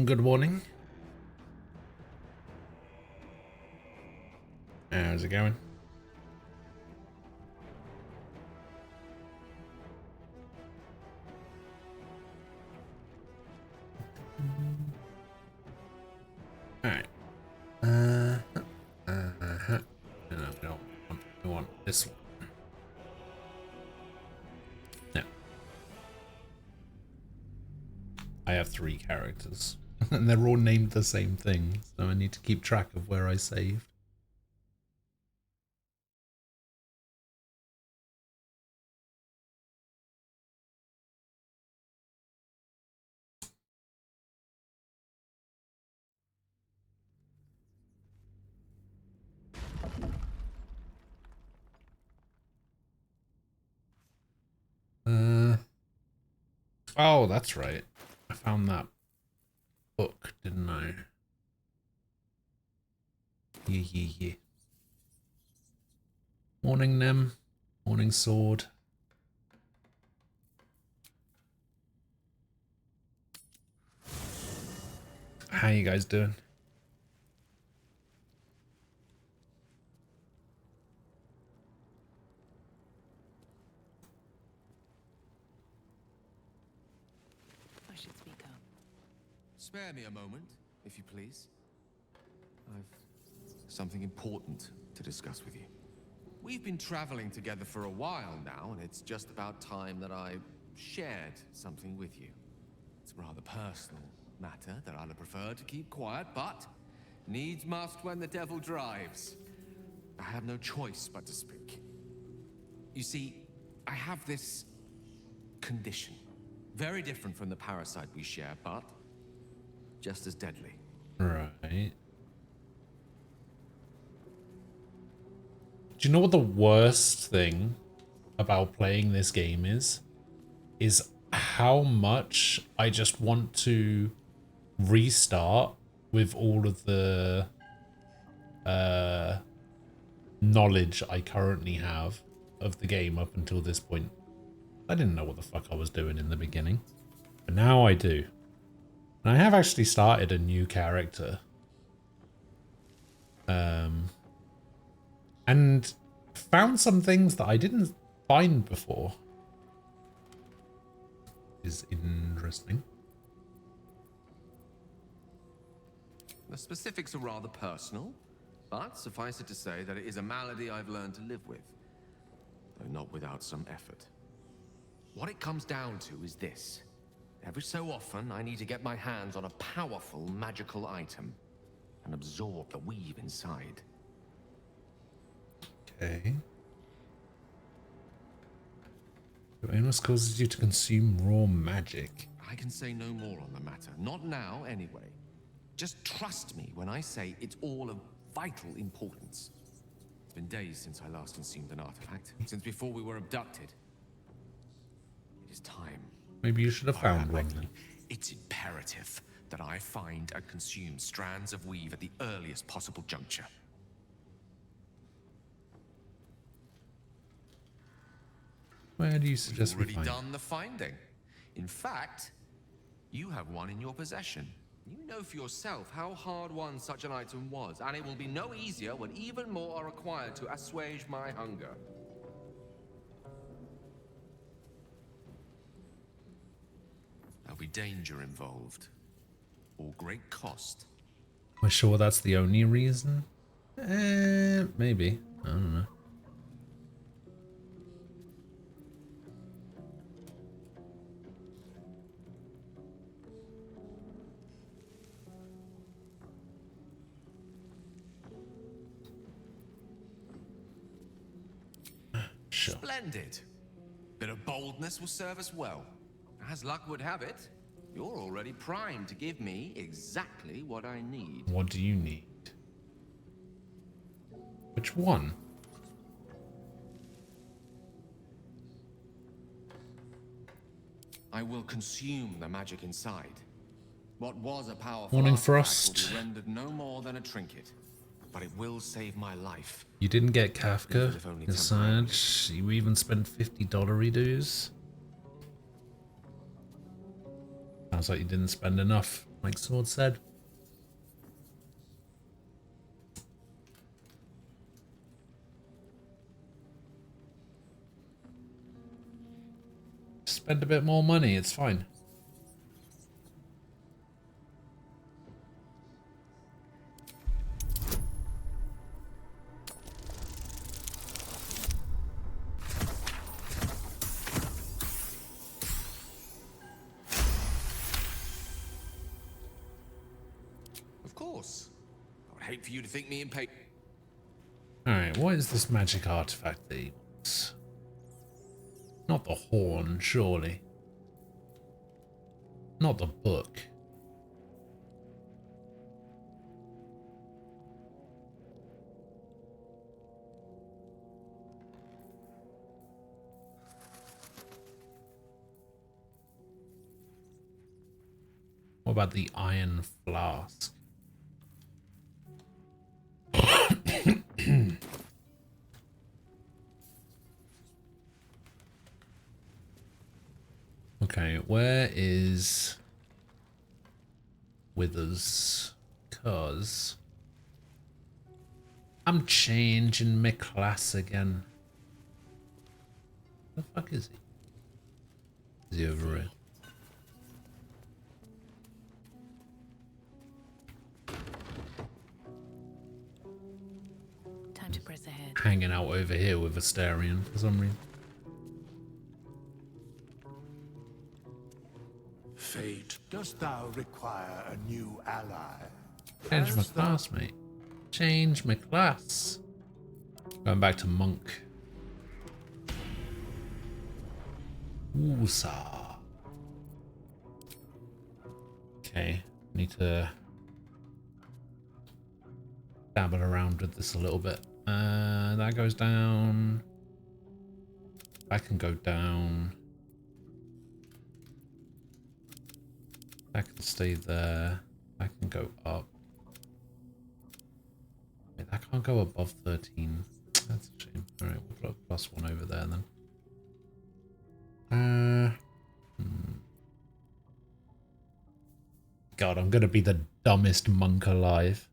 Good morning. How's it going? Alright. No, we want this one. No. I have 3 characters. And they're all named the same thing, so I need to keep track of where I saved. Oh, that's right. I found that book, didn't I? Yeah. Morning, Nem. Morning, Sword. How you guys doing? I should speak up. Spare me a moment, if you please. I've something important to discuss with you. We've been traveling together for a while now, and it's just about time that I shared something with you. It's a rather personal matter that I'd have preferred to keep quiet, but needs must when the devil drives. I have no choice but to speak. You see, I have this condition. Very different from the parasite we share, but just as deadly. Right. Do you know what the worst thing about playing this game is? Is how much I just want to restart with all of the knowledge I currently have of the game up until this point. I didn't know what the fuck I was doing in the beginning, but now I do. And I have actually started a new character. And found some things that I didn't find before. Is interesting. The specifics are rather personal, but suffice it to say that it is a malady I've learned to live with, though not without some effort. What it comes down to is this. Every so often, I need to get my hands on a powerful magical item and absorb the weave inside. Okay. Your illness causes you to consume raw magic. I can say no more on the matter. Not now, anyway. Just trust me when I say it's all of vital importance. It's been days since I last consumed an artifact, since before we were abducted. It is time. Maybe you should have found one then. It's imperative that I find and consume strands of weave at the earliest possible juncture. Where do you suggest we You've already find? done the finding. In fact, you have one in your possession. You know for yourself how hard-won such an item was, and it will be no easier when even more are required to assuage my hunger. There'll be danger involved, or great cost. Am I sure that's the only reason? Maybe. I don't know. Sure. Splendid. Bit of boldness will serve us well. As luck would have it, you're already primed to give me exactly what I need. What do you need? Which one? I will consume the magic inside. What was a powerful Morning, artifact Frost. will be rendered no more than a trinket, but it will save my life. You didn't get Kafka If only inside. You even spent $50 dues. Sounds like you didn't spend enough. like Sword said. Spend a bit more money, it's fine. Of course. I would hate for you to think me impatient. Alright, what is this magic artifact that he wants? Not the horn, surely. Not the book. What about the iron flask? Okay, where is Withers? 'Cause I'm changing my class again. The fuck is he? Is he over here? Time to press ahead. Hanging out over here with Astarion for some reason. Fate, dost thou require a new ally? Change my Hast thou- class, mate. Change my class. Going back to monk. Woosa. Okay, need to dabble around with this a little bit. That goes down. That can go down. That can stay there. That can go up. Wait, that can't go above 13. That's a shame. Alright, we'll put a +1 over there then. God, I'm gonna be the dumbest monk alive.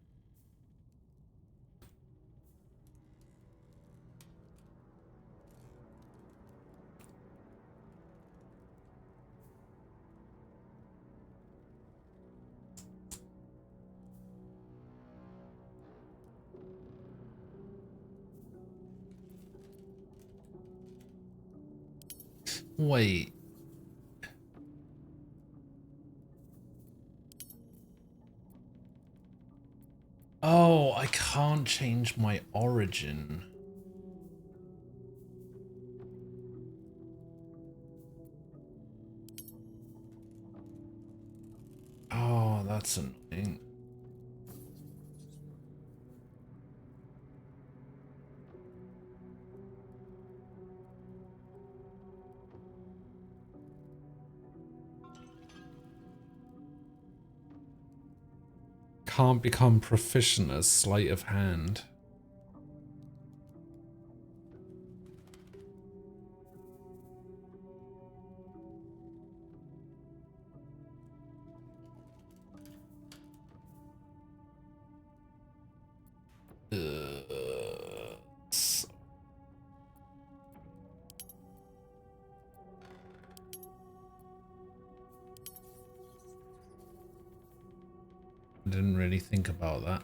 Wait. Oh, I can't change my origin. Oh, that's annoying. Can't become proficient as sleight of hand. So- I didn't really think about that.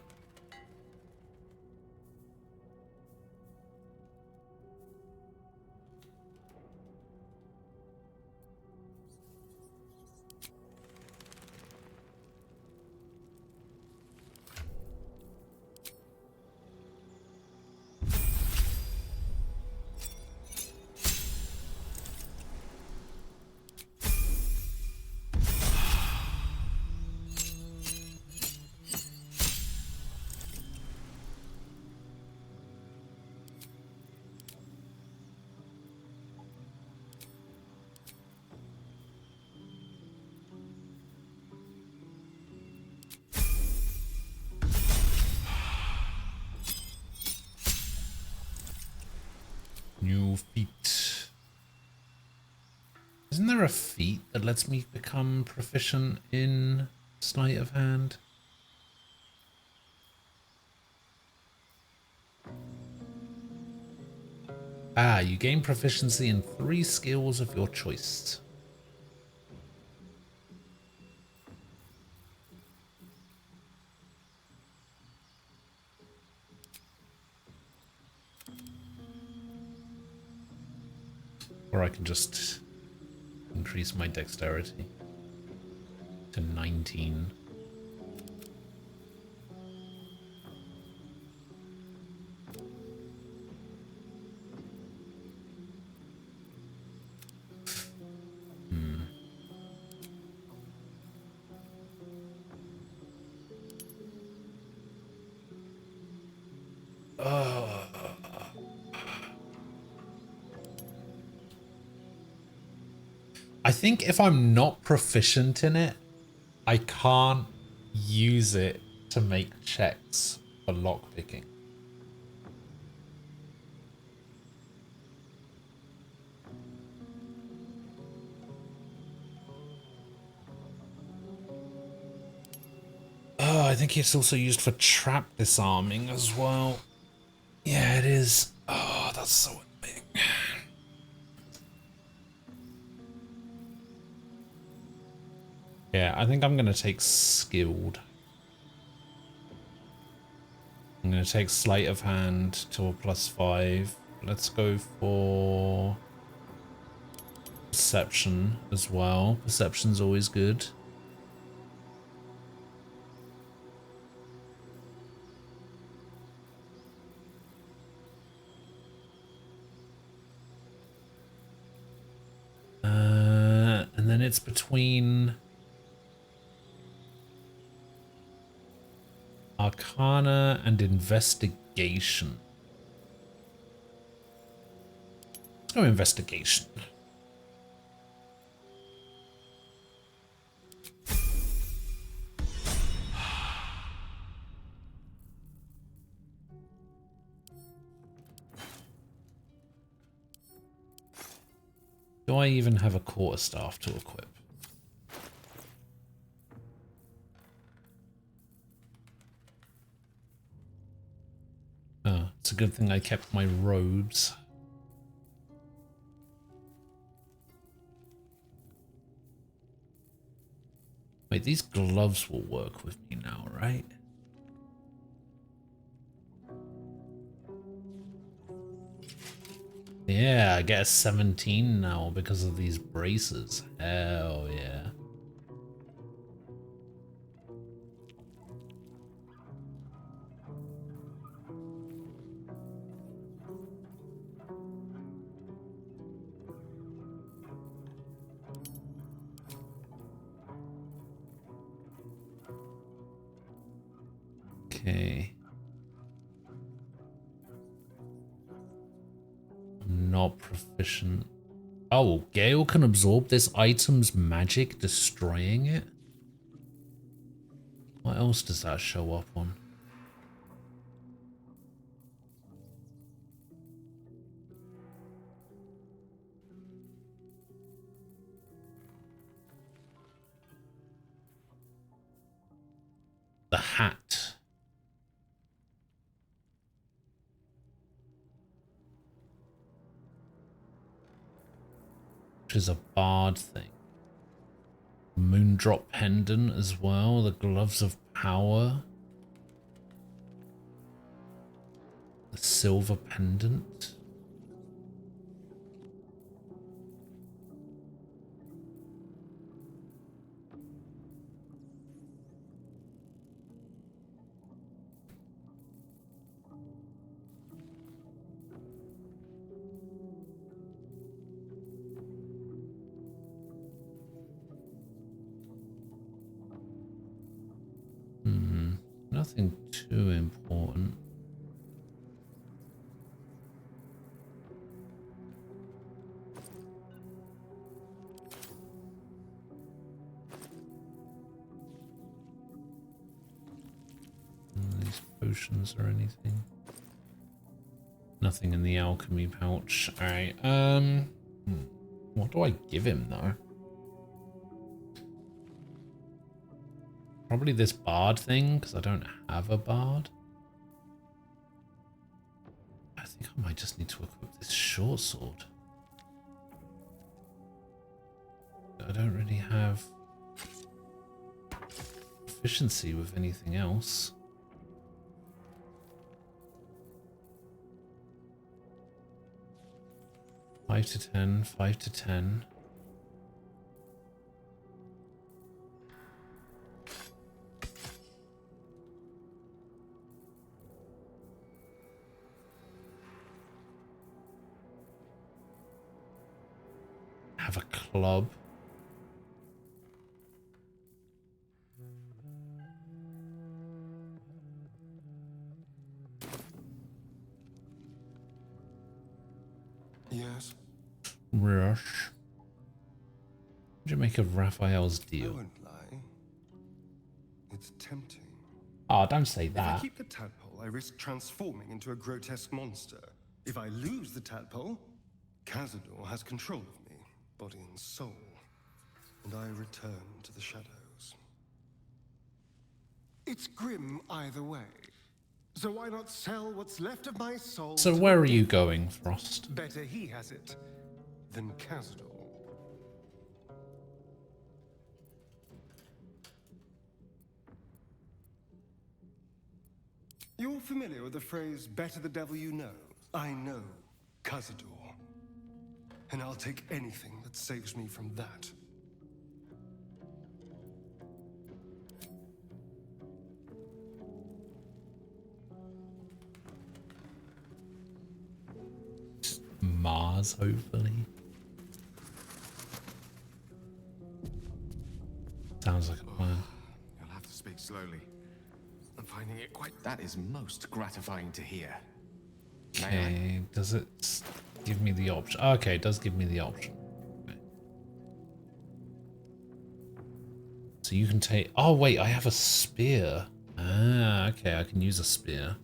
New feat. Isn't there a feat that lets me become proficient in Sleight of hand. Ah, you gain proficiency in 3 skills of your choice. Or I can just increase my dexterity to 19. I think if I'm not proficient in it, I can't use it to make checks for lockpicking. Oh, I think it's also used for trap disarming as well. Yeah, it is. Oh, that's so annoying. Yeah, I think I'm going to take skilled. I'm going to take sleight of hand to a +5. Let's go for perception as well. Perception's always good. And then it's between Arcana and Investigation. Let's go Investigation. Do I even have a quarterstaff to equip? Oh, it's a good thing I kept my robes. Wait, these gloves will work with me now, right? Yeah, I get a 17 now because of these braces. Hell yeah. Okay. I'm not proficient. Oh, Gale can absorb this item's magic, destroying it? What else does that show up on? The hat. Which is a bard thing. Moondrop pendant as well. The gloves of power. The silver pendant. Nothing too important. These potions or anything. Nothing in the alchemy pouch. Alright, what do I give him though? Probably this bard thing, because I don't have a bard. I think I might just need to equip this short sword. I don't really have proficiency with anything else. Five to 10, 5 to 10. Have a club. Yes. Rush. What do you make of Raphael's I deal? won't lie. It's tempting. Oh, don't say If I that. keep the tadpole, I risk transforming into a grotesque monster. If I lose the tadpole, Cazador has control of me, body and soul, and I return to the shadows. It's grim either way. So why not sell what's left of my soul? So to where a are you devil? going, Frost? Better he has it than Cazador. You're familiar with the phrase, better the devil you know? I know Cazador. And I'll take anything that saves me from that. Mars, hopefully. Sounds like a plan. You'll have to speak slowly. I'm finding it quite... That is most gratifying to hear. May I? Okay, does it give me the option? Okay, it does give me the option. Okay. So you can take... Oh, wait, I have a spear. Ah, okay, I can use a spear.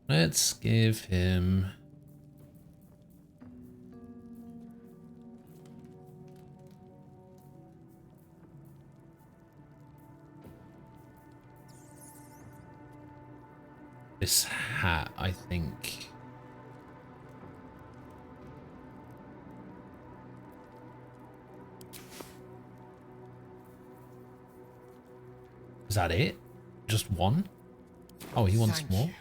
Let's give him... this hat, I think. Is that it? Just one? Oh, he wants Thank more? you.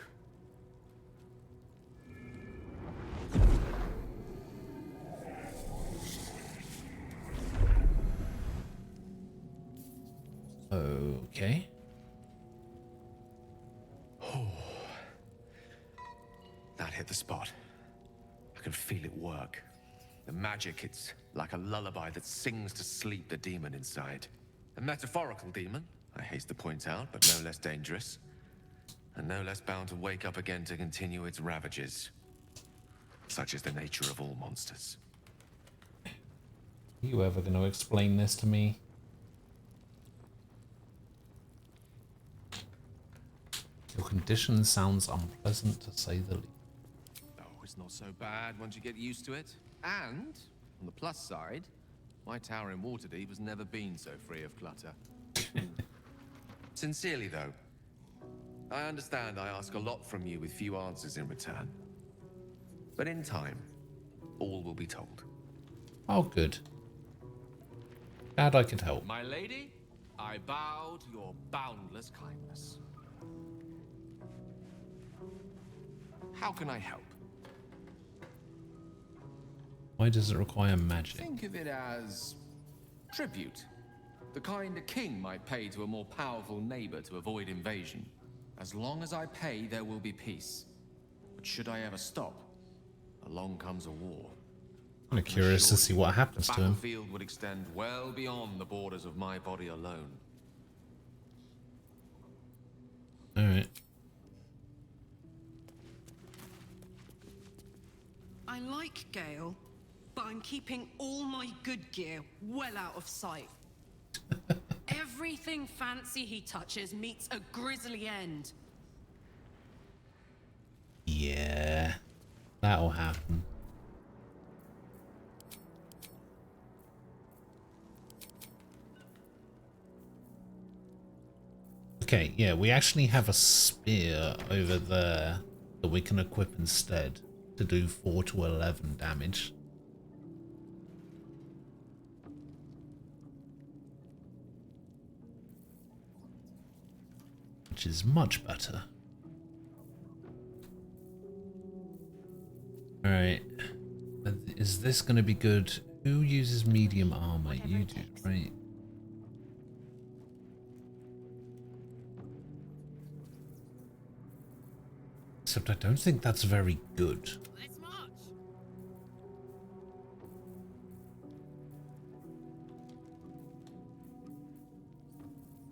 Okay. That hit the spot. I can feel it work. The magic, it's like a lullaby that sings to sleep the demon inside. A metaphorical demon, I haste to point out, but no less dangerous. And no less bound to wake up again to continue its ravages. Such is the nature of all monsters. Are you ever going to explain this to me? Your condition sounds unpleasant to say the least. Oh, it's not so bad once you get used to it. And, on the plus side, my tower in Waterdeep has never been so free of clutter. Sincerely, though, I understand I ask a lot from you with few answers in return. But in time, all will be told. Oh, good. Glad I could help. My lady, I bow to your boundless kindness. How can I help? Why does it require magic? Think of it as tribute. The kind a king might pay to a more powerful neighbor to avoid invasion. As long as I pay, there will be peace. But should I ever stop, along comes a war. I'm kind of curious to see what happens The to him. battlefield would extend well beyond the borders of my body alone. Alright. I like Gale, but I'm keeping all my good gear well out of sight. Everything fancy he touches meets a grisly end. Yeah, that'll happen. Okay, yeah, we actually have a spear over there that we can equip instead to do 4 to 11 damage. Which is much better. Alright. Is this going to be good? Who uses medium armor? You do, right? Except I don't think that's very good. Let's march.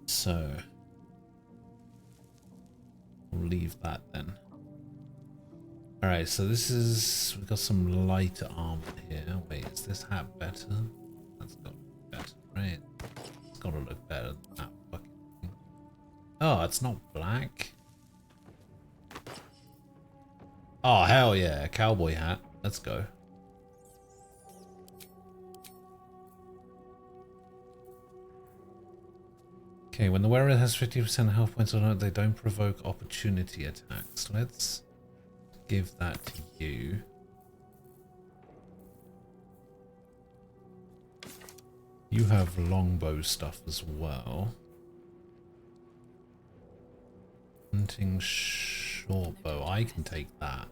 So we'll leave that then. Alright, so this is, we've got some light armor here. Wait, is this hat better? That's got to look better, right? It's got to look better than that fucking thing. Oh, it's not black. Oh, hell yeah, cowboy hat. Let's go. Okay, when the wearer has 50% health points on it, they don't provoke opportunity attacks. Let's give that to you. You have longbow stuff as well. Hunting shortbow. I can take that.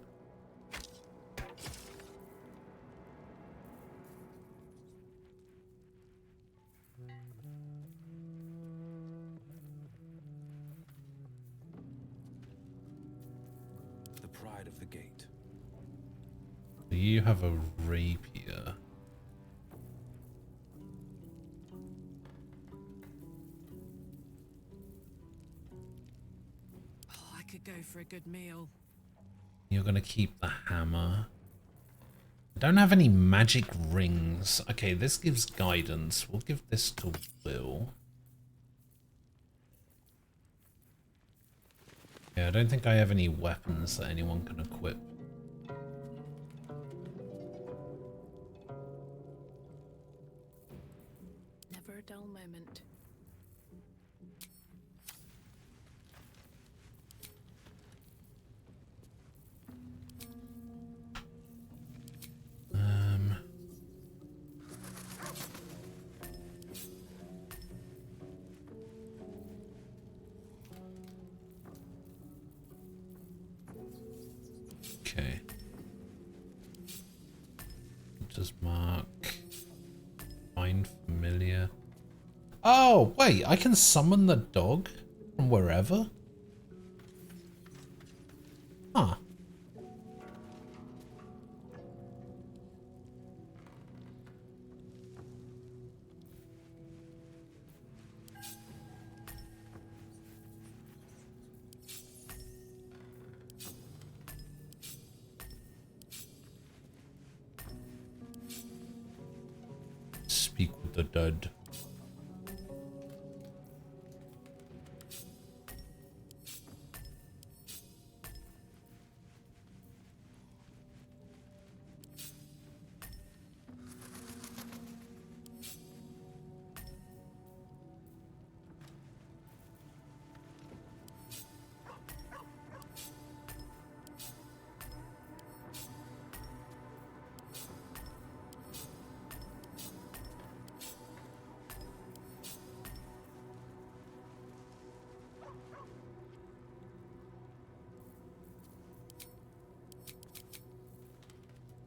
The pride of the gate. You have a rapier. Oh, I could go for a good meal. You're gonna keep the hammer. I don't have any magic rings. Okay, this gives guidance. We'll give this to Will. Yeah, I don't think I have any weapons that anyone can equip. Never a dull moment. Okay. Just mark. Find familiar. Oh, wait, I can summon the dog from wherever? Huh. Speak with the dead.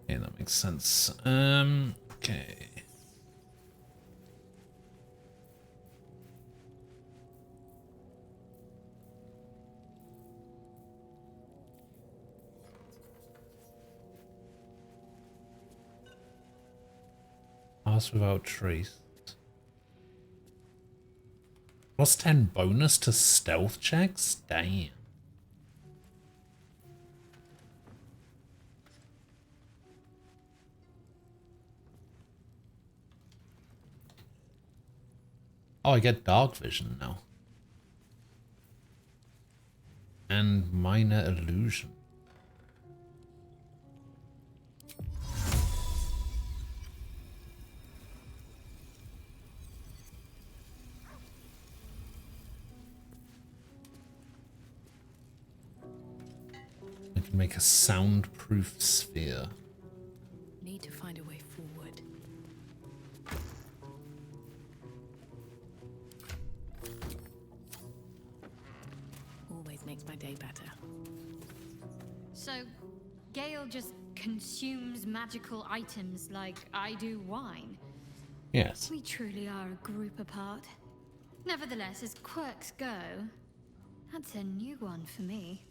Okay, that makes sense. Okay. Pass without trace. Plus 10 bonus to stealth checks? Damn. Oh, I get dark vision now. And minor illusion. I can make a soundproof sphere. Need to find a way forward. Always makes my day better. So, Gale just consumes magical items like I do wine. Yes. We truly are a group apart. Nevertheless, as quirks go, that's a new one for me.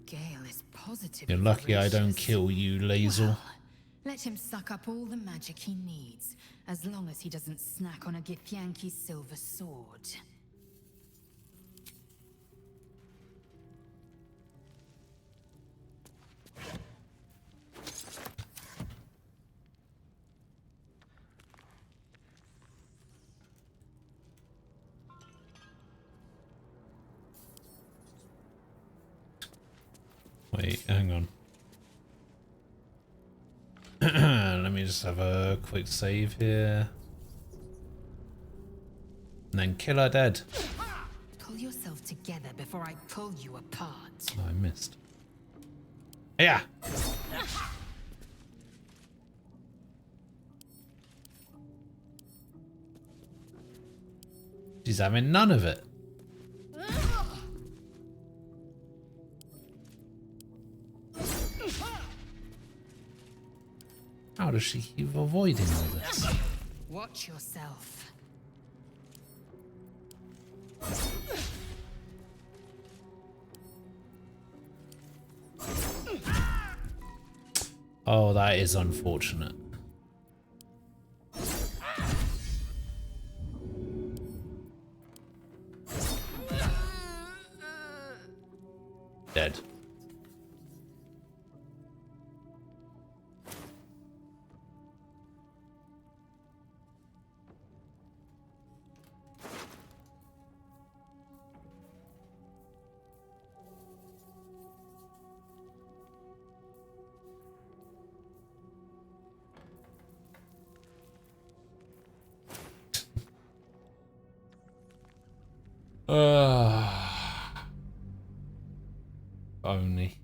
Gale is positive. You're lucky I don't kill you, Lazel. Well, let him suck up all the magic he needs, as long as he doesn't snack on a Githyanki silver sword. Wait, hang on. Let me just have a quick save here. And then kill her dead. Pull yourself together before I pull you apart. Oh, I missed. Yeah. She's having none of it. How does she keep avoiding all this? Watch yourself. Oh, that is unfortunate. Dead. Only.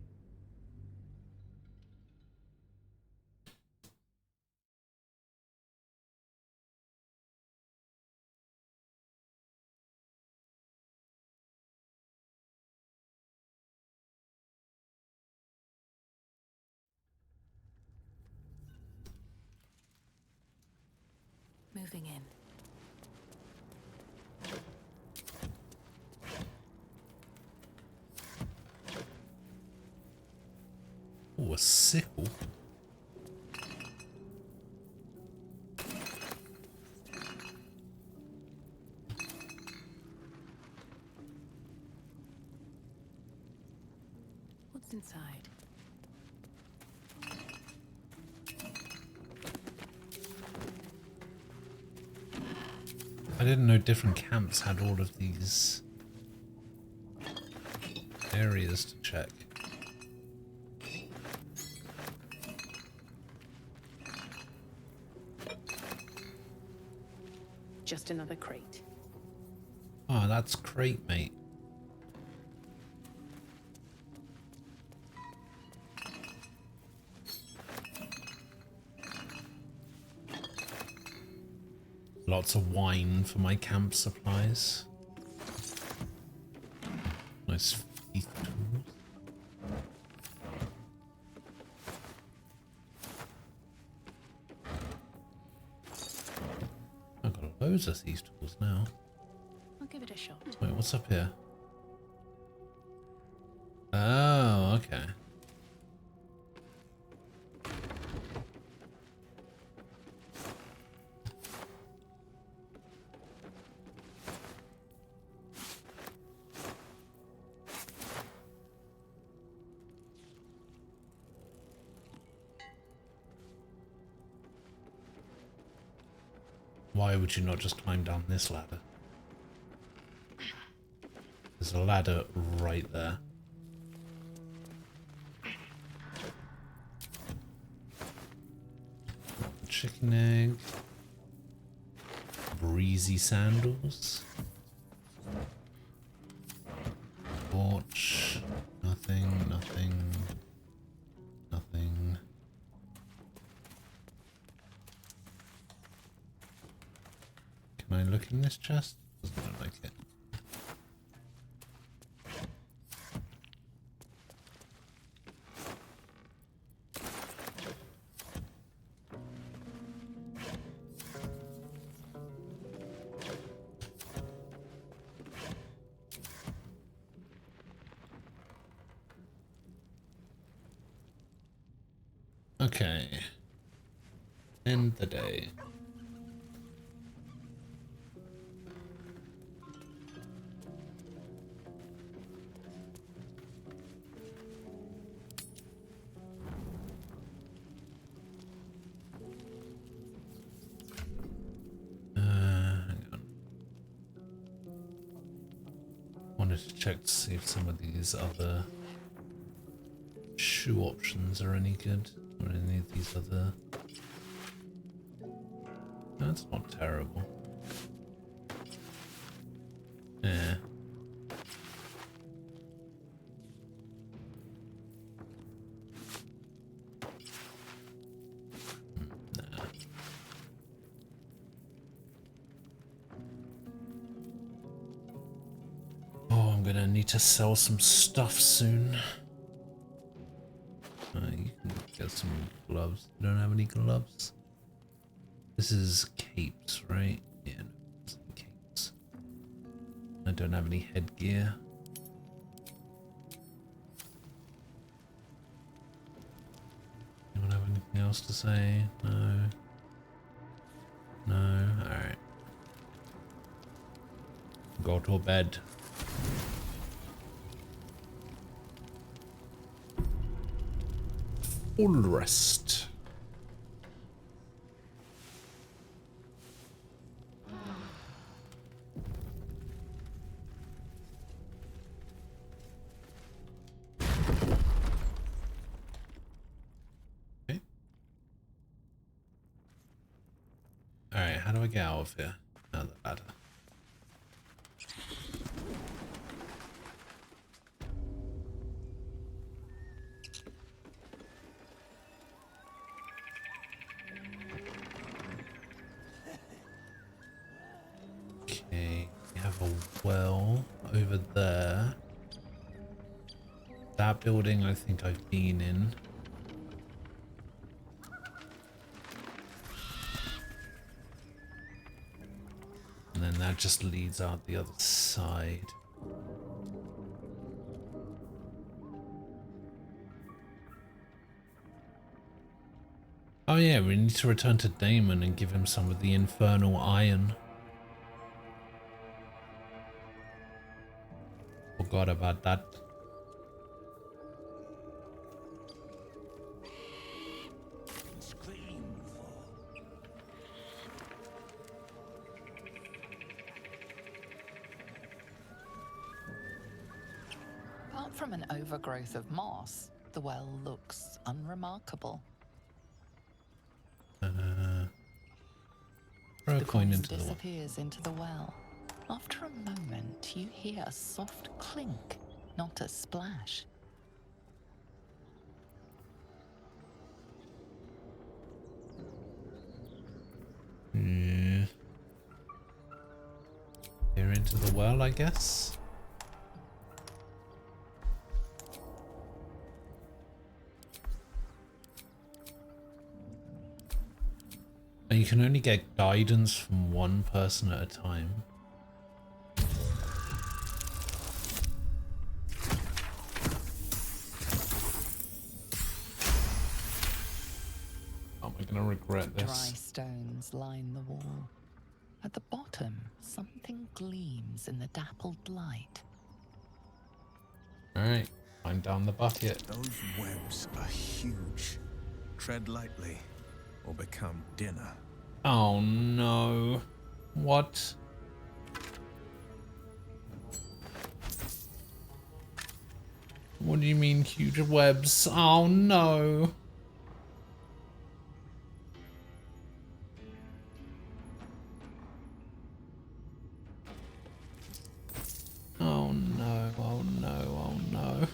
Moving in. Oh, a sickle. What's inside? I didn't know different camps had all of these areas to check. Just another crate. Oh, that's great, mate. Lots of wine for my camp supplies. Nice teeth tools. I've got loads of these tools now. I'll give it a shot. Wait, what's up here? Oh, okay. Why would you not just climb down this ladder? There's a ladder right there. Chicken egg. Breezy sandals. Torch. Nothing, nothing, nothing. Can I look in this chest? Doesn't look like it. Okay. End the day. Hang on. Wanted to check to see if some of these other shoe options are any good. Or any of these other... That's not terrible. Yeah. Nah. Oh, I'm gonna need to sell some stuff soon. You can get some gloves. You don't have any gloves? This is capes, right? Yeah, no, it's capes. I don't have any headgear. Anyone have anything else to say? No. No? Alright. Go to bed. Full rest. Okay. Alright, how do I get out of here? Oh, the ladder. Well, over there. That building I think I've been in. And then that just leads out the other side. Oh yeah, we need to return to Damon and give him some of the infernal iron. Forgot about that. Apart from an overgrowth of moss, the well looks unremarkable. Throw a The coin corpse into the well. disappears into the well. After a moment, you hear a soft clink, not a splash. Yeah. Here into the well, I guess. And you can only get guidance from one person at a time. Am I gonna regret Dry this? stones line the wall. At the bottom, something gleams in the dappled light. Alright, climb down the bucket. Those webs are huge. Tread lightly or become dinner. Oh no. What? What do you mean huge webs? Oh no. Oh no, oh no, oh no.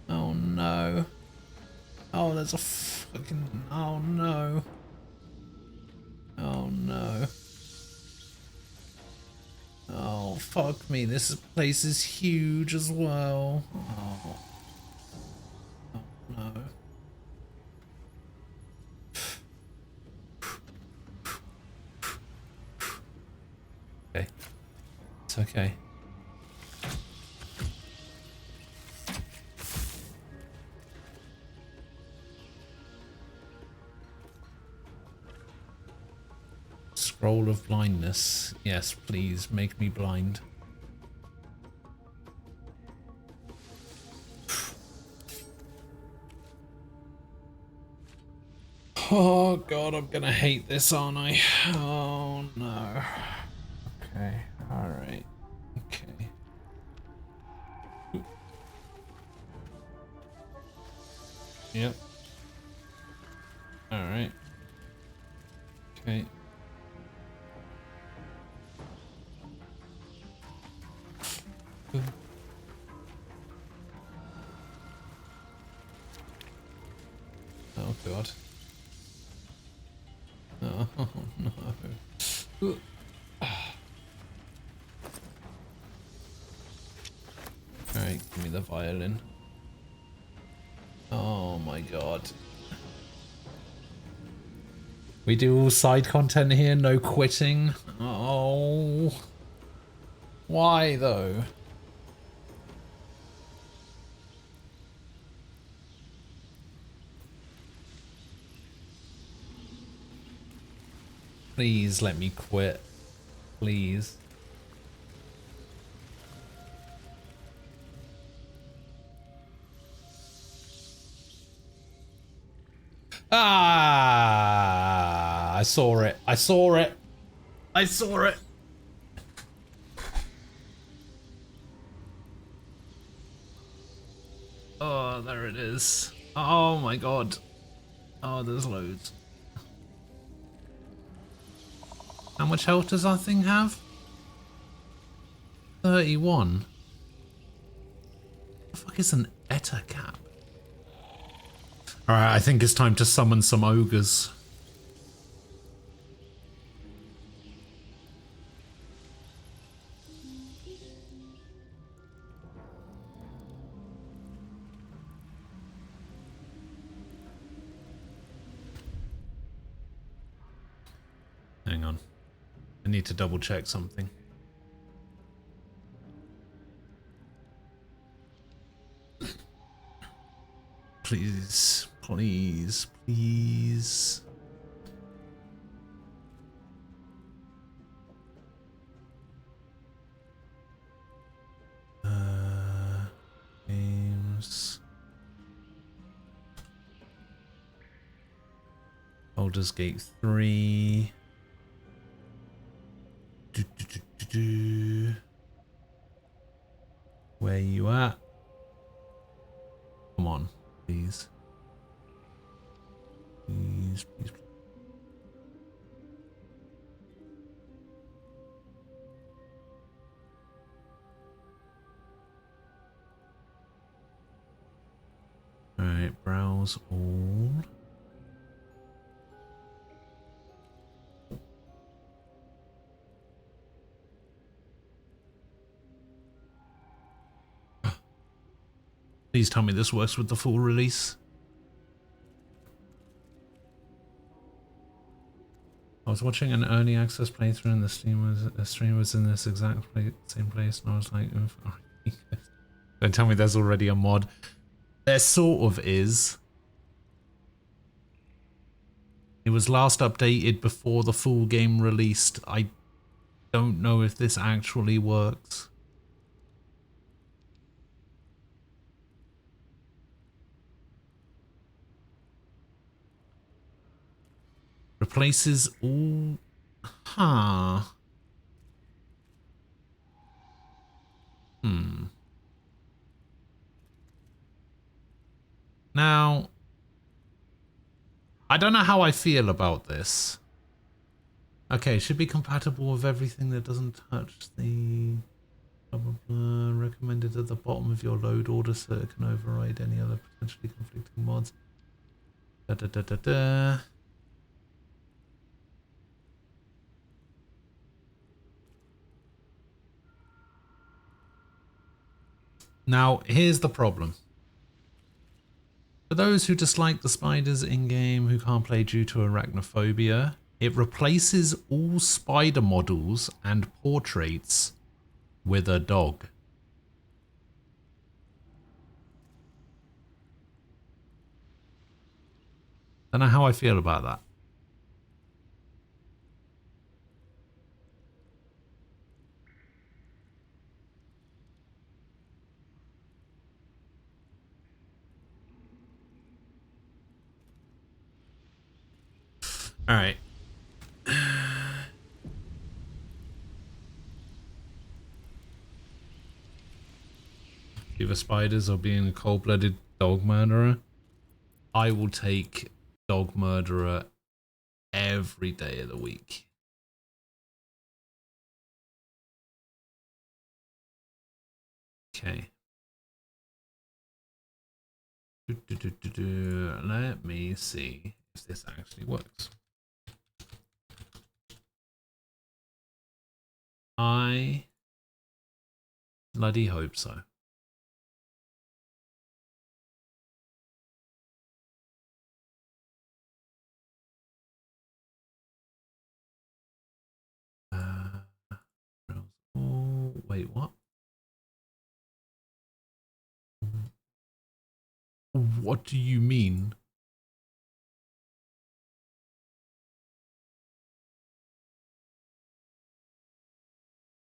Oh no. Oh, there's a fucking... Oh no. Oh no. Oh, fuck me. This place is huge as well. Oh. Oh no. Okay. It's okay. Scroll of blindness. Yes, please make me blind. Oh god, I'm gonna hate this, aren't I? Oh no. Okay, alright. Okay. Yep. Alright. Okay. Oh god. Oh no. Alright, give me the violin. Oh my god. We do all side content here, no quitting. Oh. Why though? Please let me quit. Please. Ah! I saw it. I saw it. I saw it. Oh, there it is. Oh my god. Oh, there's loads. How much health does that thing have? 31. The fuck is an Etta cap? Alright, I think it's time to summon some ogres. Hang on. I need to double check something. Please, please, please. Games. Baldur's Gate 3. Where you at? Come on, please. Please, please. Alright, browse all. Please tell me this works with the full release. I was watching an early access playthrough and the stream was in this exact same place, and I was like, oof. Don't tell me there's already a mod. There sort of is. It was last updated before the full game released. I don't know if this actually works. Replaces all... Huh. Now, I don't know how I feel about this. Okay, should be compatible with everything that doesn't touch the... Blah, blah, blah. Recommended at the bottom of your load order so it can override any other potentially conflicting mods. Da da da da da. Now, here's the problem. For those who dislike the spiders in-game who can't play due to arachnophobia, it replaces all spider models and portraits with a dog. Don't know how I feel about that. All right. Either spiders or being a cold-blooded dog murderer. I will take dog murderer every day of the week. Okay. Let me see if this actually works. I bloody hope so. Oh, wait, what? What do you mean?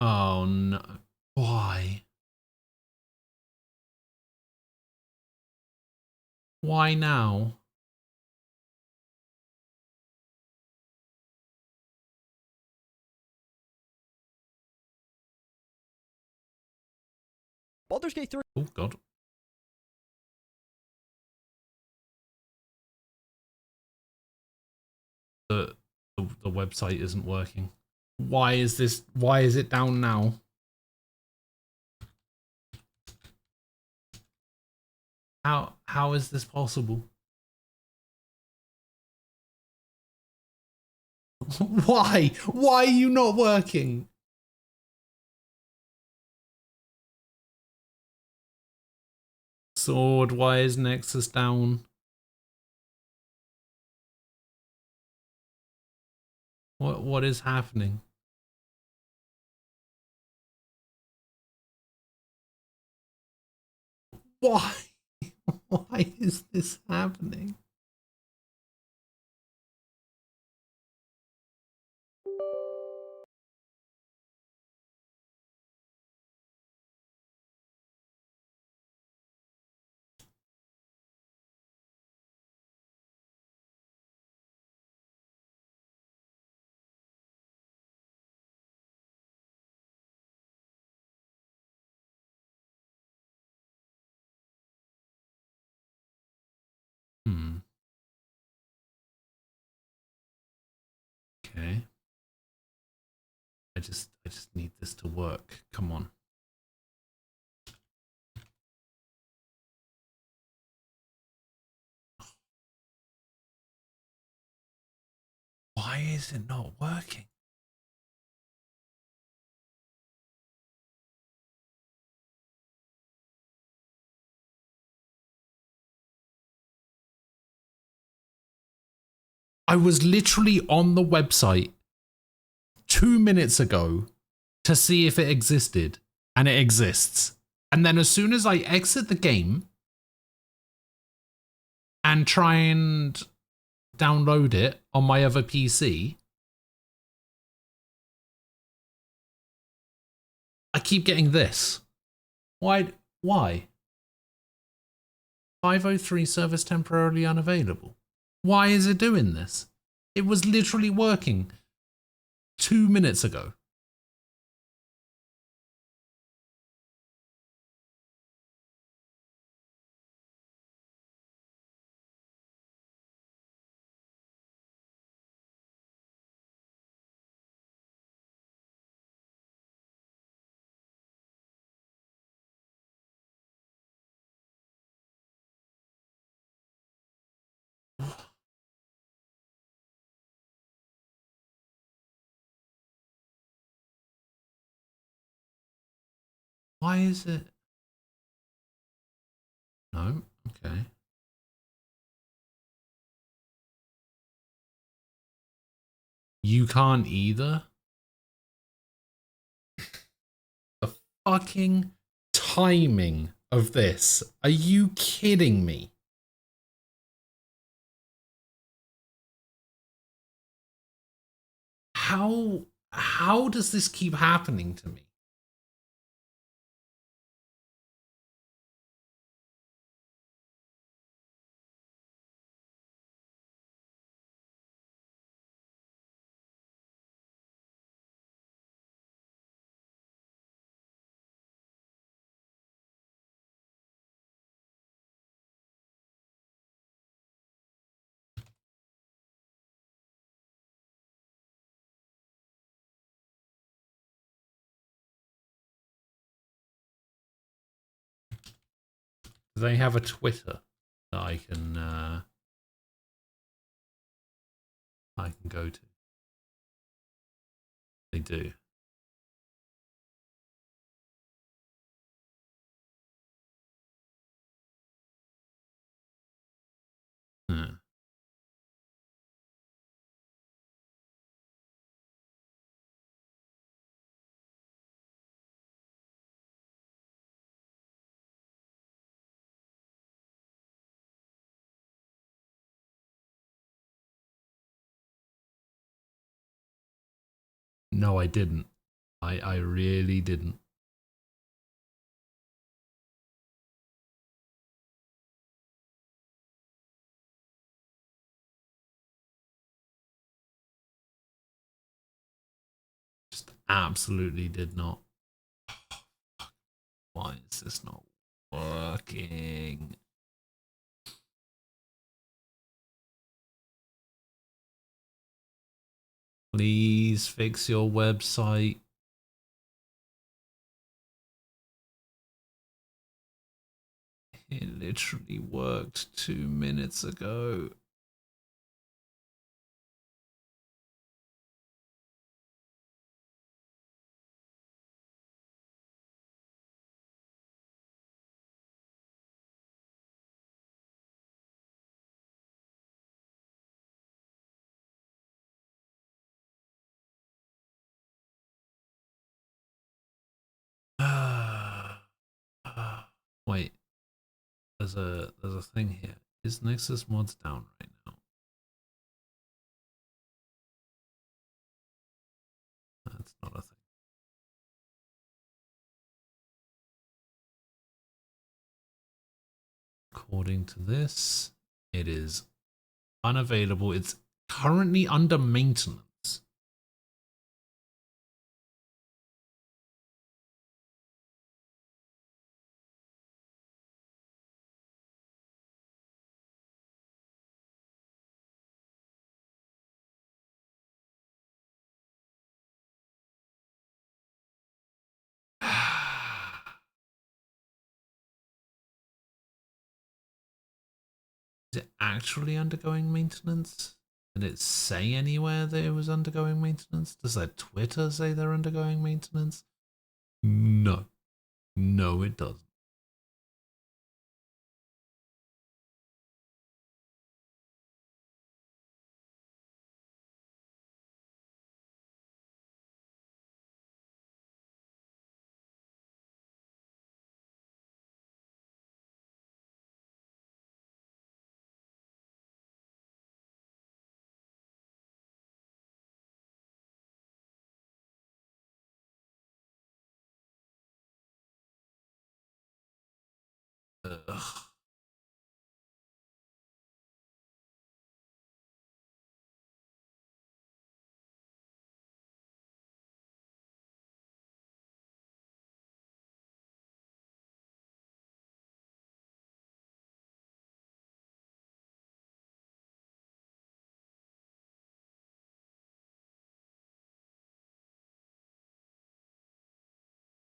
Oh no. Why? Why now? Baldur's Gate 3. Oh god. The website isn't working. Why is this? Why is it down now? How is this possible? Why? Why are you not working? Sword, why is Nexus down? What is happening? Why? Why is this happening? Okay. I just need this to work. Come on. Why is it not working? I was literally on the website 2 minutes ago to see if it existed, and it exists. And then as soon as I exit the game and try and download it on my other PC, I keep getting this. Why? 503 service temporarily unavailable. Why is it doing this? It was literally working 2 minutes ago. Why is it? No, okay. You can't either? The fucking timing of this. Are you kidding me? How does this keep happening to me? Do they have a Twitter that I can go to? They do. Hmm. No, I didn't. I really didn't. Just absolutely did not. Why is this not working? Please fix your website. It literally worked 2 minutes ago. Wait, there's a thing here. Is Nexus mods down right now? That's not a thing. According to this, it is unavailable. It's currently under maintenance. Is it actually undergoing maintenance? Did it say anywhere that it was undergoing maintenance? Does their Twitter say they're undergoing maintenance? No. No, it doesn't.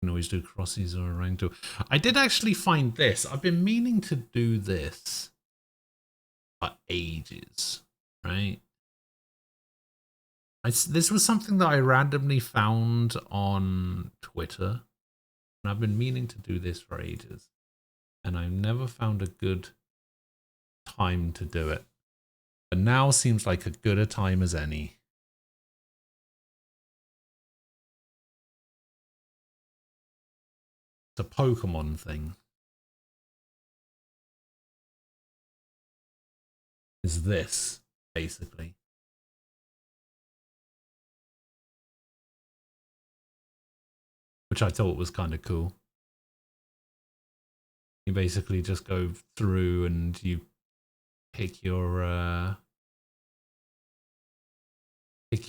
can always do crossies or a rank tool. I did actually find this. I've been meaning to do this for ages, right? This was something that I randomly found on Twitter, and I've been meaning to do this for ages, and I've never found a good time to do it. But now seems like as good a time as any. It's a Pokemon thing. Is this, basically. Which I thought was kind of cool. You basically just go through and you pick your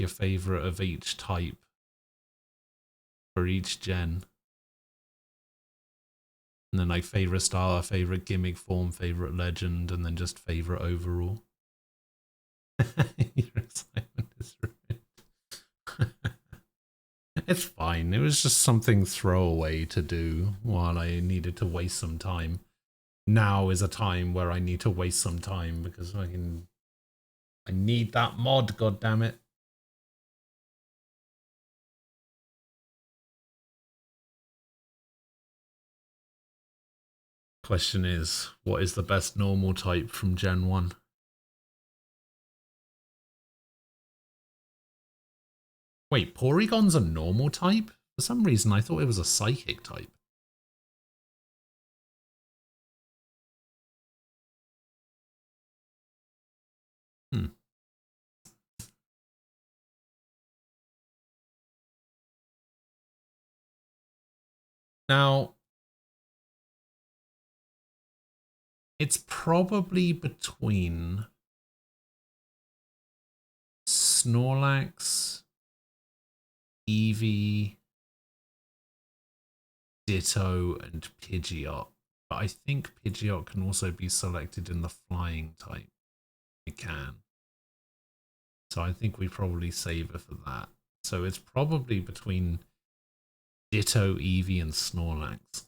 favorite of each type for each gen. And then like favorite star, favorite gimmick form, favorite legend, and then just favorite overall. Your excitement is ruined. It's fine. It was just something throwaway to do while I needed to waste some time. Now is a time where I need to waste some time because I need that mod, god damn it. Question is, what is the best normal type from Gen 1? Wait, Porygon's a normal type? For some reason, I thought it was a psychic type. Now, it's probably between Snorlax, Eevee, Ditto, and Pidgeot. But I think Pidgeot can also be selected in the flying type. It can. So I think we probably save it for that. So it's probably between Ditto, Eevee, and Snorlax.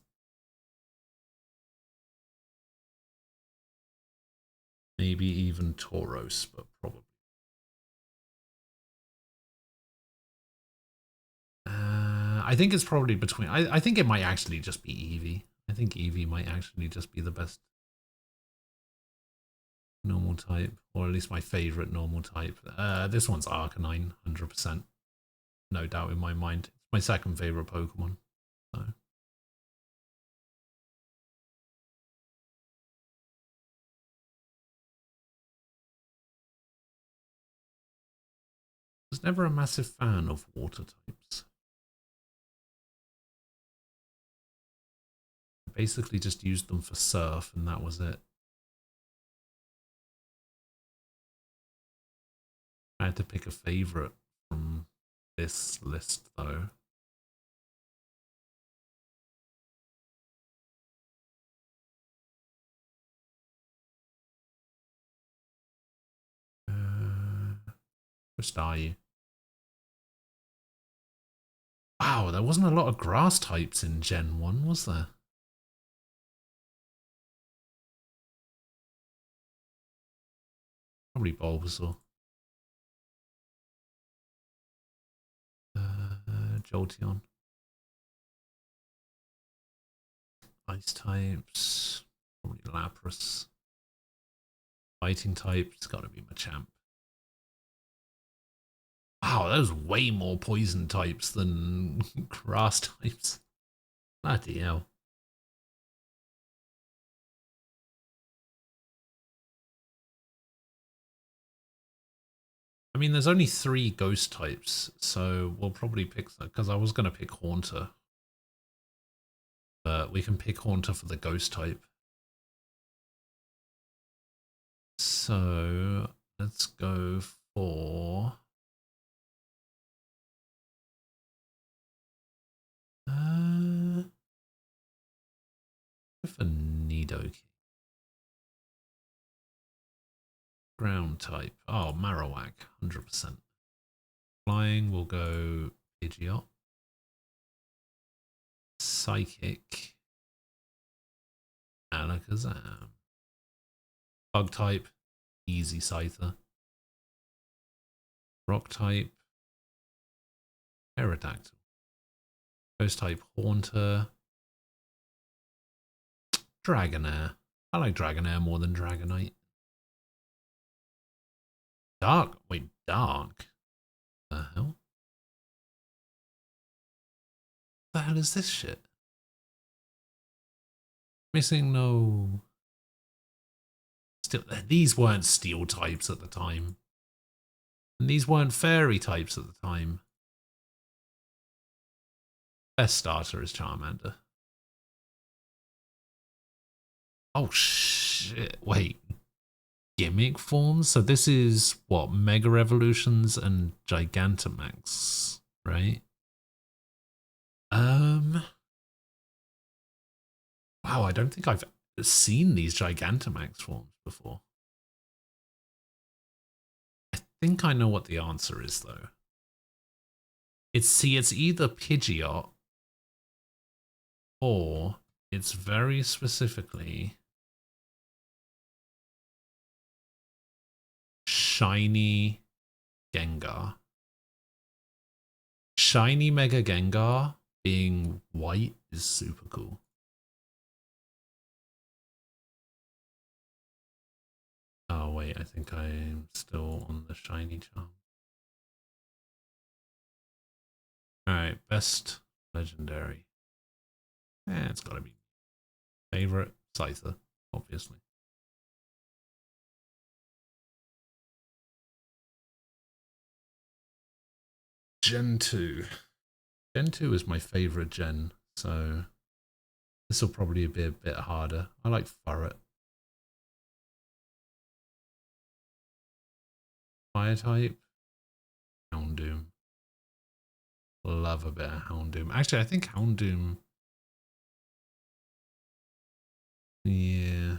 Maybe even Tauros, but probably. I think it's probably between. I think it might actually just be Eevee. I think Eevee might actually just be the best normal type, or at least my favorite normal type. This one's Arcanine, 100%. No doubt in my mind. It's my second favorite Pokemon. So. I was never a massive fan of water types. I basically just used them for surf and that was it. I had to pick a favorite from this list though. Which are you? Wow, there wasn't a lot of grass types in Gen 1, was there? Probably Bulbasaur. Jolteon. Ice types. Probably Lapras. Fighting type. It's got to be Machamp. Wow, there's way more poison types than grass types. Bloody hell. I mean, there's only 3 ghost types, so we'll probably pick that because I was going to pick Haunter. But we can pick Haunter for the ghost type. So let's go for Nidoking. Ground type. Oh, Marowak, 100%. Flying will go Pidgeot. Psychic. Alakazam. Bug type. Easy Scyther. Rock type. Aerodactyl. Ghost type. Haunter. Dragonair. I like Dragonair more than Dragonite. Dark. Wait, Dark? The hell? The hell is this shit? Missing no. Still, these weren't steel types at the time. And these weren't fairy types at the time. Best starter is Charmander. Oh shit, wait. Gimmick forms? So this is what? Mega Evolutions and Gigantamax, right? Wow, I don't think I've seen these Gigantamax forms before. I think I know what the answer is though. It's either Pidgeot or it's very specifically Shiny Gengar. Shiny Mega Gengar being white is super cool. Oh wait, I think I'm still on the shiny charm. Alright, best legendary. It's gotta be favorite Scyther, obviously. Gen 2. Gen 2 is my favorite gen, so this will probably be a bit harder. I like Furret. Fire type, Houndoom. Love a bit of Houndoom. Actually, I think Houndoom. Yeah.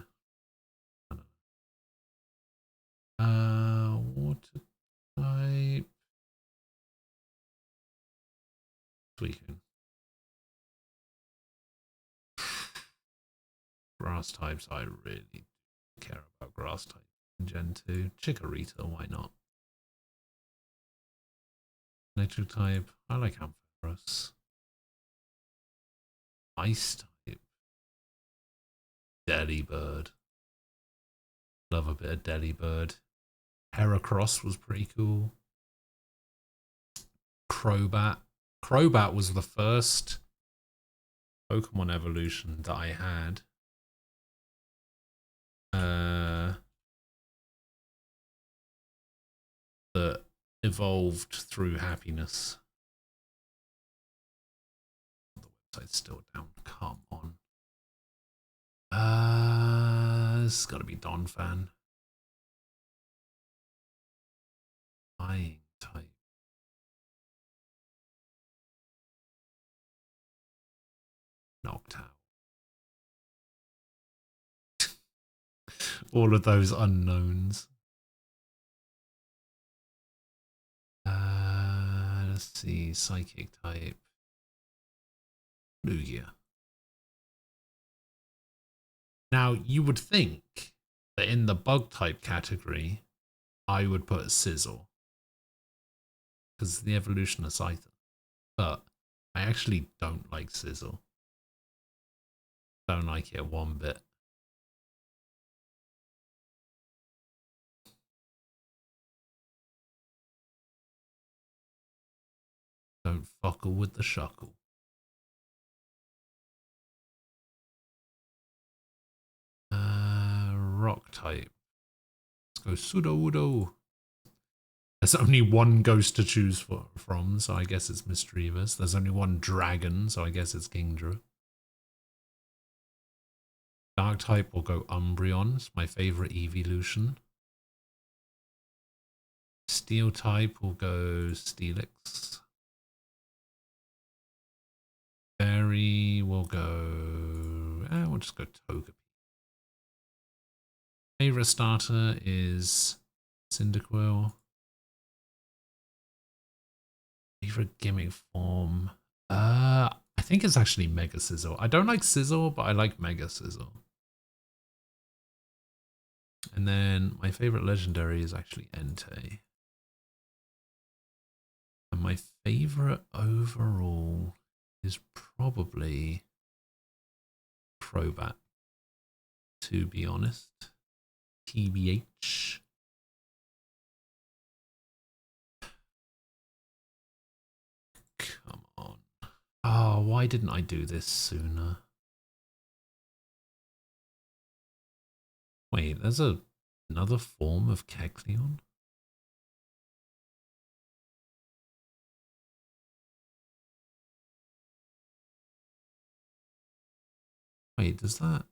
I don't know. Water type. Suicune. Grass types, I really care about grass type in Gen 2. Chikorita, why not? Electric type, I like Ampharos. Ice type. Delibird. Love a bit of Delibird. Heracross was pretty cool. Crobat. Crobat was the first Pokemon evolution that I had. That evolved through happiness. The website's still down. Come on. It's got to be Donphan. Flying type. Noctowl. All of those unknowns. Let's see. Psychic type. Lugia. Now, you would think that in the bug type category, I would put Sizzle. Because the evolution of Scyther. But I actually don't like Sizzle. Don't like it one bit. Don't fuckle with the shuckle. Rock type. Let's go Sudowoodo. There's only one ghost to choose from, so I guess it's Misdreavus. There's only one dragon, so I guess it's Kingdra. Dark type will go Umbreon. It's my favorite evolution. Steel type will go Steelix. Fairy will go. We'll just go Togepi. Favorite starter is Cyndaquil. Favorite gimmick form. I think it's actually Mega Sizzle. I don't like Sizzle, but I like Mega Sizzle. And then my favorite legendary is actually Entei. And my favorite overall is probably Crobat, to be honest. TBH. Come on. Oh, why didn't I do this sooner? Wait, there's another form of Kecleon? Wait, does that...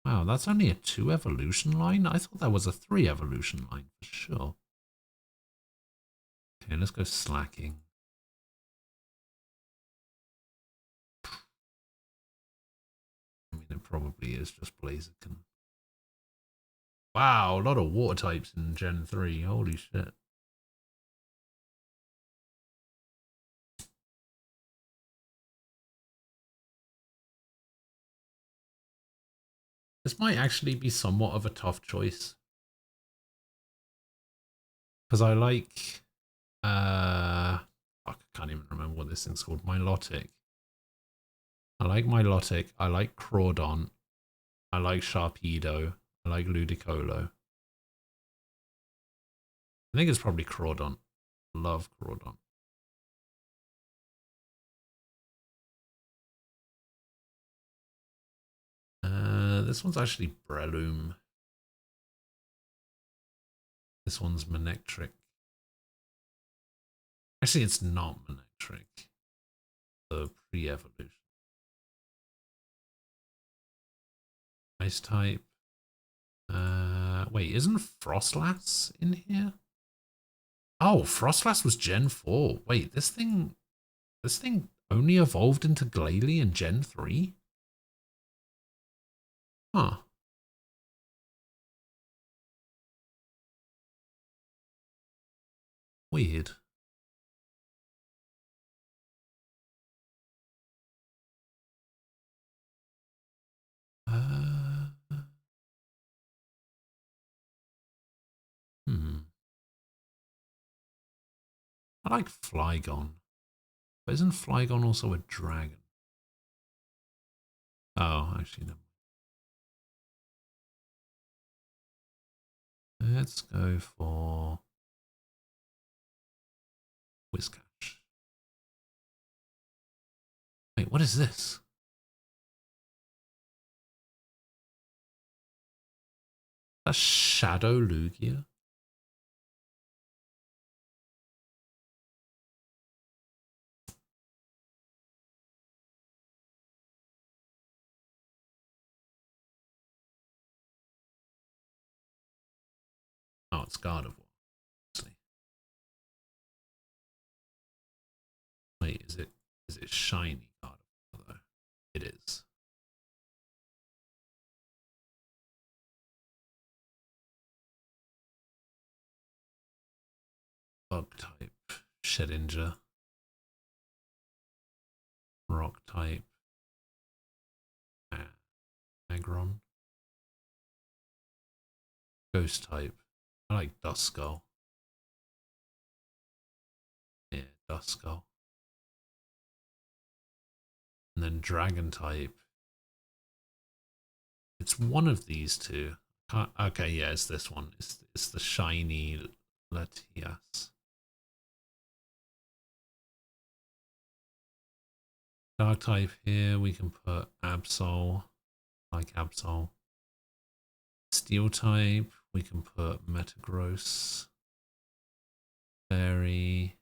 Wow, that's only a 2 evolution line? I thought that was a 3 evolution line for sure. Okay, let's go slacking. I mean, it probably is just Blaziken. Wow, a lot of water types in Gen 3. Holy shit. This might actually be somewhat of a tough choice. Because I like... fuck, I can't even remember what this thing's called. Milotic. I like Milotic. I like Crawdon. I like Sharpedo. I like Ludicolo. I think it's probably Crawdon. Love Crawdon. This one's actually Breloom. This one's Manectric. Actually, it's not Manectric. The pre-evolution. Ice type. Wait, isn't Frostlass in here? Oh, Frostlass was Gen 4. Wait, this thing only evolved into Glalie in Gen 3? Huh. Weird. I like Flygon. But isn't Flygon also a dragon? Oh, actually, no. Let's go for Whiscash. Wait, what is this? That's Shadow Lugia? Oh, it's Gardevoir. Wait, is it shiny Gardevoir though? It is. Bug type, Shedinja. Rock type, Aggron. Ghost type, I like Duskull. Yeah, Duskull. And then Dragon type. It's one of these two. Okay, yeah, it's this one. It's the shiny Latias. Dark type here, we can put Absol. Like Absol. Steel type, we can put Metagross. Fairy.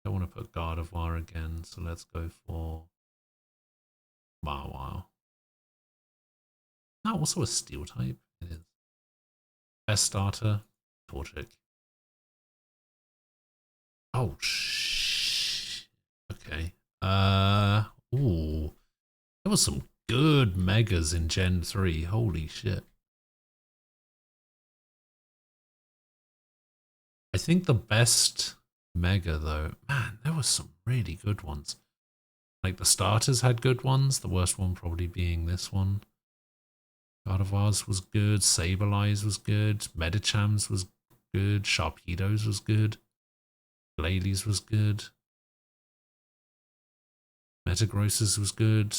I don't want to put Gardevoir again, so let's go for Mawile. Not also a steel type. It is. Best starter, Torchic. Oh shh. Okay. Ooh. There was some good megas in Gen 3. Holy shit. I think the best mega though, man, there was some really good ones. Like the starters had good ones. The worst one probably being this one. Gardevoirs was good. Sableyes was good. Medichams was good. Sharpedos was good. Ladies was good. Metagrosses was good.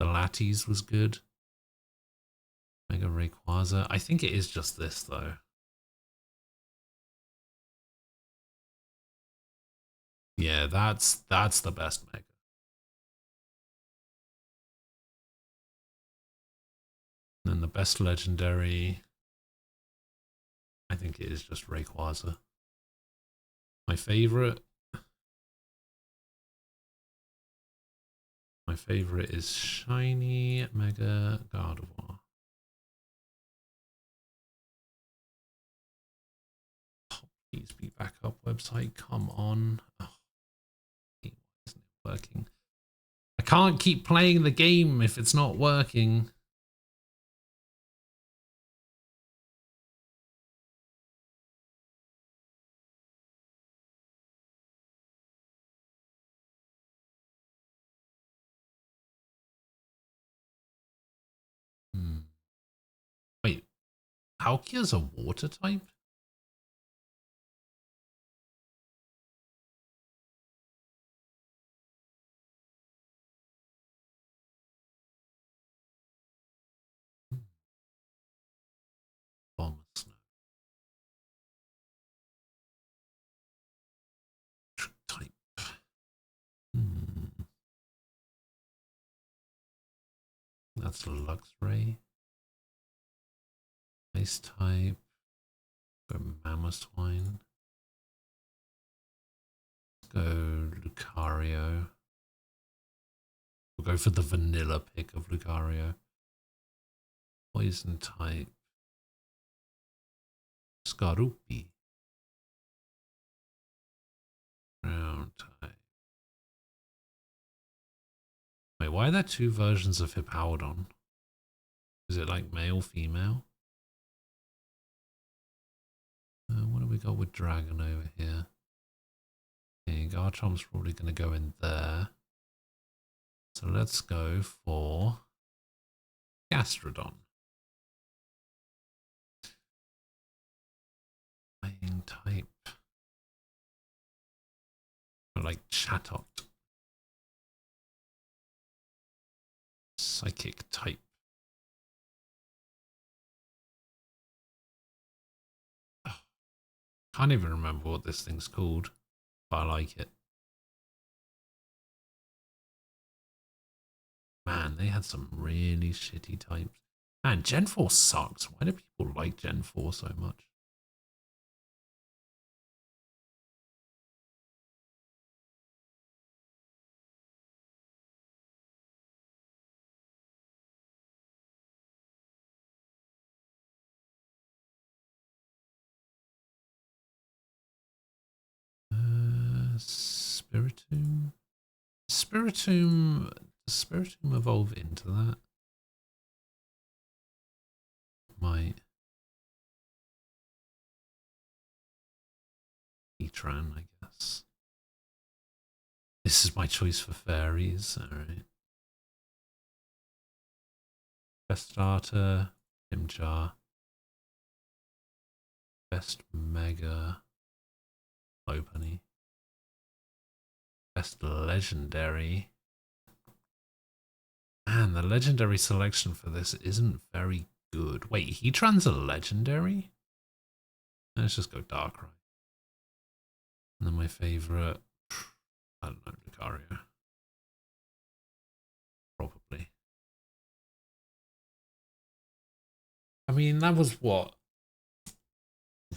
The Latties was good. Mega Rayquaza. I think it is just this though. Yeah, that's the best Mega. And then the best legendary, I think it is just Rayquaza. My favorite is Shiny Mega Gardevoir. Oh, please be back up website. Come on. Oh, why isn't it working? I can't keep playing the game if it's not working. Wait, Palkia's a water type? Bomb Snow. Type. That's Luxray. Ice type. Go Mamoswine. Go Lucario. We'll go for the vanilla pick of Lucario. Poison type. Scarupi. Ground type. Wait, why are there two versions of Hippowdon? Is it like male, female? What do we got with Dragon over here? Okay, Garchomp's probably going to go in there. So let's go for Gastrodon. Flying type. Or like Chatot. Psychic type. Oh, can't even remember what this thing's called, but I like it. Man, they had some really shitty types. Man, Gen 4 sucks. Why do people like Gen 4 so much? Spiritomb? Spiritomb... Does Spiritomb evolve into that? Might. Etran, I guess. This is my choice for fairies. Alright. Best starter, Chimchar. Best mega, Lopunny. Best legendary. Man, the legendary selection for this isn't very good. Wait, Heatran's a legendary? Let's just go Darkrai. And then my favorite, I don't know, Lucario. Probably. I mean, that was what?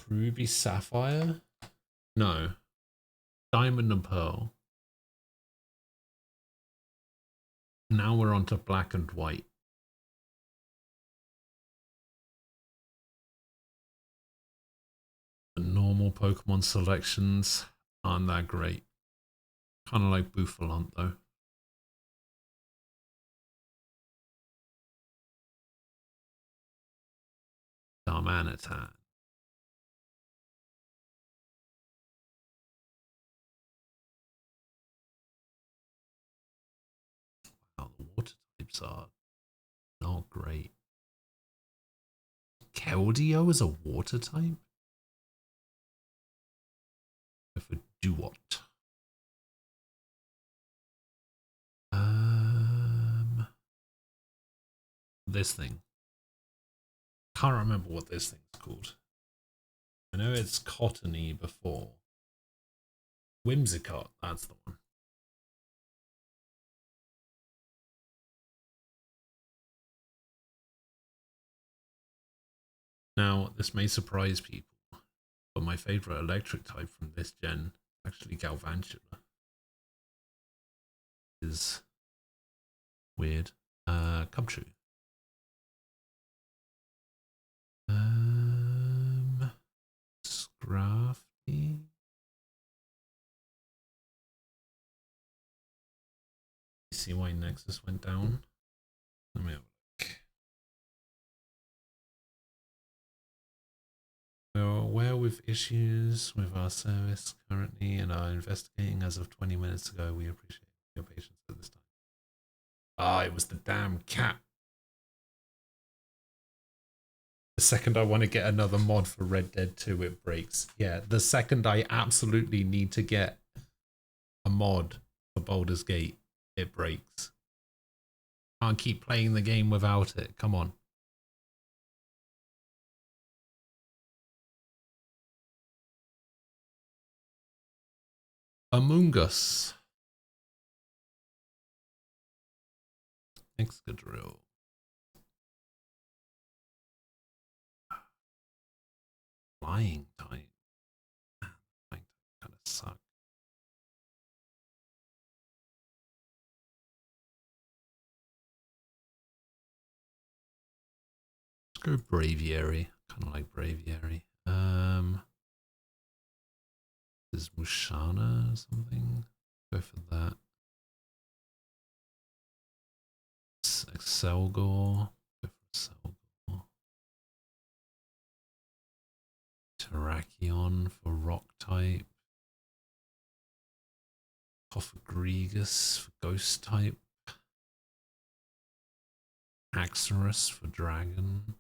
Ruby Sapphire? No. Diamond and Pearl. Now we're on to black and white. The normal Pokemon selections aren't that great. Kind of like Bouffalant though. Darmanitan. types are not great. Keldeo is a water type? For Duot. This thing. Can't remember what this thing's called. I know it's cottony before. Whimsicott, that's the one. Now, this may surprise people, but my favorite electric type from this gen is actually Galvantula. Is weird. Come true. Scrafty. See why Nexus went down? Let me have a look. We're aware with issues with our service currently and are investigating as of 20 minutes ago. We appreciate your patience at this time. Ah, it was the damn cat. The second I want to get another mod for Red Dead 2, it breaks. Yeah, the second I absolutely need to get a mod for Baldur's Gate, it breaks. Can't keep playing the game without it. Come on. Among Us. Excadrill. Flying type. Flying type kind of suck. Let's go Braviary. Kind of like Braviary. Is Mushana or something? Go for that. Excelgor. Go for Excelgor. Terrakion for rock type. Cophagregus for ghost type. Axorus for dragon.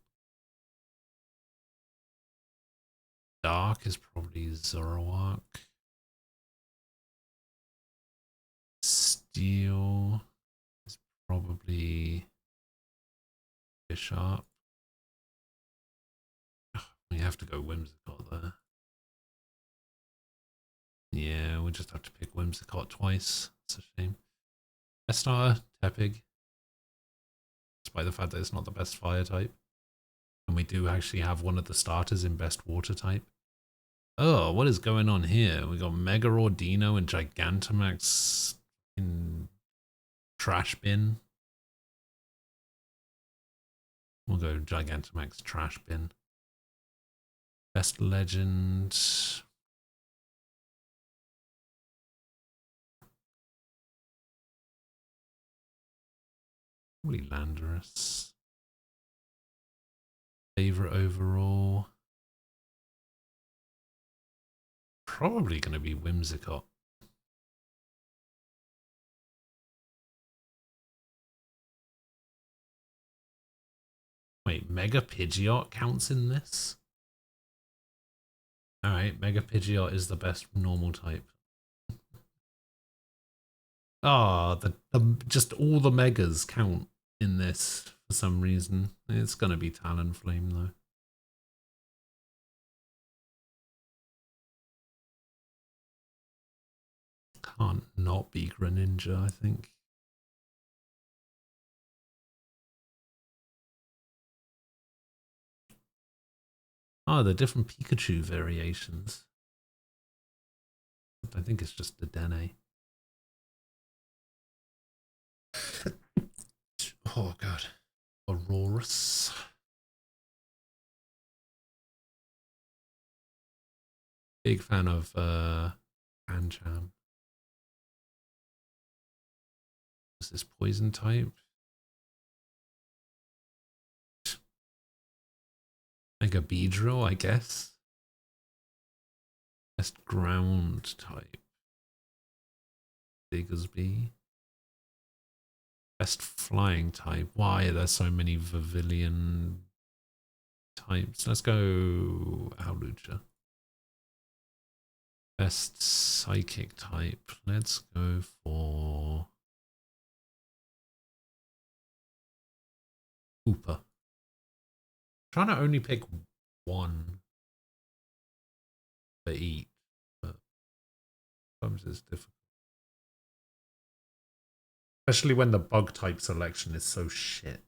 Dark is probably Zoroark. Steel is probably Bishop. We have to go Whimsicott there. Yeah, we just have to pick Whimsicott twice. It's a shame. Best starter, Tepig. Despite the fact that it's not the best fire type. And we do actually have one of the starters in best water type. Oh, what is going on here? We got Mega Ordino and Gigantamax in trash bin. We'll go Gigantamax trash bin. Best legend. Probably Landorus. Favorite overall. Probably going to be Whimsicott. Wait, Mega Pidgeot counts in this? Alright, Mega Pidgeot is the best normal type. Ah, just all the Megas count in this for some reason. It's going to be Talonflame though. Can't not be Greninja, I think. Oh, the different Pikachu variations. I think it's just the Dene. Oh god. Aurorus. Big fan of Pancham. Is this poison type? Mega Beedrill, I guess. Best ground type. Diggersby. Best flying type. Why are there so many Vivilian types? Let's go Howlucha. Best psychic type. Let's go for Hooper. Trying to only pick one for each, but sometimes it's difficult. Especially when the bug type selection is so shit.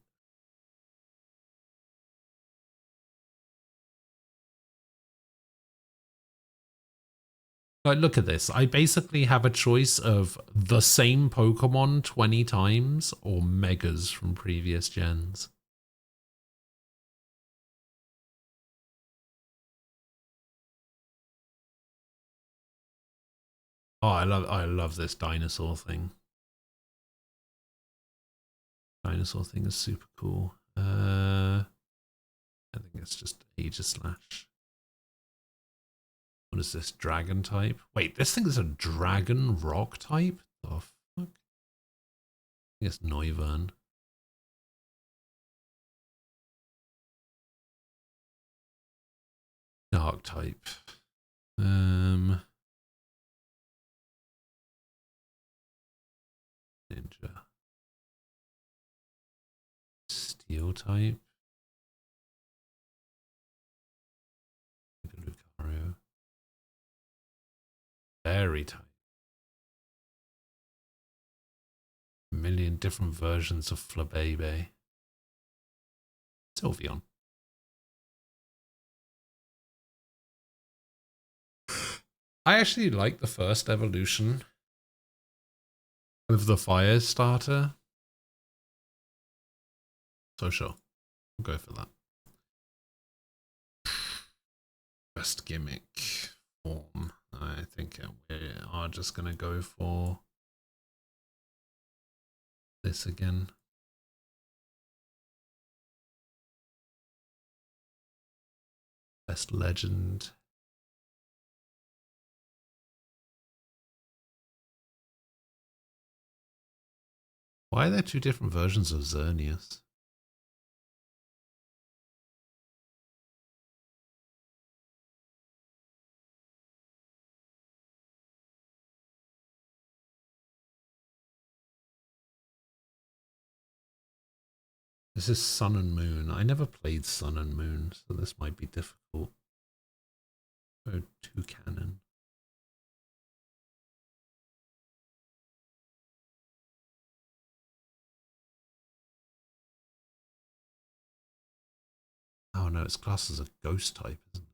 Like, look at this. I basically have a choice of the same Pokemon 20 times or Megas from previous gens. Oh, I love this dinosaur thing. Dinosaur thing is super cool. I think it's just Aegislash. What is this? Dragon type? Wait, this thing is a dragon rock type? The fuck? I think it's Noivern. Dark type. Ninja. Steel type. Lucario. Fairy type. A million different versions of Flabébé. Sylveon. I actually like the first evolution of the fire starter. So sure. I'll go for that. Best gimmick form. I think we are just going to go for this again. Best legend. Why are there two different versions of Xerneas? This is Sun and Moon. I never played Sun and Moon, so this might be difficult. Oh, two cannon. Oh no, it's classed as a ghost type, isn't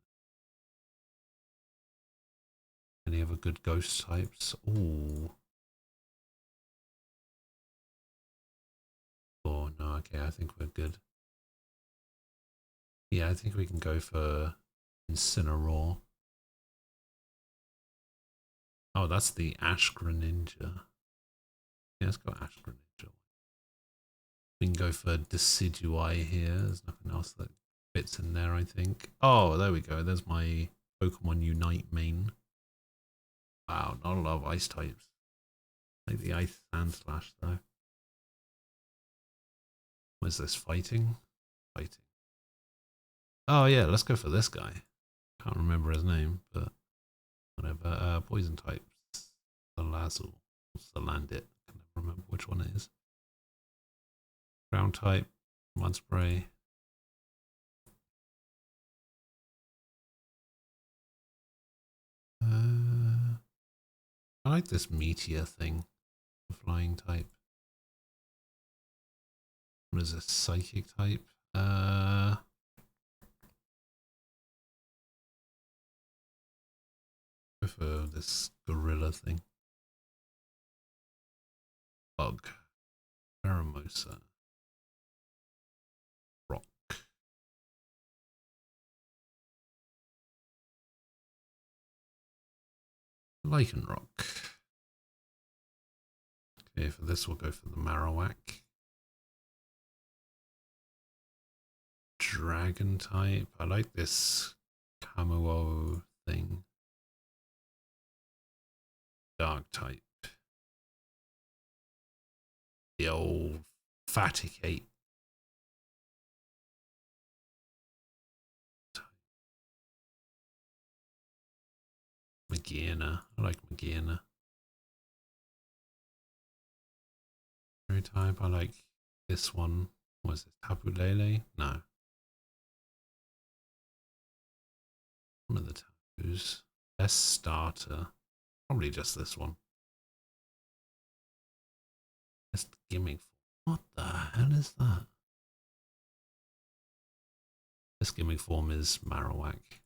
it? Any other good ghost types? Ooh. Oh no, okay, I think we're good. Yeah, I think we can go for Incineroar. Oh, that's the Ash Greninja. Yeah, let's go Ash Greninja. We can go for Decidueye here. There's nothing else that fits in there, I think. Oh, there we go. There's my Pokemon Unite main. Wow, not a lot of ice types. Like the Ice Sandslash, though. What is this? Fighting? Fighting. Oh, yeah, let's go for this guy. Can't remember his name, but whatever. Poison types. Salazzle. Salandit. Can never remember which one it is. Ground type. Mud spray. I like this meteor thing. The flying type. What is this? Psychic type? Go for this gorilla thing. Bug. Pheromosa. Rock. Lycanroc. Okay, for this we'll go for the Marowak. Dragon type. I like this Camuo thing. Dark type. The old Fatigate. Magina. I like Magina. Every type. I like this one. Was it Tapulele? No. One of the taboos. Best starter. Probably just this one. Best gimmick. What the hell is that? Best gimmick form is Marowak.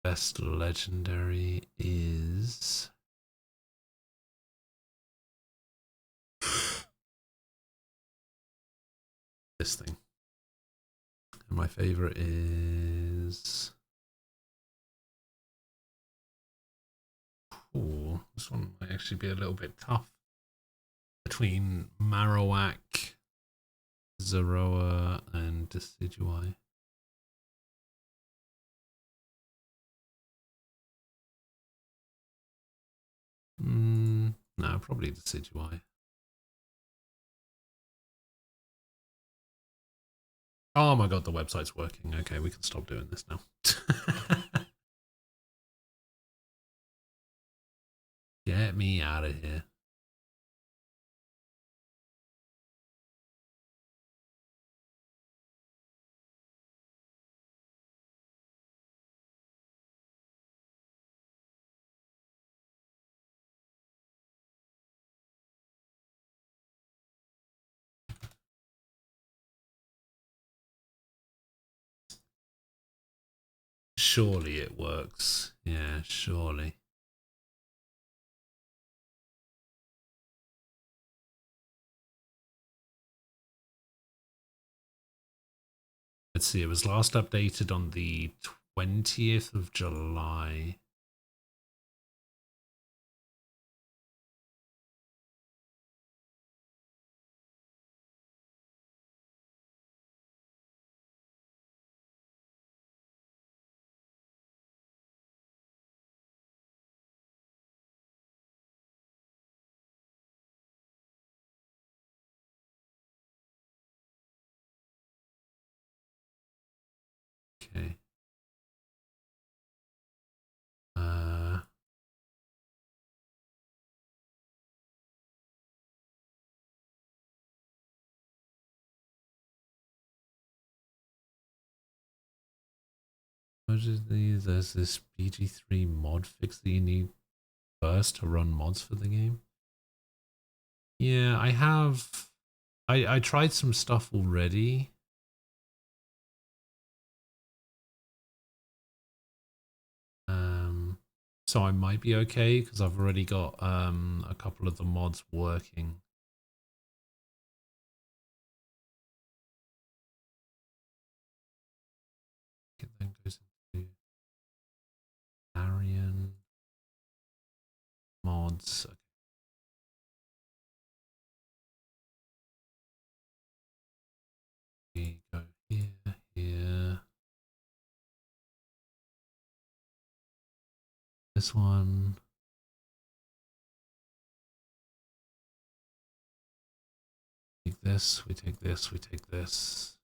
Best legendary is this thing. And my favorite is... Ooh, this one might actually be a little bit tough. Between Marowak, Zoroa, and Decidueye. No, probably Decidueye. Oh my god, the website's working. Okay, we can stop doing this now. Get me out of here. Surely it works. Yeah, surely. Let's see, it was last updated on the 20th of July. Okay. There's this BG3 mod fix that you need first to run mods for the game. Yeah, I have. I tried some stuff already. So I might be okay because I've already got a couple of the mods working. It then goes into Arian mods. Okay. We go here, here. This one. Take this, we take this, we take this.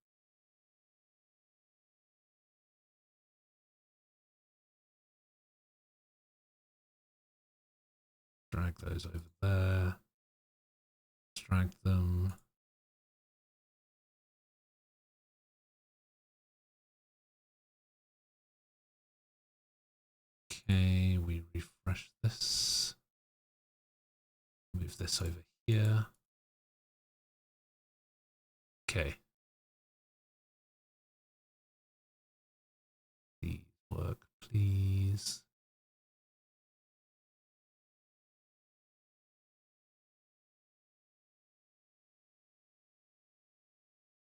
Drag those over there. Drag them. Okay, we refresh this. Move this over here. Okay. Please work, please.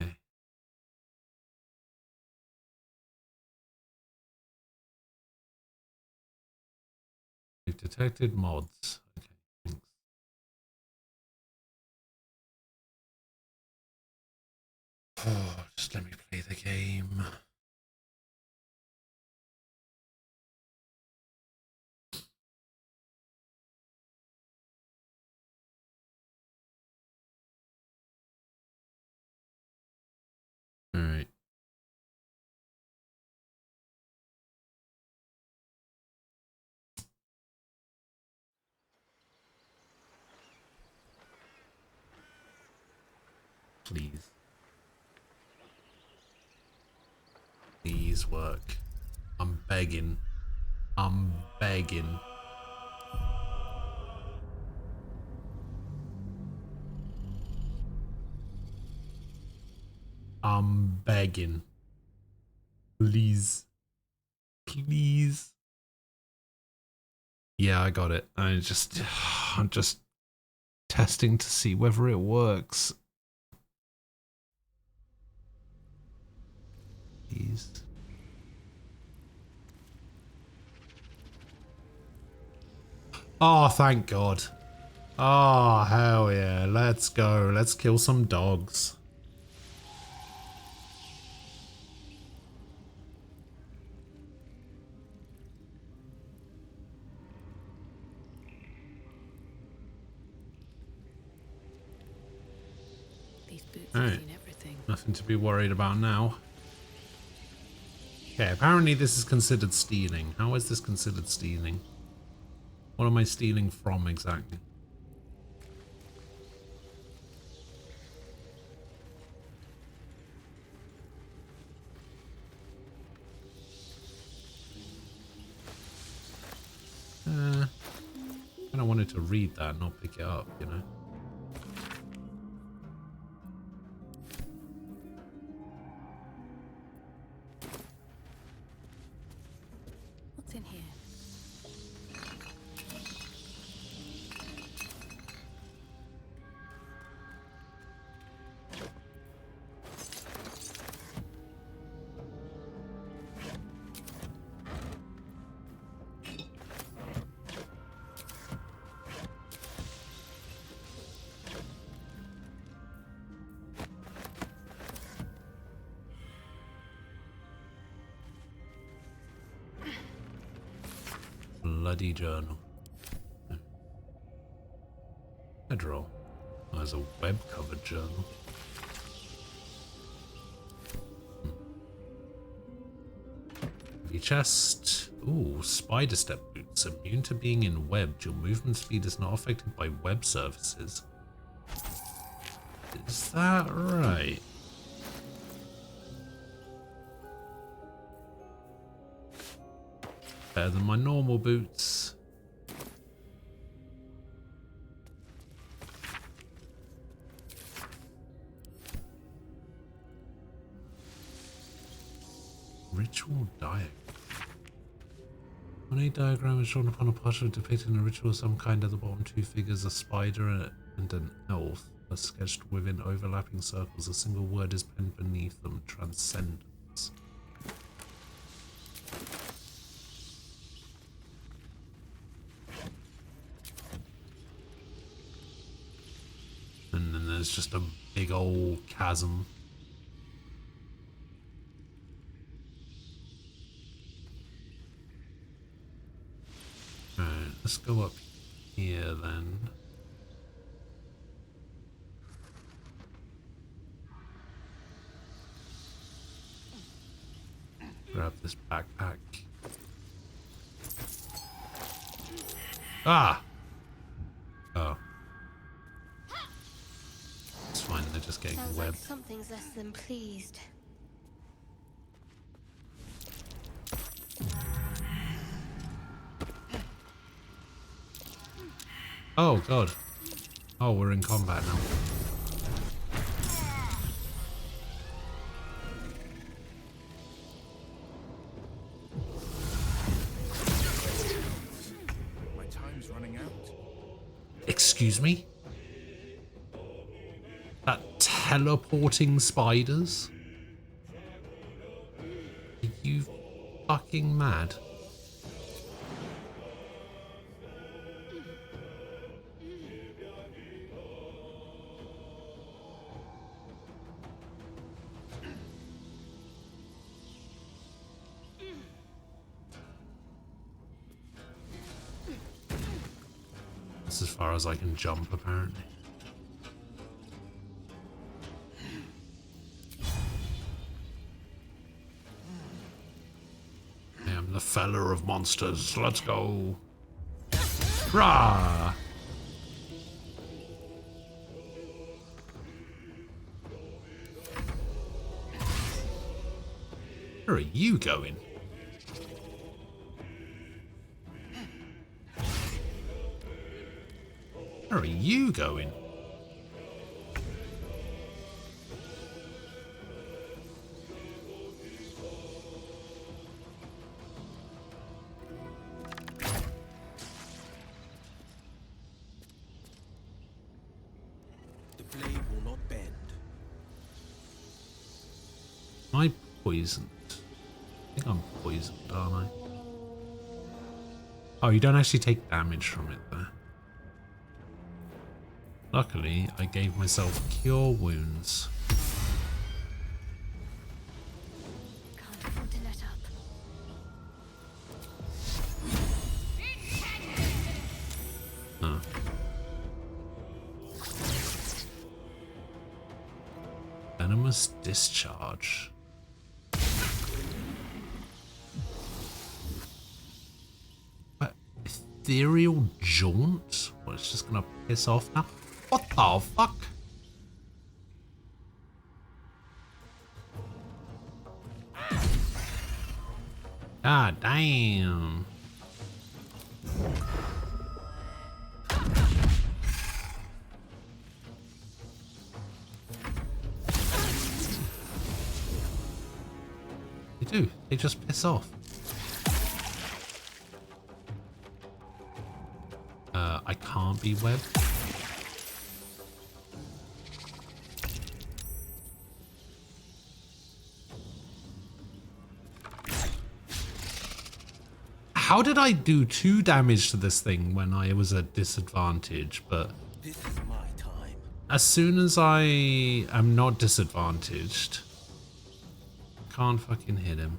Okay. We've detected mods. Okay, thanks. Oh, just let me play the game. please work. I'm begging. I'm begging. I'm begging. Please. Please. Yeah, I got it. I'm just testing to see whether it works. Please. Oh, thank God. Oh, hell yeah. Let's go. Let's kill some dogs. These boots All have right. seen everything. Nothing to be worried about now. Okay, apparently this is considered stealing. How is this considered stealing? What am I stealing from exactly? I kind of wanted to read that and not pick it up, you know? What's in here? Bloody journal. Bedroll. Oh, there's a web-covered journal. Heavy chest. Ooh, spider step boots. Immune to being in webbed. Your movement speed is not affected by web surfaces. Is that right? Better than my normal boots. Ritual diagram. When a diagram is drawn upon a parchment depicting a ritual of some kind, at the bottom two figures, a spider and an elf, are sketched within overlapping circles. A single word is penned beneath them: transcendence. And then there's just a big old chasm. Alright, let's go up here then. Grab this backpack. Ah! Oh. It's fine, they're just getting Sounds webbed. like something's less than pleased. Oh god. Oh, we're in combat now. My time's running out. Excuse me? That teleporting spiders? Are you fucking mad? That's as far as I can jump, apparently. I am the feller of monsters. Let's go. Rah! Where are you going? Where are you going? The blade will not bend. Am I poisoned? I think I'm poisoned, aren't I? Oh, you don't actually take damage from it there. Luckily, I gave myself cure wounds. Can't afford to let up. Huh. Venomous discharge. What? Ethereal jaunt? What, it's just gonna piss off now? What the fuck? God damn. They do. They just piss off. I can't be webbed. How did I do 2 damage to this thing when I was at disadvantage? But This is my time. as soon as I am not disadvantaged, can't fucking hit him.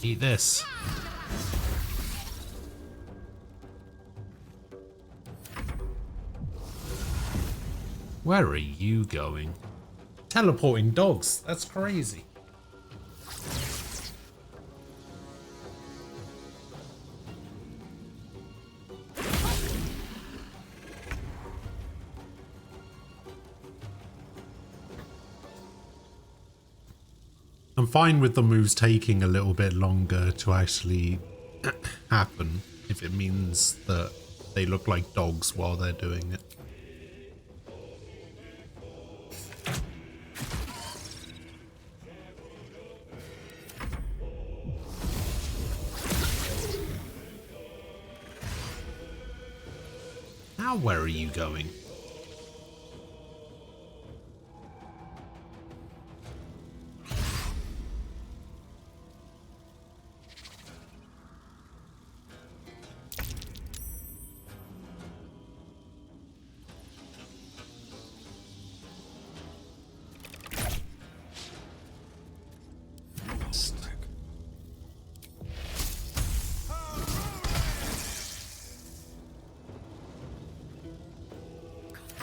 Eat this. Where are you going? Teleporting dogs. That's crazy. I'm fine with the moves taking a little bit longer to actually happen if it means that they look like dogs while they're doing it. Now where are you going?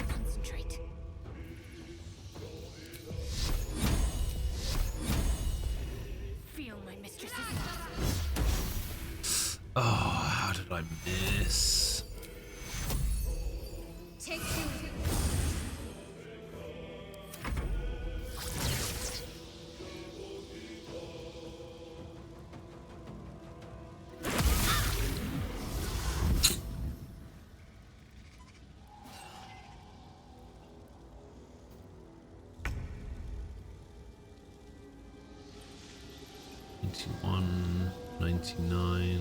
Concentrate. Feel my mistress's love. Oh, how did I miss? Take two. 91, 99,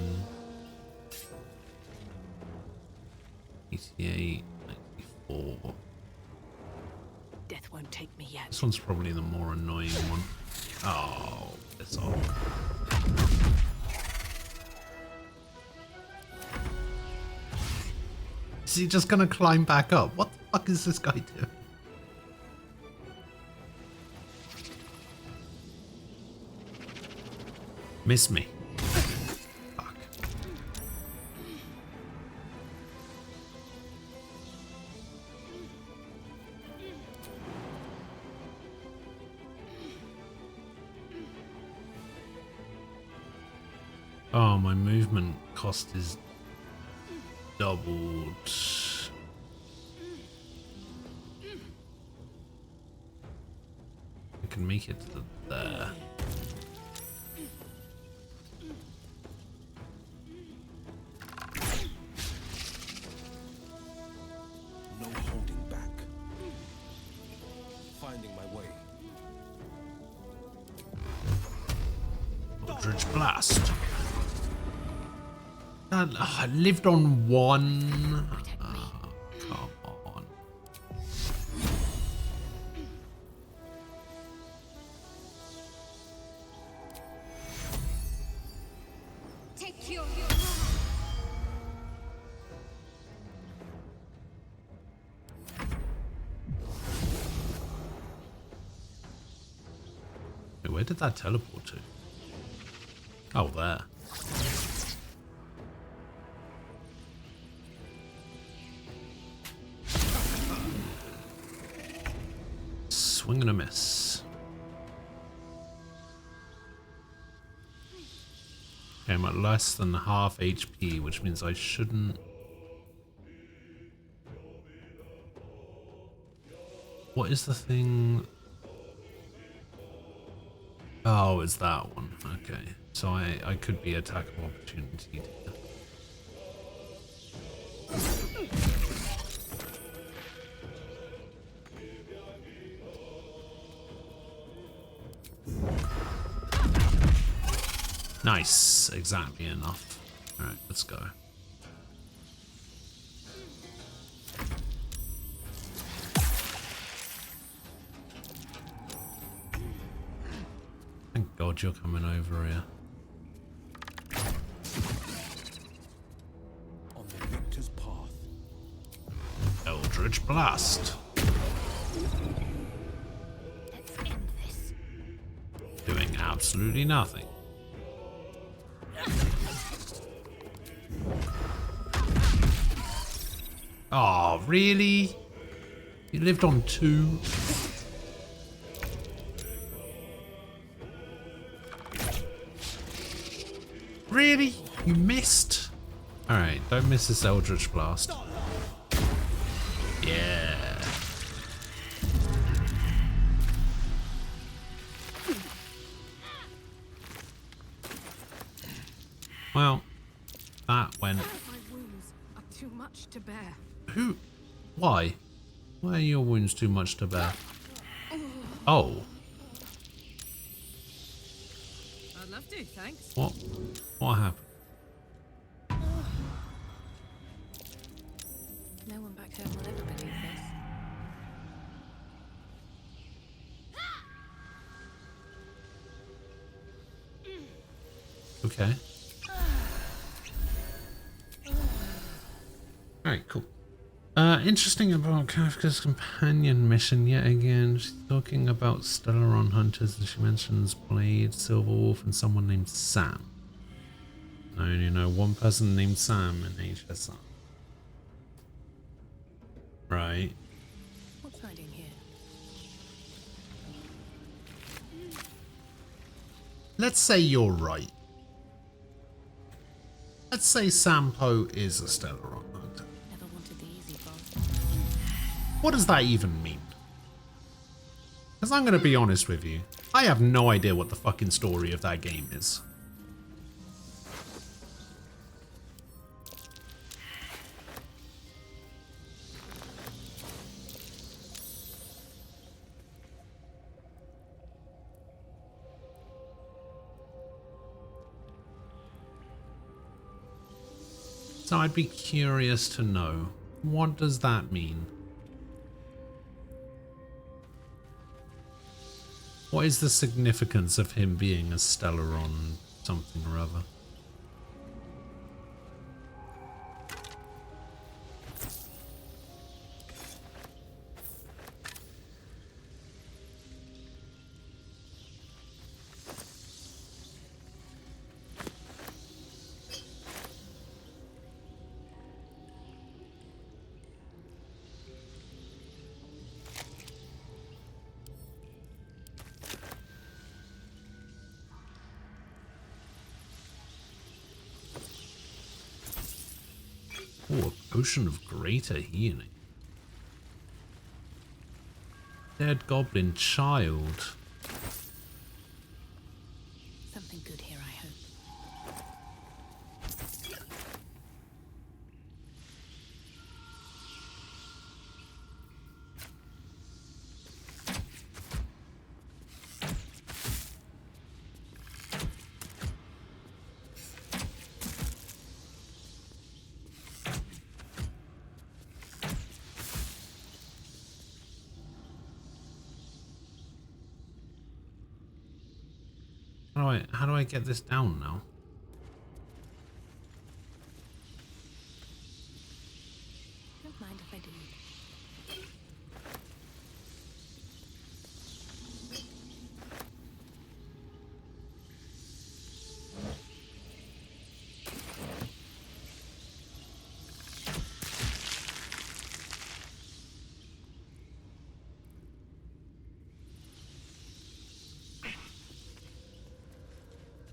88, 94. Death won't take me yet. This one's probably the more annoying one. Oh, piss off. Is he just gonna climb back up? What the fuck is this guy doing? Miss me. Fuck. Oh, my movement cost is doubled. I can make it to there. No holding back. Finding my way. Baldur'S Blast. I lived on one. Come on. Take your Wait, where did that teleport to? Oh, there. Swing and a miss. Okay, I'm at less than half HP, which means I shouldn't... What is the thing? Oh, it's that one. Okay. So I could be attack of opportunity here. Nice. Exactly enough. Alright, let's go. Thank God you're coming over here. On the victor's path. Eldritch Blast. Let's end this. Doing absolutely nothing. Oh, really? You lived on 2? Really? You missed? Alright, don't miss this Eldritch Blast. Yeah. Well, that went... My wounds are too much to bear. Who? Why? Why are your wounds too much to bear? Oh. I'd love to, thanks. What? What happened? No one back home will ever believe this. Okay. Alright, cool. Interesting about Kafka's companion mission yet again. She's talking about Stellaron hunters and she mentions Blade, Silver Wolf, and someone named Sam. I only know one person named Sam in HSR. Right. What's hiding here? Let's say you're right. Let's say Sampo is a Stellaron hunter. Never wanted the easy path. What does that even mean? Because I'm going to be honest with you. I have no idea what the fucking story of that game is. So I'd be curious to know, what does that mean? What is the significance of him being a Stellaron something or other? Oh, a potion of greater healing. Dead goblin child. Something good here, I hope. How do I get this down now? Don't mind if I do.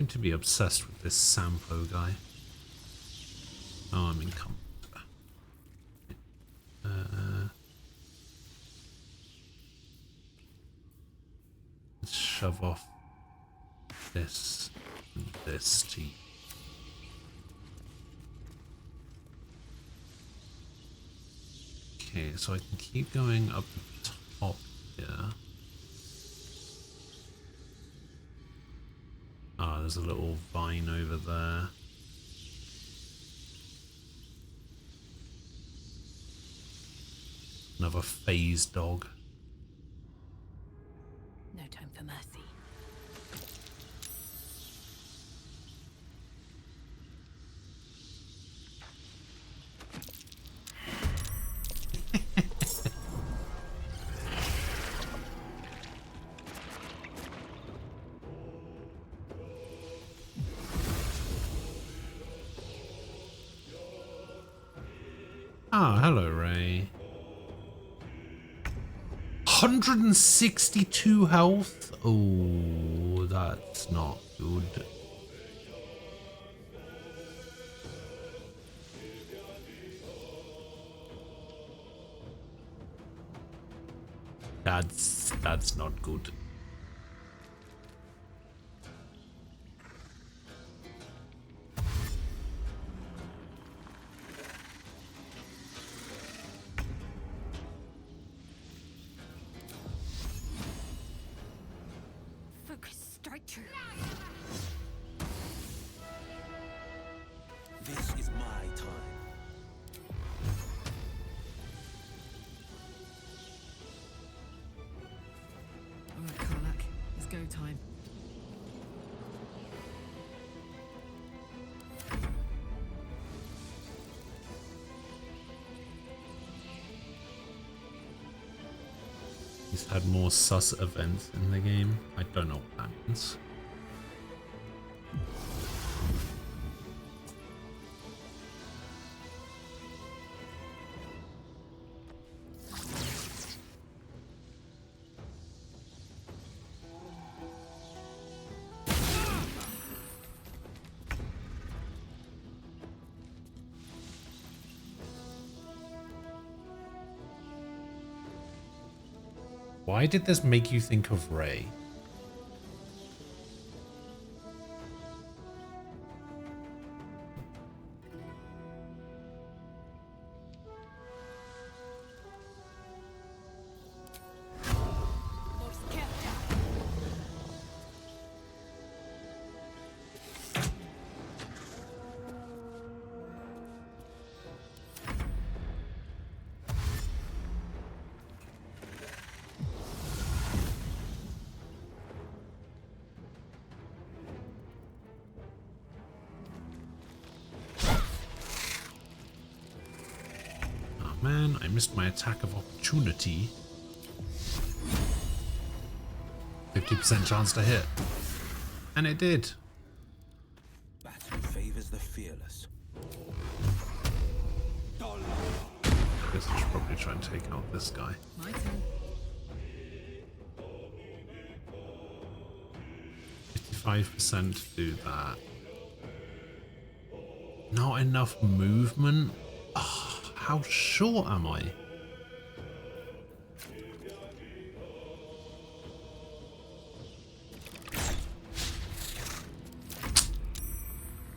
I seem to be obsessed with this Sampo guy. Oh, I'm incumbent. Let's shove off this and this tea. Okay, so I can keep going up the top here. Ah, there's a little vine over there. Another phase dog. No time for mercy. Ah, hello, Ray. 162 health? Oh, that's not good. That's not good. Focus, strike true. This is my time. Alright, Karlak. It's go time. He's had more sus events in the game. I don't know what that means. Why did this make you think of Ray? Man, I missed my attack of opportunity. 50% chance to hit. And it did. Battle favors the fearless. Guess I should probably try and take out this guy. My turn. 55% to do that. Not enough movement? Ugh. how short am I?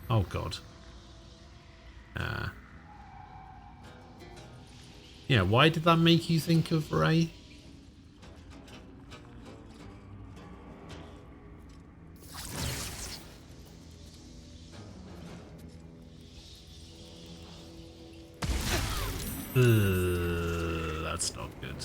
Oh god. Yeah, why did that make you think of Ray? That's not good.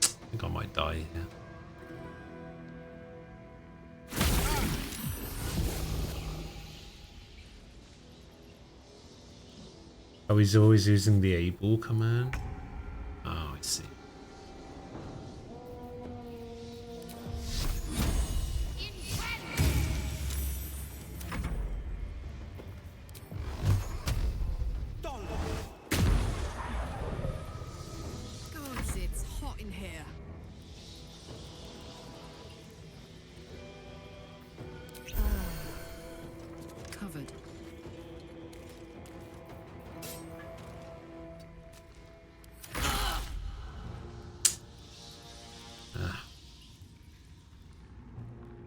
I think I might die here. Oh, he's always using the able command? Oh, I see. Gods, it's hot in here. Covered.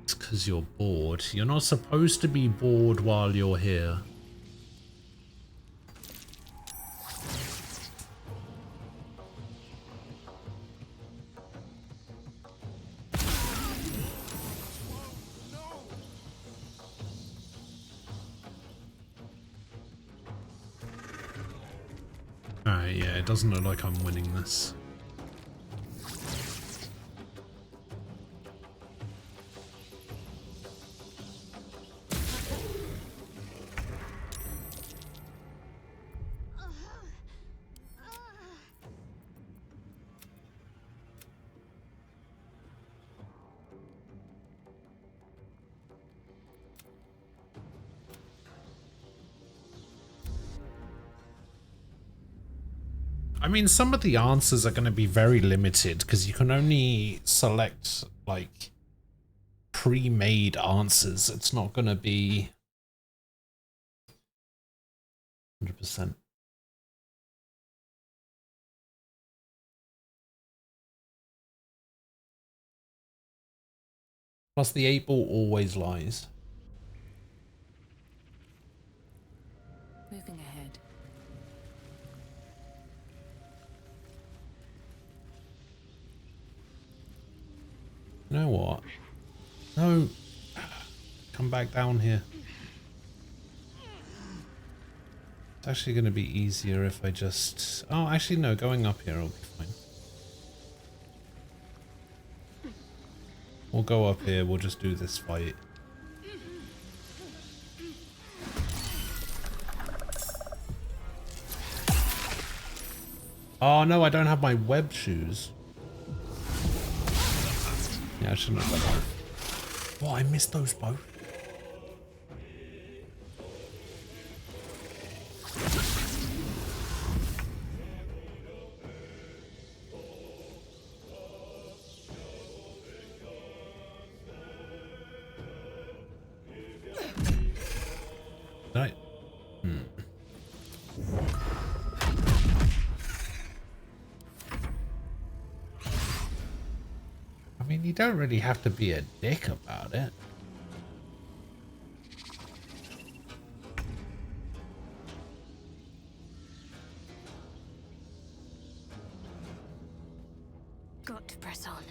It's because you're bored. You're not supposed to be bored while you're here. Alright, yeah, it doesn't look like I'm winning this. I mean, some of the answers are going to be very limited because you can only select like pre-made answers. It's not going to be 100%. Plus, the 8-ball always lies. Moving ahead. You know what? No. Come back down here. It's actually going to be easier if I just... Oh, actually, no. Going up here will be fine. We'll go up here. We'll just do this fight. Oh, no. I don't have my web shoes. Yeah, I shouldn't have done that. What? I missed those both. Right. I mean, you don't really have to be a dick about it. Got to press on.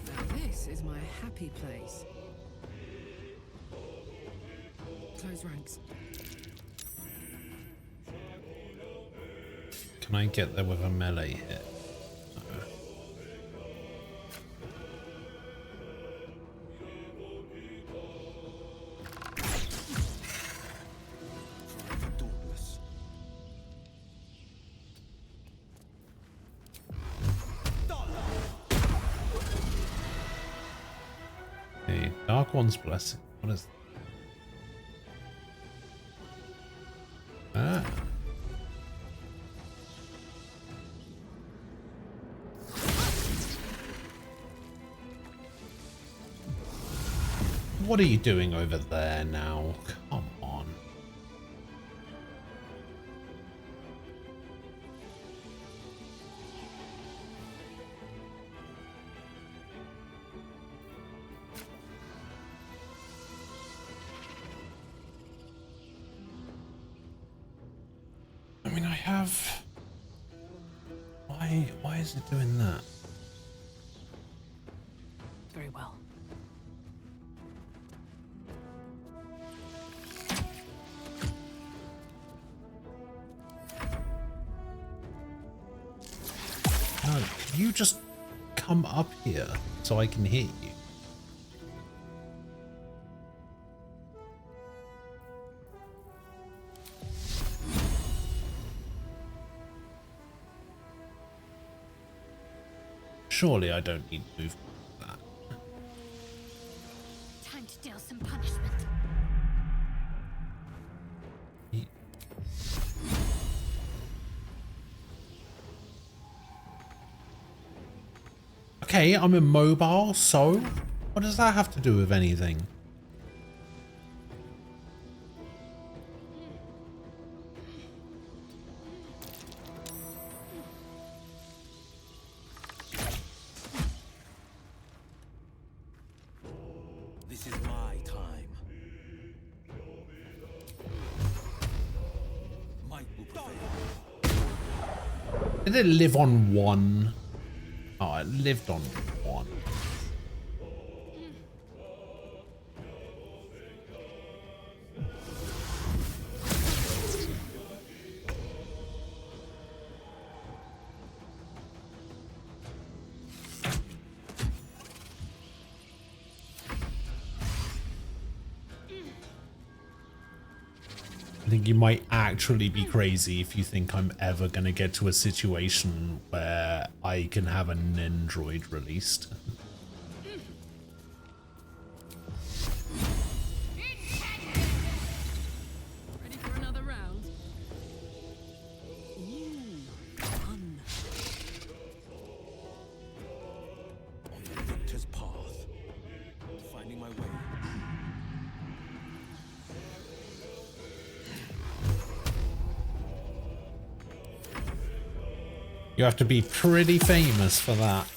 Now this is my happy place. Close ranks. Can I get there with a melee hit? No. Dauntless. Okay, Dark One's Blessing. What is that? Ah. What are you doing over there now? Come on. I mean, I have... Why is it doing that? Very well. No, can you just come up here so I can hit you? Surely I don't need to move that. Time to deal some punishment. Okay, I'm immobile, so what does that have to do with anything? This is my time. Might will prevail. Did it live on one? Oh, it lived on one. I think you might actually be crazy if you think I'm ever going to get to a situation where I can have an android released. Ready for another round? Ooh, fun. On the victor's path. Finding my way. You have to be pretty famous for that.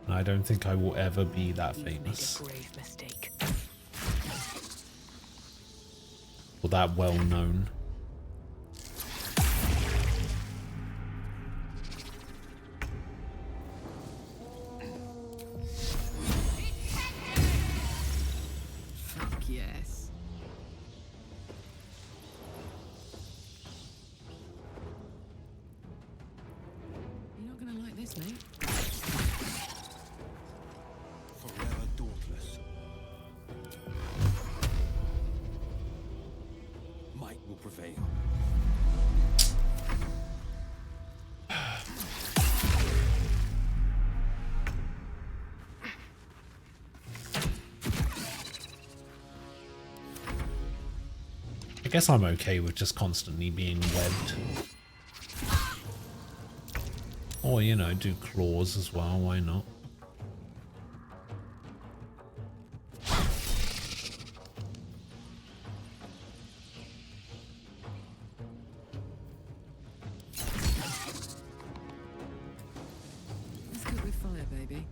I don't think I will ever be that famous. Made a grave mistake. Or that well known. Fuck yes. You're not gonna like this, mate. Forever dauntless. Might will prevail. I guess I'm okay with just constantly being webbed. Or, you know, do claws as well, why not? Let's cook with fire, baby.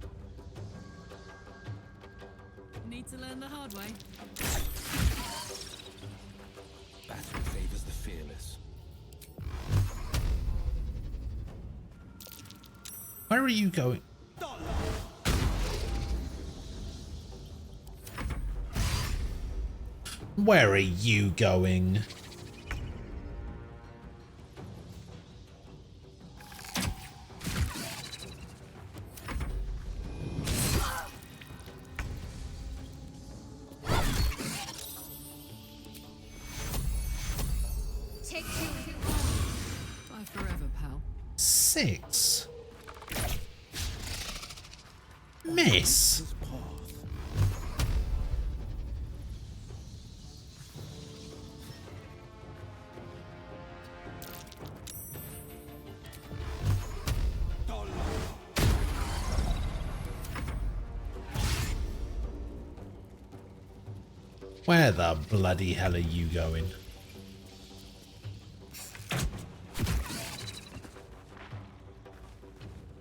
Need to learn the hard way. Battle favors the fearless. Where are you going? Where are you going? Take two. Bye forever, pal. 6. Miss! Hunter's path. Where the bloody hell are you going?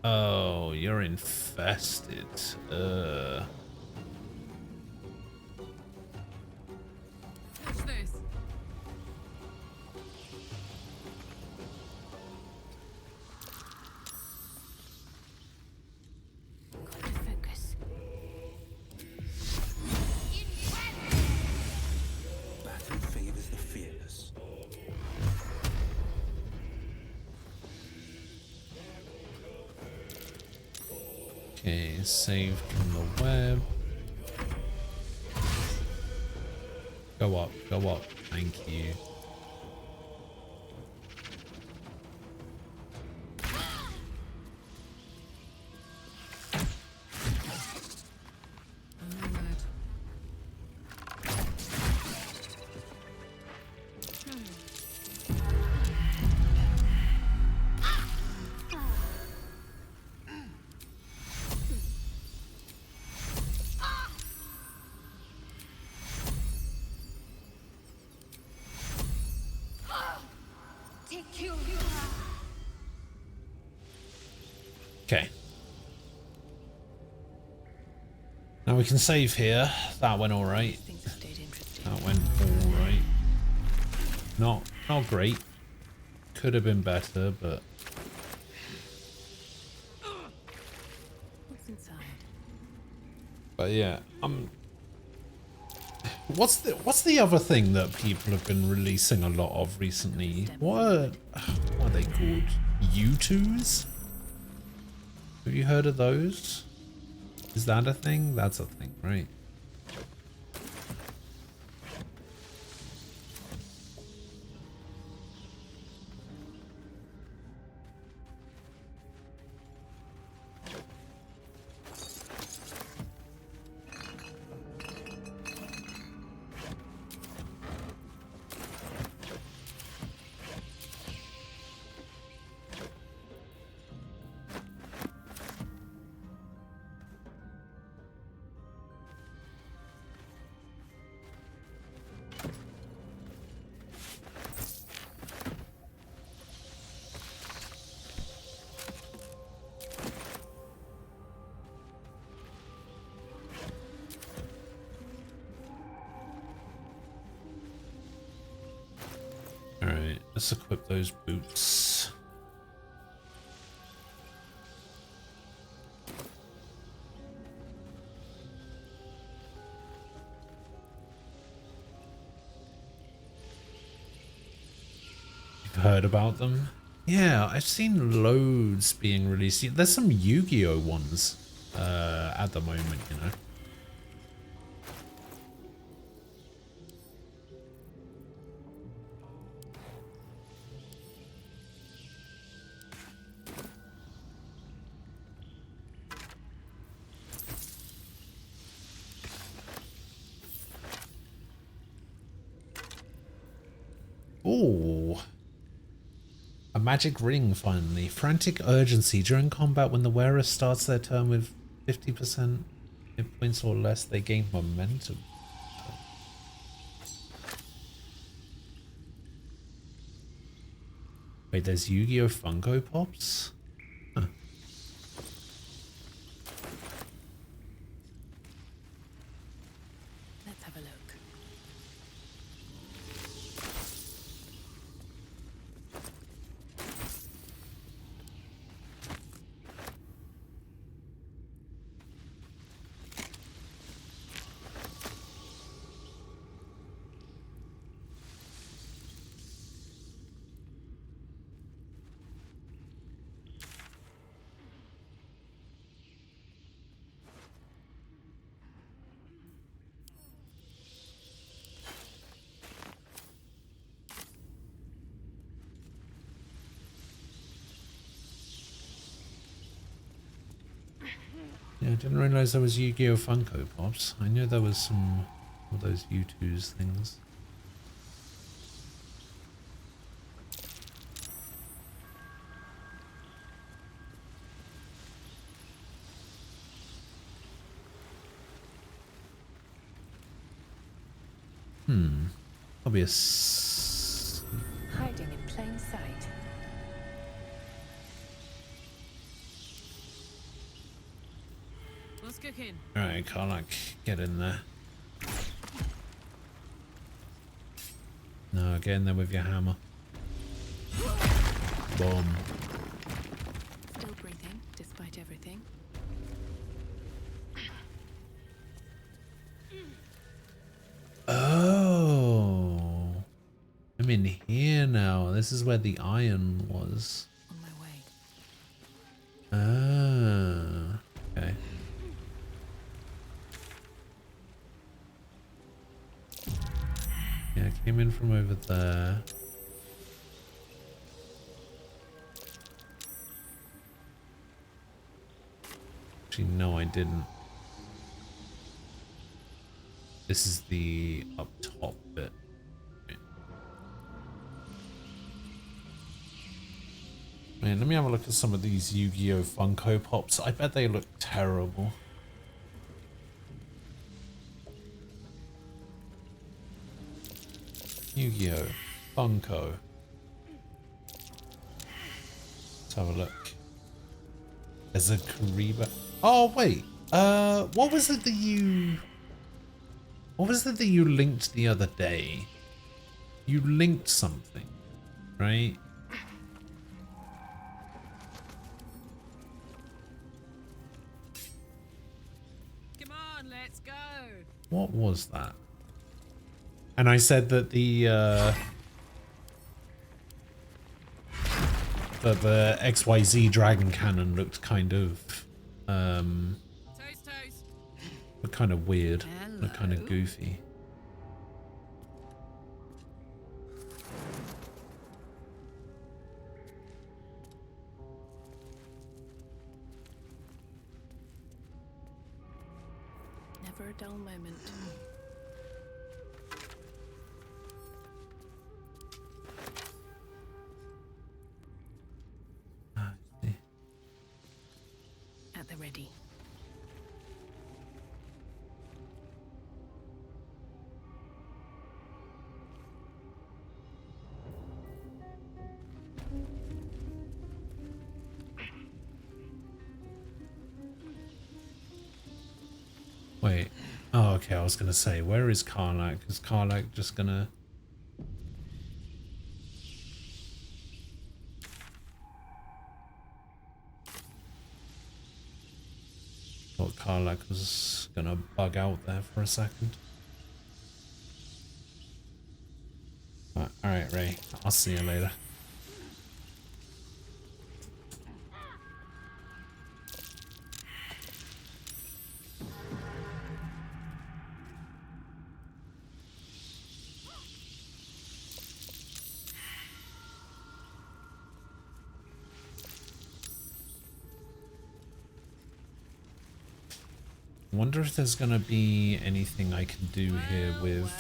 Oh, you're infested. What's this? Got to focus. Battle favors the fearless. Okay, saved from the web. Go up, go up. Thank you. Okay. Now we can save here. That went alright. Things have stayed interesting. That went alright. Not great. Could have been better, but What's inside? yeah. What's the other thing that people have been releasing a lot of recently? What are they called? U2s? Have you heard of those? Is that a thing? That's a thing, right? Alright, let's equip those boots. You've heard about them? Yeah, I've seen loads being released. There's some Yu-Gi-Oh ones at the moment, you know. Ooh. A magic ring, finally. Frantic urgency. During combat, when the wearer starts their turn with 50% hit points or less, they gain momentum. Wait, there's Yu-Gi-Oh! Funko Pops? Huh. Let's have a look. I didn't realize there was Yu-Gi-Oh! Funko Pops. I knew there was some of those U2's things. Probably a Hiding in plain sight. What's cooking? Alright, Karlak, get in there. No, get in there with your hammer. Boom. Still breathing, despite everything. Oh. I'm in here now. This is where the iron was. On my way. Ah. Okay. Yeah, I came in from over there. Actually, no, I didn't. This is the up top bit. Man, let me have a look at some of these Yu-Gi-Oh! Funko Pops. I bet they look terrible. Yu-Gi-Oh! Funko. Let's have a look. There's a Kariba. Oh wait. What was it that you linked the other day? You linked something, right? Come on, let's go. What was that? And I said that the XYZ Dragon Cannon looked kind of Toast, toast. looked kind of weird, looked kind of goofy. Never a dull moment. At the ready. Wait. Oh, okay. I was gonna say, where is Karlak? Is Karlak just gonna? Thought Karlak was gonna bug out there for a second. All right, Ray. I'll see you later. I wonder if there's gonna be anything I can do here with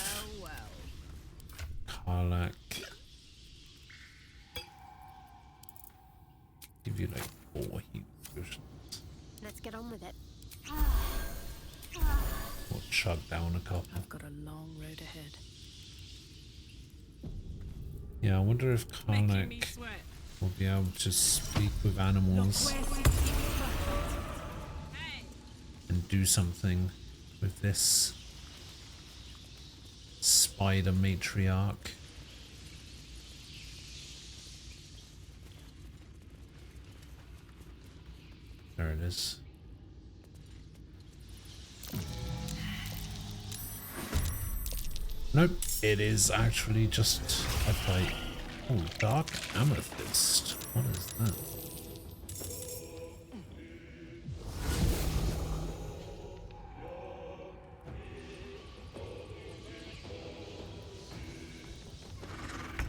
Karlak. Give you like 4 heat potions. Let's get on with it. Or chug down a couple. I've got a long road ahead. Yeah, I wonder if Making me Karlak sweat. will be able to speak with animals and do something with this spider matriarch. There it is. Nope, it is actually just a fight. Oh, dark amethyst. What is that?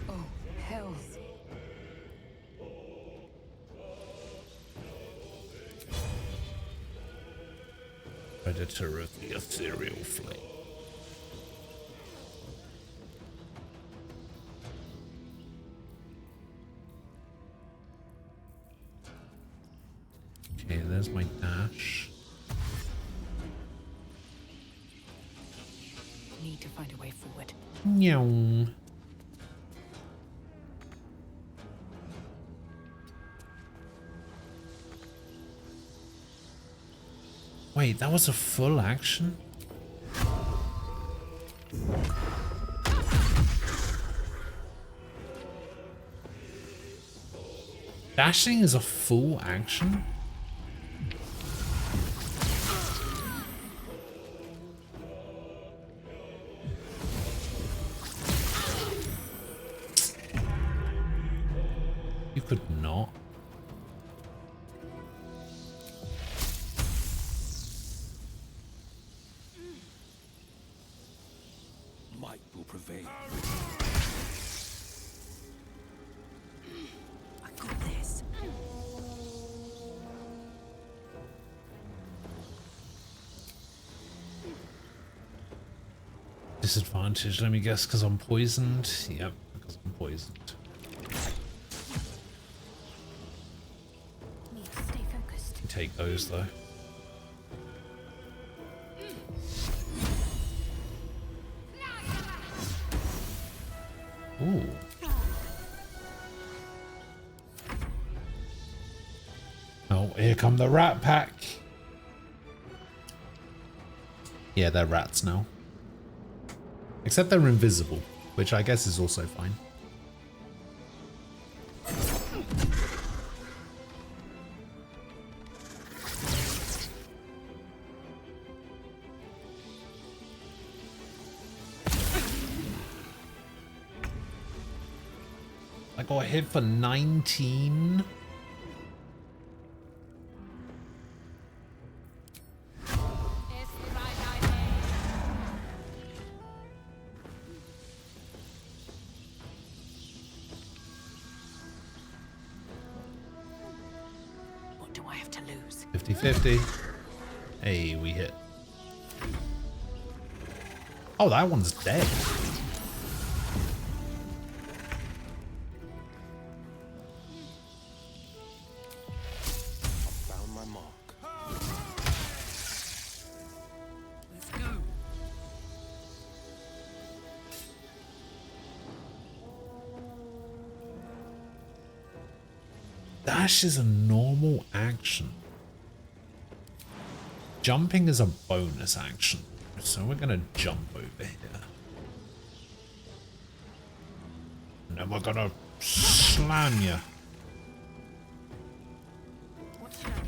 Oh, hells. Predator of the ethereal flame. Okay, there's my dash. Need to find a way forward. Meow. Wait, that was a full action? Dashing is a full action? You could not. Might will prevail. I got this. Disadvantage, let me guess, because I'm poisoned. Yep, because I'm poisoned. Need to stay focused. Take those though. Ooh. Oh, here come the rat pack. Yeah, they're rats now. Except they're invisible, which I guess is also fine. I got hit for 19. What do I have to lose? 50-50. Hey, we hit. Oh, that one's dead. Found my mark. Let's go. Dash is a normal action. Jumping is a bonus action. So we're gonna jump over here. And then we're gonna slam you. What should I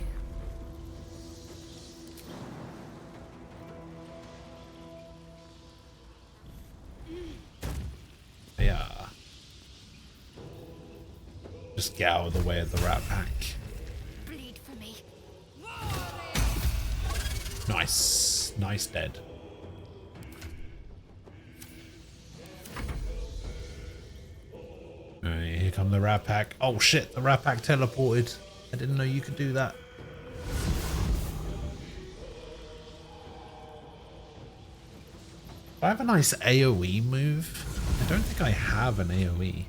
do? Yeah. Just get out of the way of the rat pack. Bleed for me. Nice. Nice dead. Alright, here come the rat pack. Oh shit, the rat pack teleported. I didn't know you could do that. I have a nice AoE move. I don't think I have an AoE.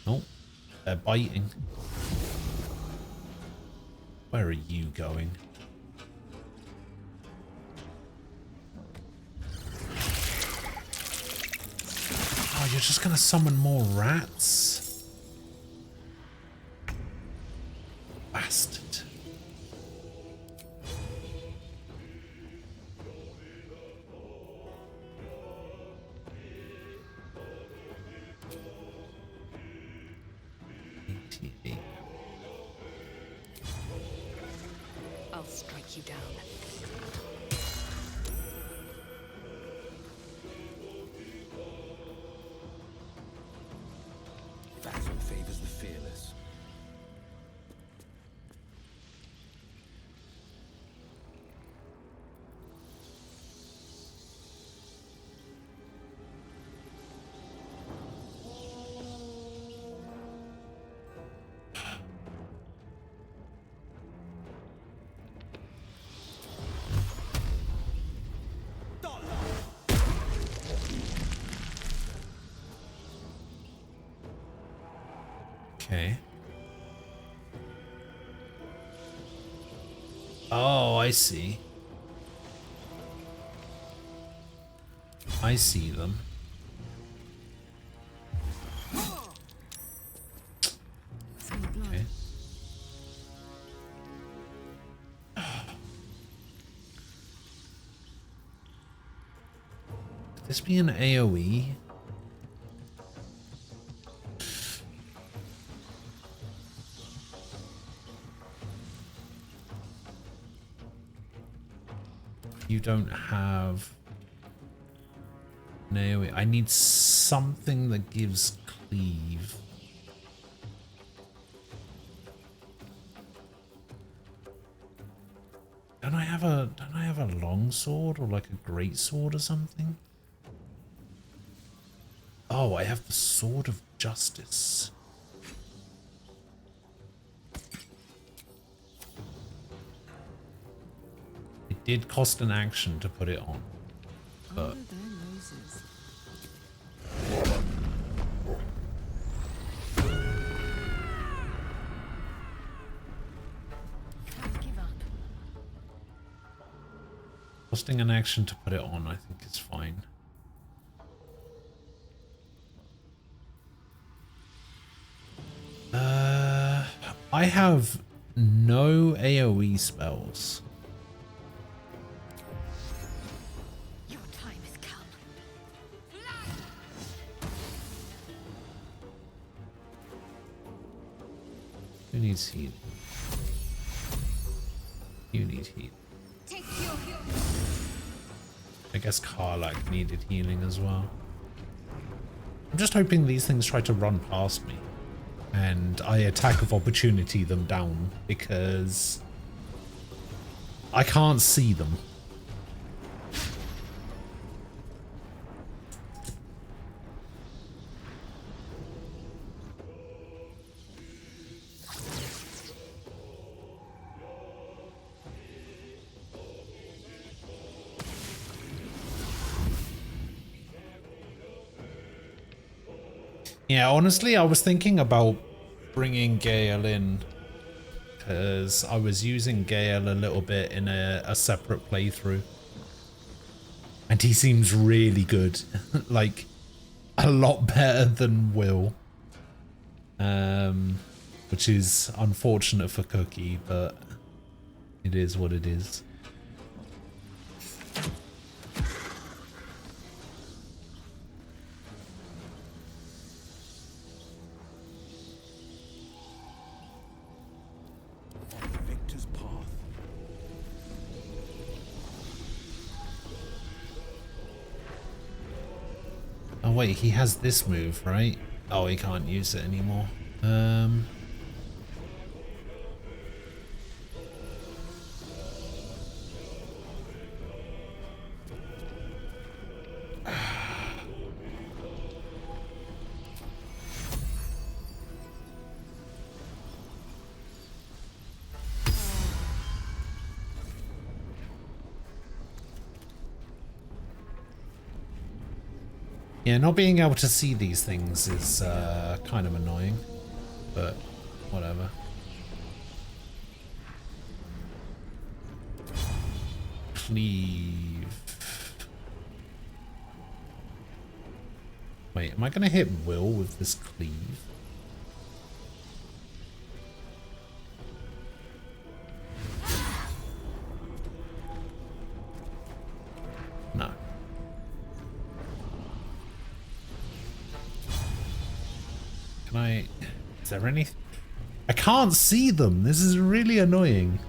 Oh, they're biting. Where are you going? Oh, you're just gonna summon more rats? Bastard. I'll strike you down. Battle favors the fearless. Okay. Oh, I see. I see them. Okay. Could this be an AoE? You don't have an AoE. I need something that gives cleave. Don't I have a long sword or like a great sword or something? Oh, I have the Sword of Justice. It did cost an action to put it on, but costing an action to put it on, I think is fine. I have no AoE spells. Your time has come. Who needs heal? You need heal. I guess Karlak needed healing as well. I'm just hoping these things try to run past me and I attack of opportunity them down because I can't see them. Yeah, honestly, I was thinking about bringing Gale in because I was using Gale a little bit in a separate playthrough. And he seems really good. Like, a lot better than Will. Which is unfortunate for Cookie, but it is what it is. Oh wait, he has this move, right? Oh, he can't use it anymore. Yeah, not being able to see these things is kind of annoying, but whatever. Cleave. Wait, am I going to hit Will with this cleave? No. Can I... Is there any... I can't see them! This is really annoying.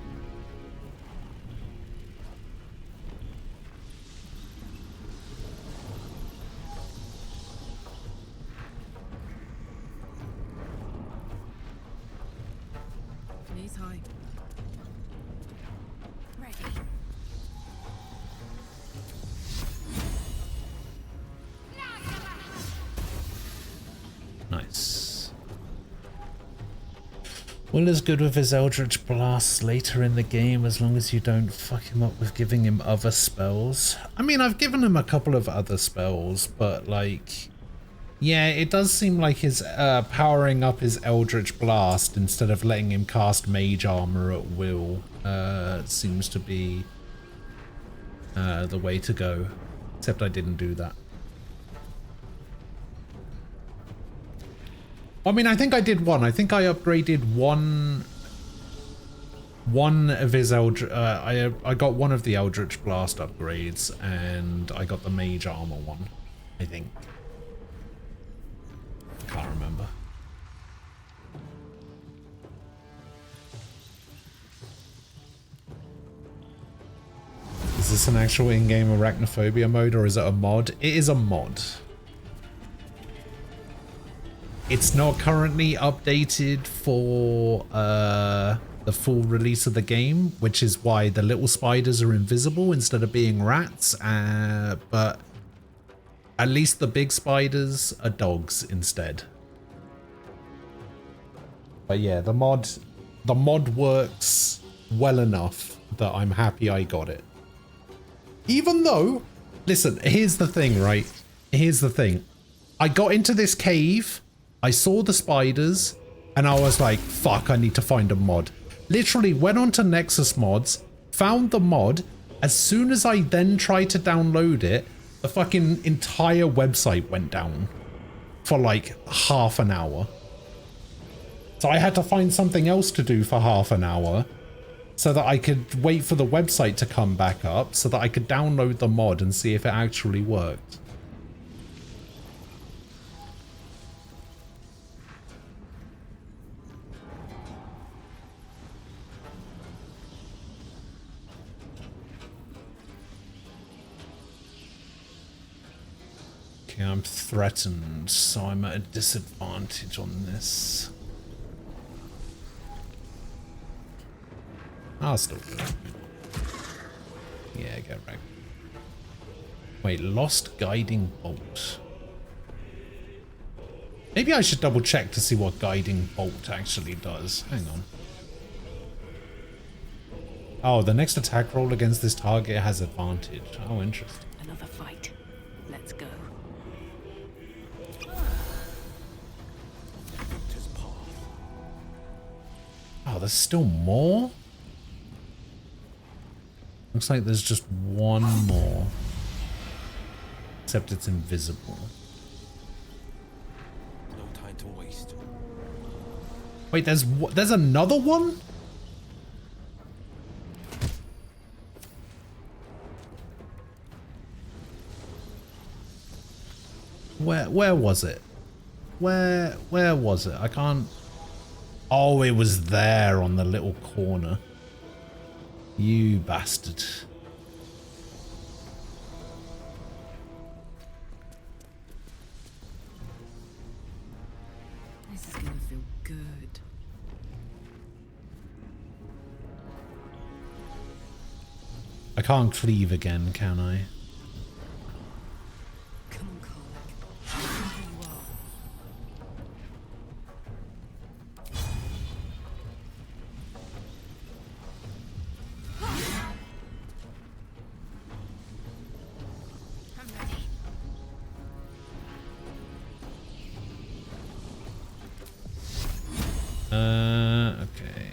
Knees high. Ready. Nice. Will is good with his Eldritch Blasts later in the game as long as you don't fuck him up with giving him other spells. I mean, I've given him a couple of other spells, but like, Yeah, it does seem like his powering up his Eldritch Blast instead of letting him cast Mage Armor at will seems to be the way to go. Except I didn't do that. I mean, I think I did one. I think I upgraded one of his I got one of the Eldritch Blast upgrades, and I got the Mage Armor one, I think. Can't remember. Is this an actual in-game arachnophobia mode, or is it a mod? It is a mod. It's not currently updated for the full release of the game, which is why the little spiders are invisible instead of being rats, but at least the big spiders are dogs instead. But yeah, the mod works well enough that I'm happy I got it. Even though, listen, here's the thing, right? Here's the thing. I got into this cave, I saw the spiders, and I was like, fuck, I need to find a mod. Literally went onto Nexus Mods, found the mod. As soon as I then tried to download it, the fucking entire website went down for like half an hour. So I had to find something else to do for half an hour so that I could wait for the website to come back up so that I could download the mod and see if it actually worked. Okay, I'm threatened, so I'm at a disadvantage on this. I'll still do it. Yeah, get wrecked. Wait, lost guiding bolt. Maybe I should double check to see what guiding bolt actually does. Hang on. Oh, the next attack roll against this target has advantage. Oh, interesting. Another fight. Let's go. Oh, there's still more? Looks like there's just one more. Except it's invisible. No time to waste. Wait, there's another one? Where was it? Where was it? I can't... Oh, it was there on the little corner. You bastard. This is gonna feel good. I can't cleave again, can I? Come on, Karlach. Show them who you are. Okay.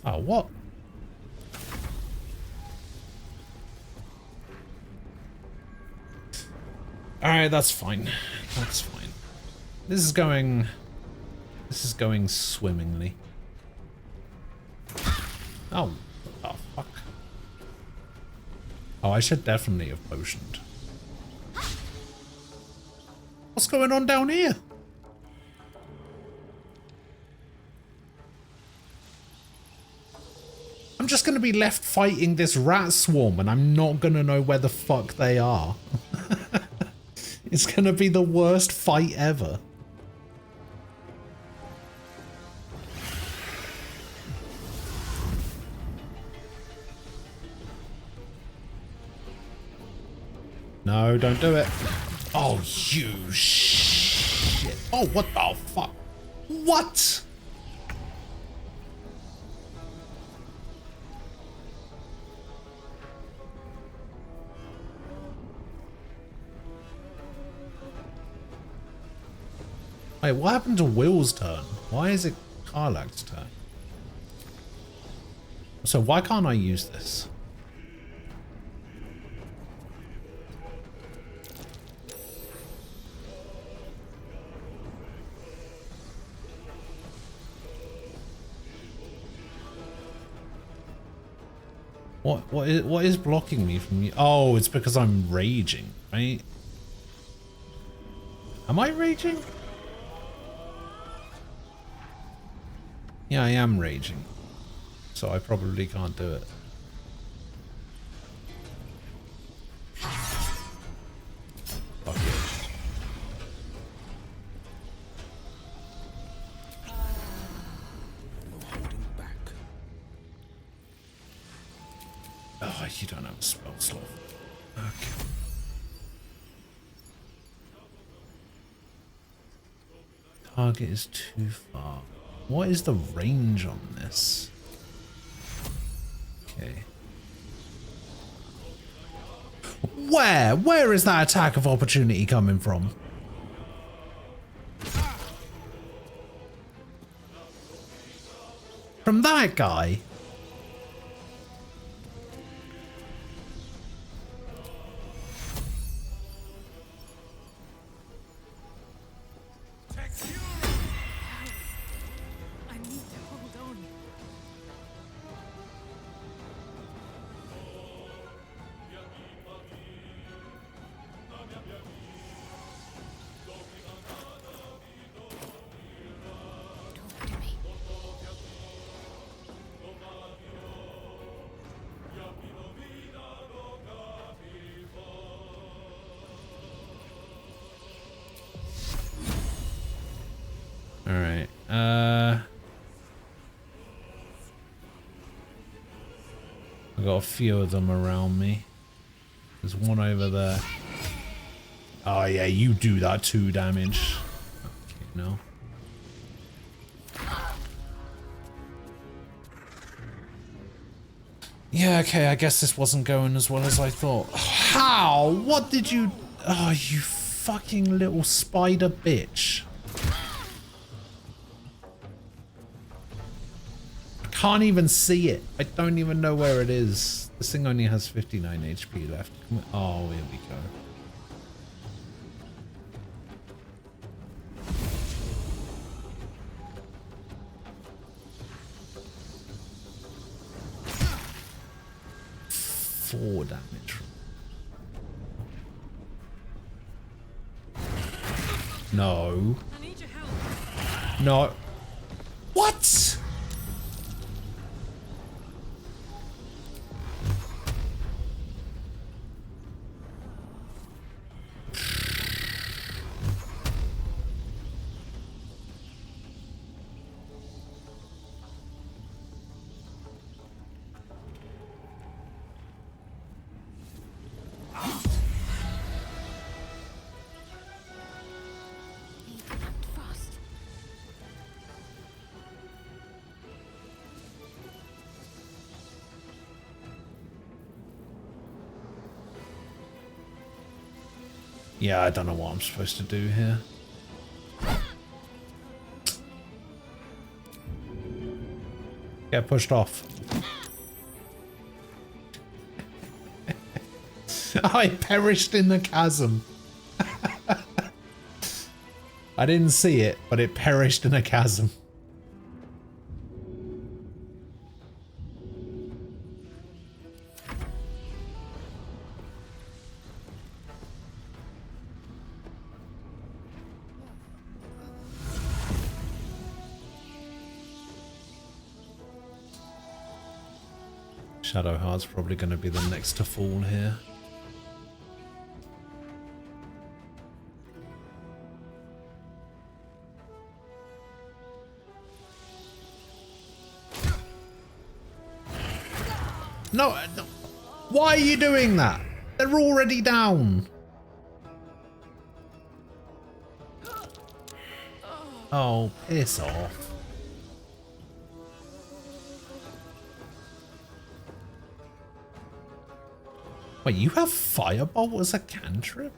Oh, what? Alright, that's fine. That's fine. This is going swimmingly. Oh, what the fuck? Oh, I should definitely have potioned. What's going on down here? I'm just gonna be left fighting this rat swarm and I'm not gonna know where the fuck they are. It's gonna be the worst fight ever. No, don't do it. Oh, you shit. Oh, what the fuck? What? Wait, what happened to Will's turn? Why is it Karlak's turn? So why can't I use this? What is blocking me from you? Oh, it's because I'm raging, right? Am I raging? Yeah, I am raging. So I probably can't do it. Fuck it. No holding back. Oh, you don't have a spell slot. Okay. Target is too far. What is the range on this? Okay. Where? Where is that attack of opportunity coming from? From that guy? I need to hold on. Talk to me. All right. I got a few of them around me. There's one over there. Oh yeah, you do that 2 damage. Okay, no. Yeah, okay, I guess this wasn't going as well as I thought. How? What did you... Oh, you fucking little spider bitch. I can't even see it. I don't even know where it is. This thing only has 59 HP left. Oh, here we go. Four damage. No. I need your help. No. What? Need to act fast. Yeah, I don't know what I'm supposed to do here. Get pushed off. I perished in the chasm. I didn't see it, but it perished in a chasm. Shadowheart's probably going to be the next to fall here. No, no. Why are you doing that? They're already down. Oh, piss off. Wait, you have Firebolt as a cantrip?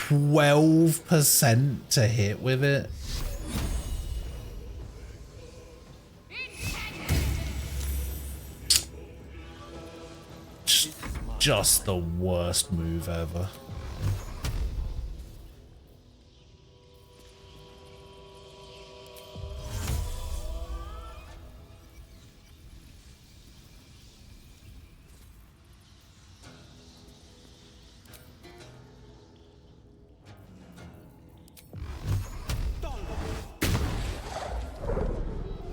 12% to hit with it. Just the worst move ever.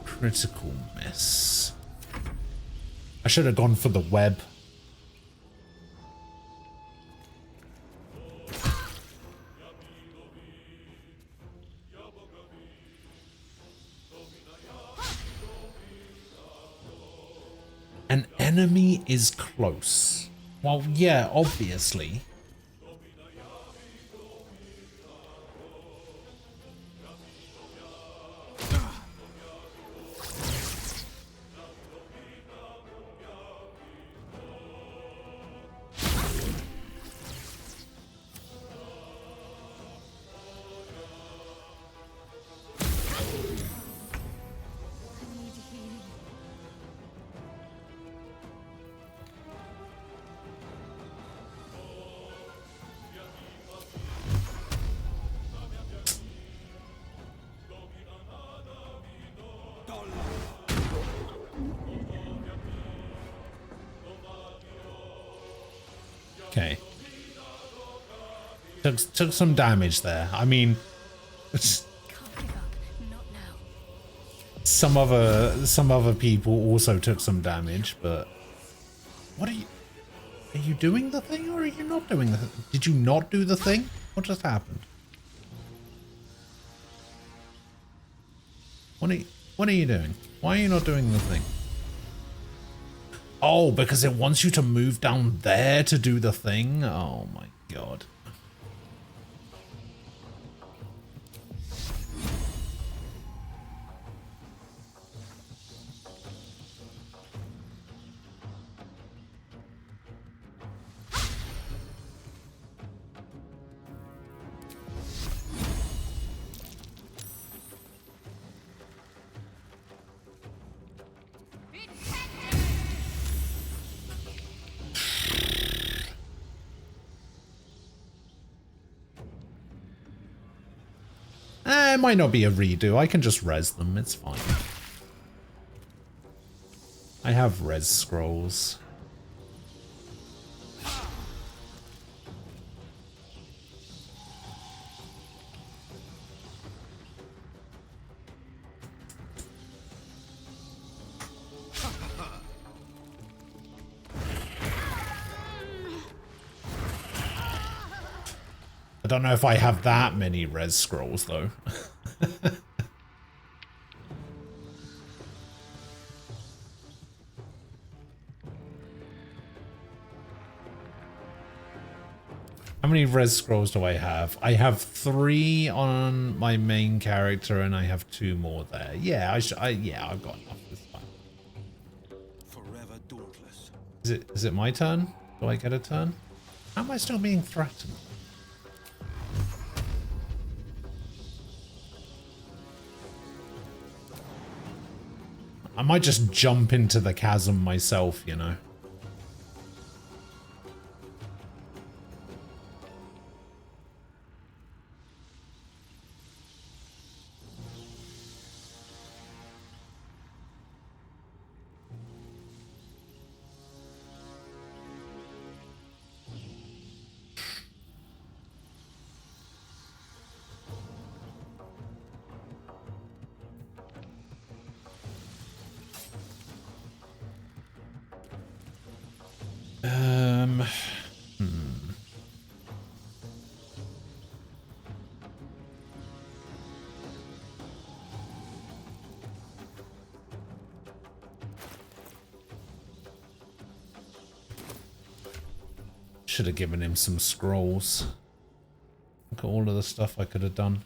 Critical miss. I should have gone for the web. An enemy is close. Well, yeah, obviously. Okay. Took some damage there. I mean, some other people also took some damage, but what are you doing the thing or are you not doing the thing? Did you not do the thing? What just happened? What are you doing? Why are you not doing the thing? Oh, because it wants you to move down there to do the thing? Oh my god. It might not be a redo. I can just res them. It's fine. I have res scrolls. I don't know if I have that many res scrolls though. How many res scrolls do I have? I have 3 on my main character and I have 2 more there. Yeah, yeah, I've got enough this time. Forever dauntless. Is it my turn? Do I get a turn? How am I still being threatened? I might just jump into the chasm myself, you know. Should have given him some scrolls. Look at all of the stuff I could have done.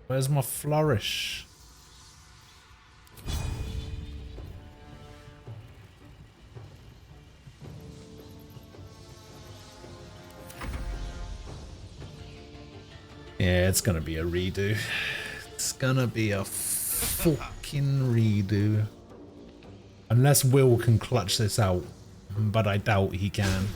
Where's my flourish? Yeah, it's gonna be a redo. It's gonna be a fucking redo. Unless Will can clutch this out, but I doubt he can.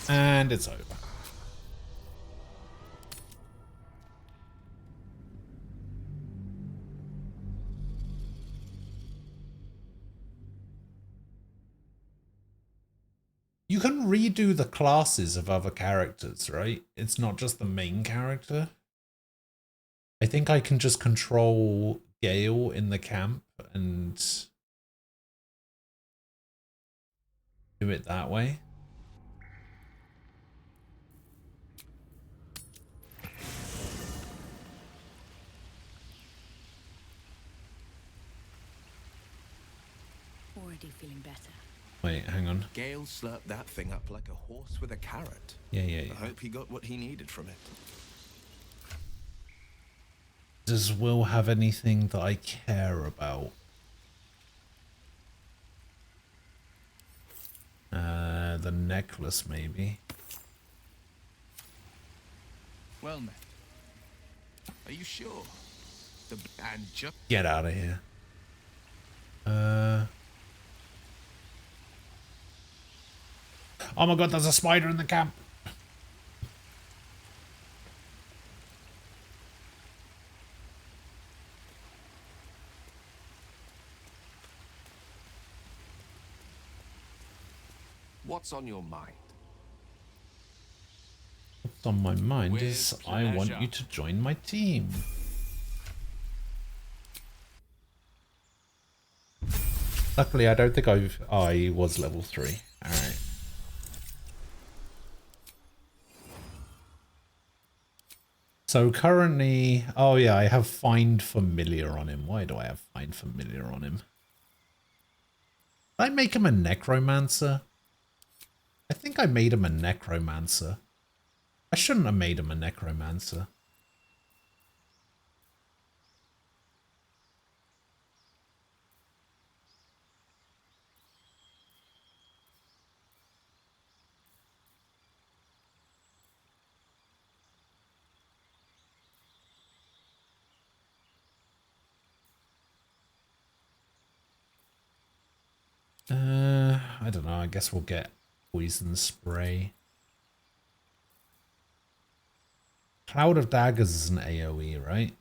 And it's over. You can redo the classes of other characters, right? It's not just the main character. I think I can just control Gale in the camp and do it that way. Already feeling better. Wait, hang on. Gale slurped that thing up like a horse with a carrot. Yeah. I hope he got what he needed from it. Does Will have anything that I care about? The necklace, maybe. Well met. Are you sure? And just Get out of here. Oh my god, there's a spider in the camp. what's on your mind? What's on my mind With is I want pleasure. you to join my team. Luckily, I don't think I was level 3. Alright. So currently, oh yeah, I have Find Familiar on him. Why do I have Find Familiar on him? Did I make him a Necromancer? I think I made him a Necromancer. I shouldn't have made him a Necromancer. I don't know. I guess we'll get Poison Spray. Cloud of Daggers is an AoE, right?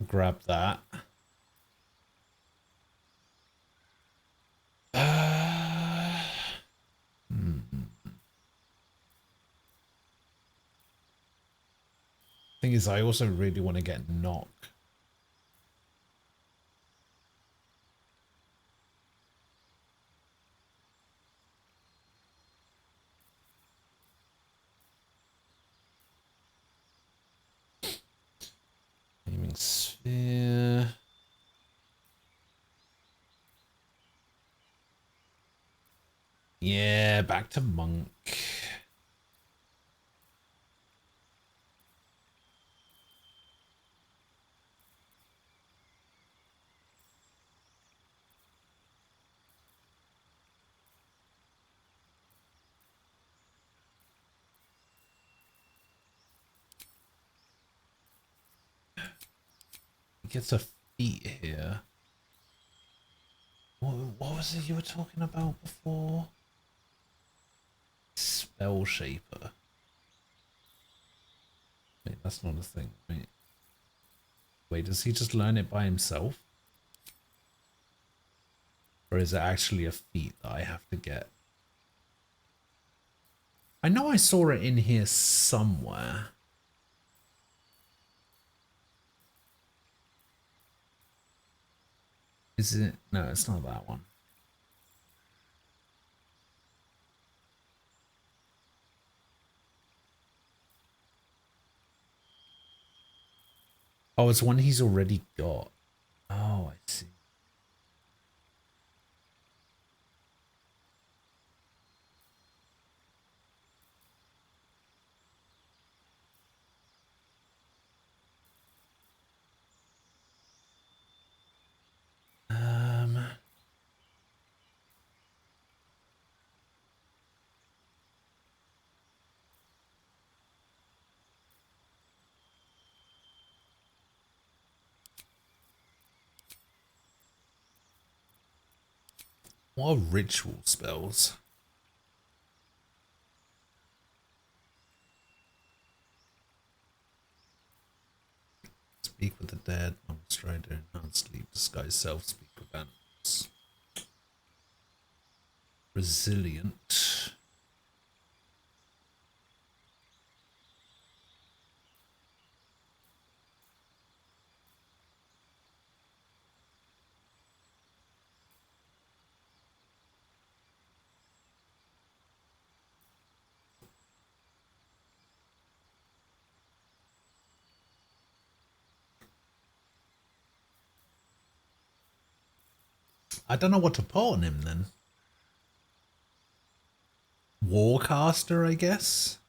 Grab that. Thing is, I also really want to get Knock. Aiming Sphere. Yeah, back to Monk. He gets a feat here. What was it you were talking about before? Spell Shaper. Wait, that's not a thing, right? Wait, does he just learn it by himself? Or is it actually a feat that I have to get? I know I saw it in here somewhere. Is it? No, it's not that one. Oh, it's one he's already got. Oh, I see. What are ritual spells? Speak with the dead, non-strider, non-sleep, disguise self, speak with animals. Resilient. I don't know what to put on him then. Warcaster, I guess?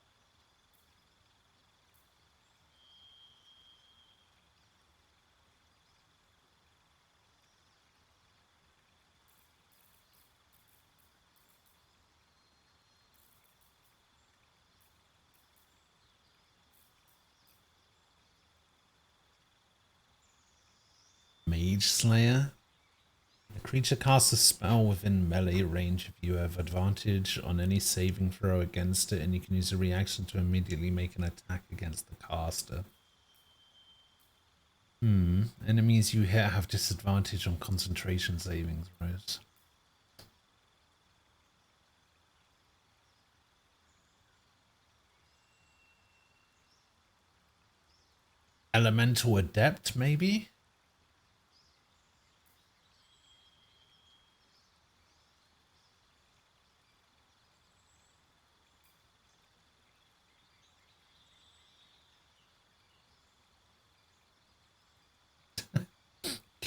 Mage Slayer. A creature casts a spell within melee range if you have advantage on any saving throw against it, and you can use a reaction to immediately make an attack against the caster. Enemies you hit have disadvantage on concentration saving throws. Elemental Adept, maybe?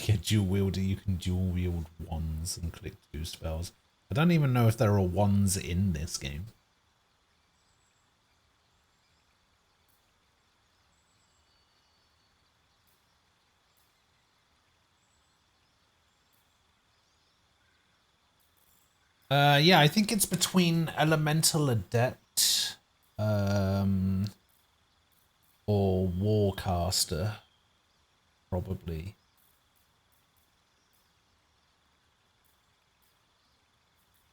Yeah, dual wielder, you can dual wield wands and click 2 spells. I don't even know if there are wands in this game. Yeah, I think it's between Elemental Adept or Warcaster, probably.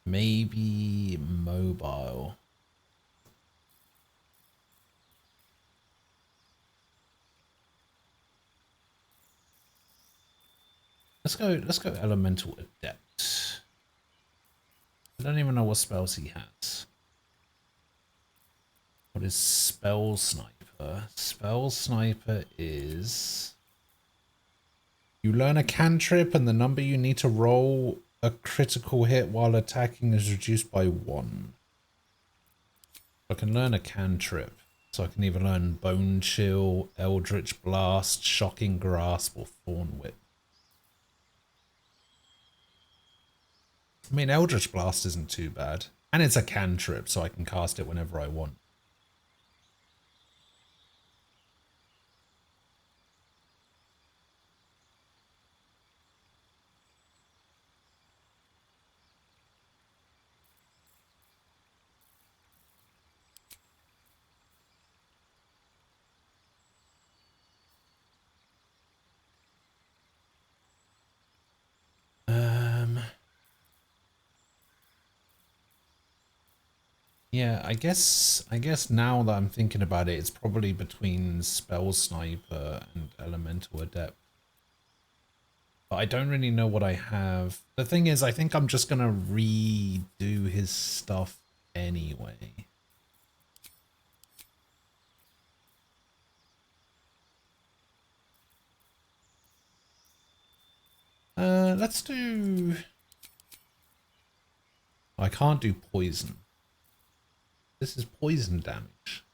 Maybe mobile. Let's go Elemental Adept. I don't even know what spells he has. What is Spell Sniper? Spell Sniper is... You learn a cantrip and the number you need to roll a critical hit while attacking is reduced by 1. I can learn a cantrip. So I can either learn Bone Chill, Eldritch Blast, Shocking Grasp, or Thorn Whip. I mean, Eldritch Blast isn't too bad. And it's a cantrip, so I can cast it whenever I want. Yeah, I guess now that I'm thinking about it, it's probably between Spell Sniper and Elemental Adept. But I don't really know what I have. The thing is, I think I'm just gonna redo his stuff anyway. Let's do... I can't do poison. This is poison damage.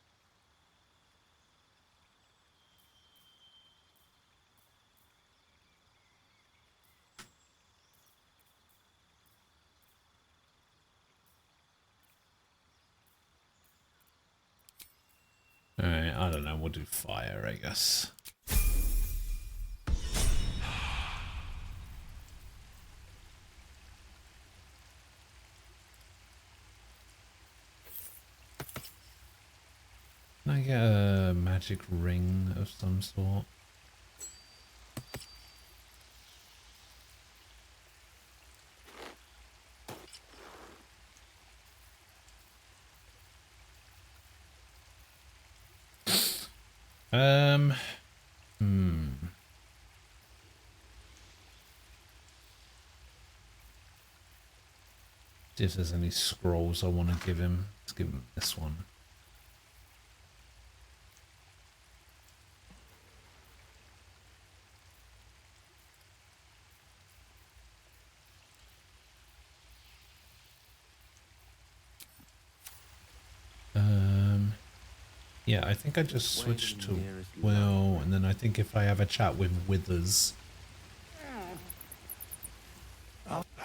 Alright, I don't know, we'll do fire, I guess. Can I get a magic ring of some sort? See if there's any scrolls I want to give him. Let's give him this one. Yeah, I think I just switched to Will, and then I think if I have a chat with Withers.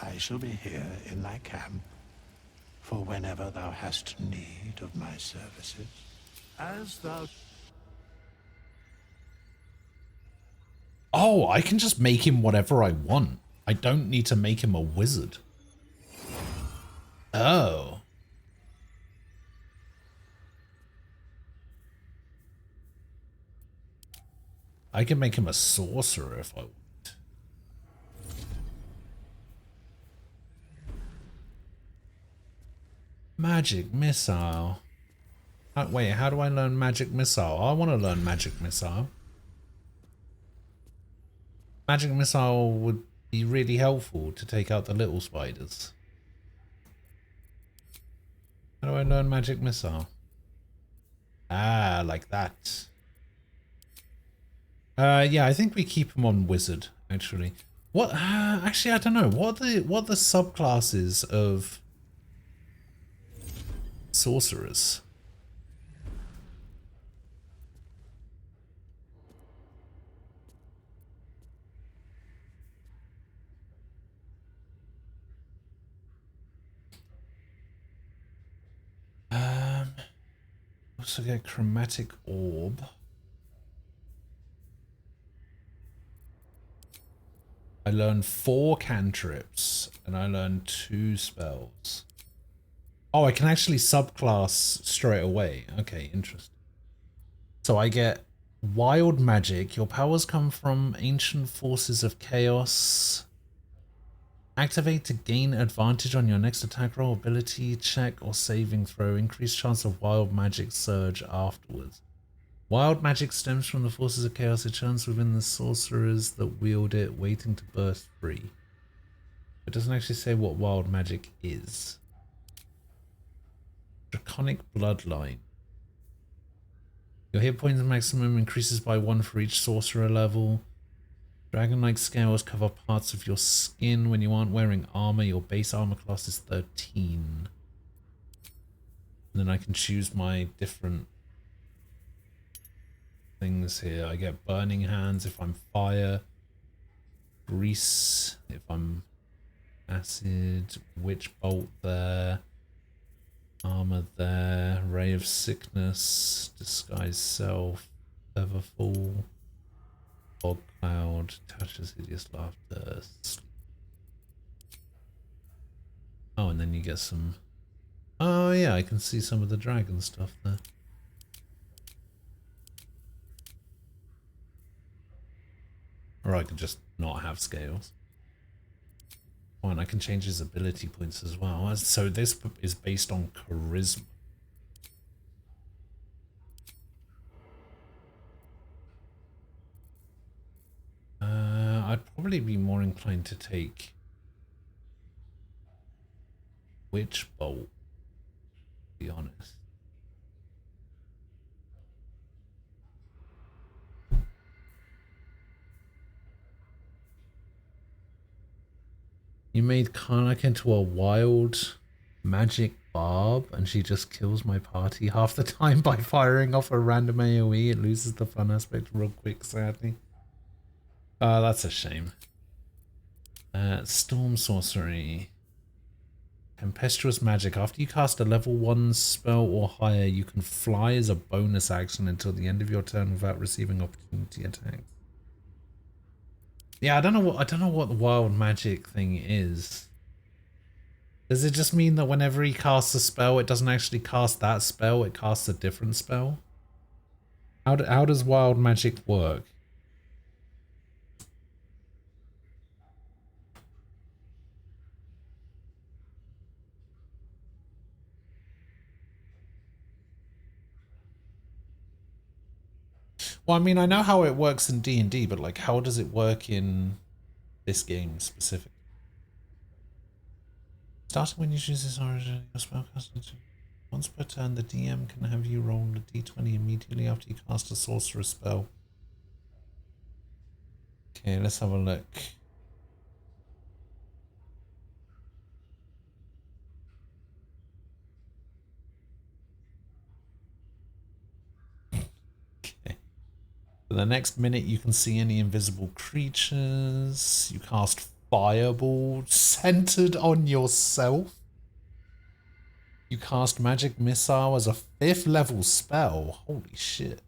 I shall be here in thy camp for whenever thou hast need of my services. As thou... Oh, I can just make him whatever I want. I don't need to make him a wizard. Oh. I can make him a sorcerer if I want. Magic missile. Wait, how do I learn magic missile? I want to learn magic missile. Magic missile would be really helpful to take out the little spiders. How do I learn magic missile? Ah, like that. Yeah, I think we keep him on wizard, actually. What? Actually, I don't know. What are the subclasses of sorcerers? Also get chromatic orb. I learned 4 cantrips and I learned 2 spells. Oh, I can actually subclass straight away. Okay, interesting. So I get wild magic. Your powers come from ancient forces of chaos. Activate to gain advantage on your next attack roll, ability check, or saving throw. Increased chance of wild magic surge afterwards. Wild magic stems from the forces of chaos. It churns within the sorcerers that wield it, waiting to burst free. It doesn't actually say what wild magic is. Draconic bloodline. Your hit points maximum increases by 1 for each sorcerer level. Dragon-like scales cover parts of your skin when you aren't wearing armor. Your base armor class is 13. And then I can choose my different things here. I get burning hands if I'm fire, grease if I'm acid, witch bolt there, armor there, ray of sickness, disguise self, featherfall, fog cloud, touches hideous laughter. Oh, and then you get some. Oh yeah, I can see some of the dragon stuff there. Or I could just not have scales. Oh, and I can change his ability points as well. So this is based on charisma. I'd probably be more inclined to take Witch Bolt, to be honest. You made Karnak into a wild magic barb and she just kills my party half the time by firing off a random AoE. It loses the fun aspect real quick, sadly. That's a shame. Storm Sorcery. Tempestuous Magic. After you cast a level 1 spell or higher, you can fly as a bonus action until the end of your turn without receiving opportunity attacks. Yeah, I don't know what the wild magic thing is. Does it just mean that whenever he casts a spell, it doesn't actually cast that spell, it casts a different spell? How does wild magic work? Well, I mean, I know how it works in D&D, but like, how does it work in this game specifically? Starting when you choose this origin, your spellcaster. Once per turn, the DM can have you roll a d20 immediately after you cast a sorcerer spell. Okay, let's have a look. Okay. For the next minute, you can see any invisible creatures. You cast Fireball centered on yourself. You cast Magic Missile as a 5th level spell. Holy shit.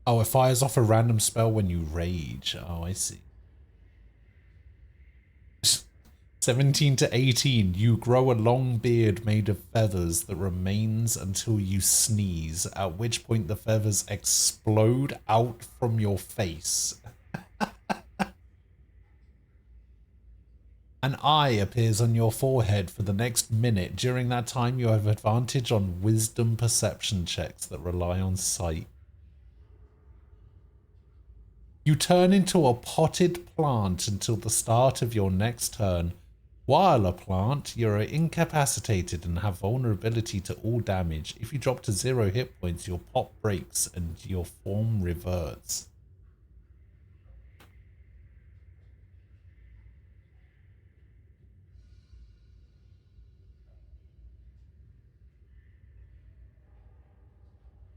Oh, it fires off a random spell when you rage. Oh, I see. 17 to 18, you grow a long beard made of feathers that remains until you sneeze, at which point the feathers explode out from your face. An eye appears on your forehead for the next minute. During that time, you have advantage on wisdom perception checks that rely on sight. You turn into a potted plant until the start of your next turn. While a plant, you're incapacitated and have vulnerability to all damage. If you drop to 0 hit points, your pot breaks and your form reverts.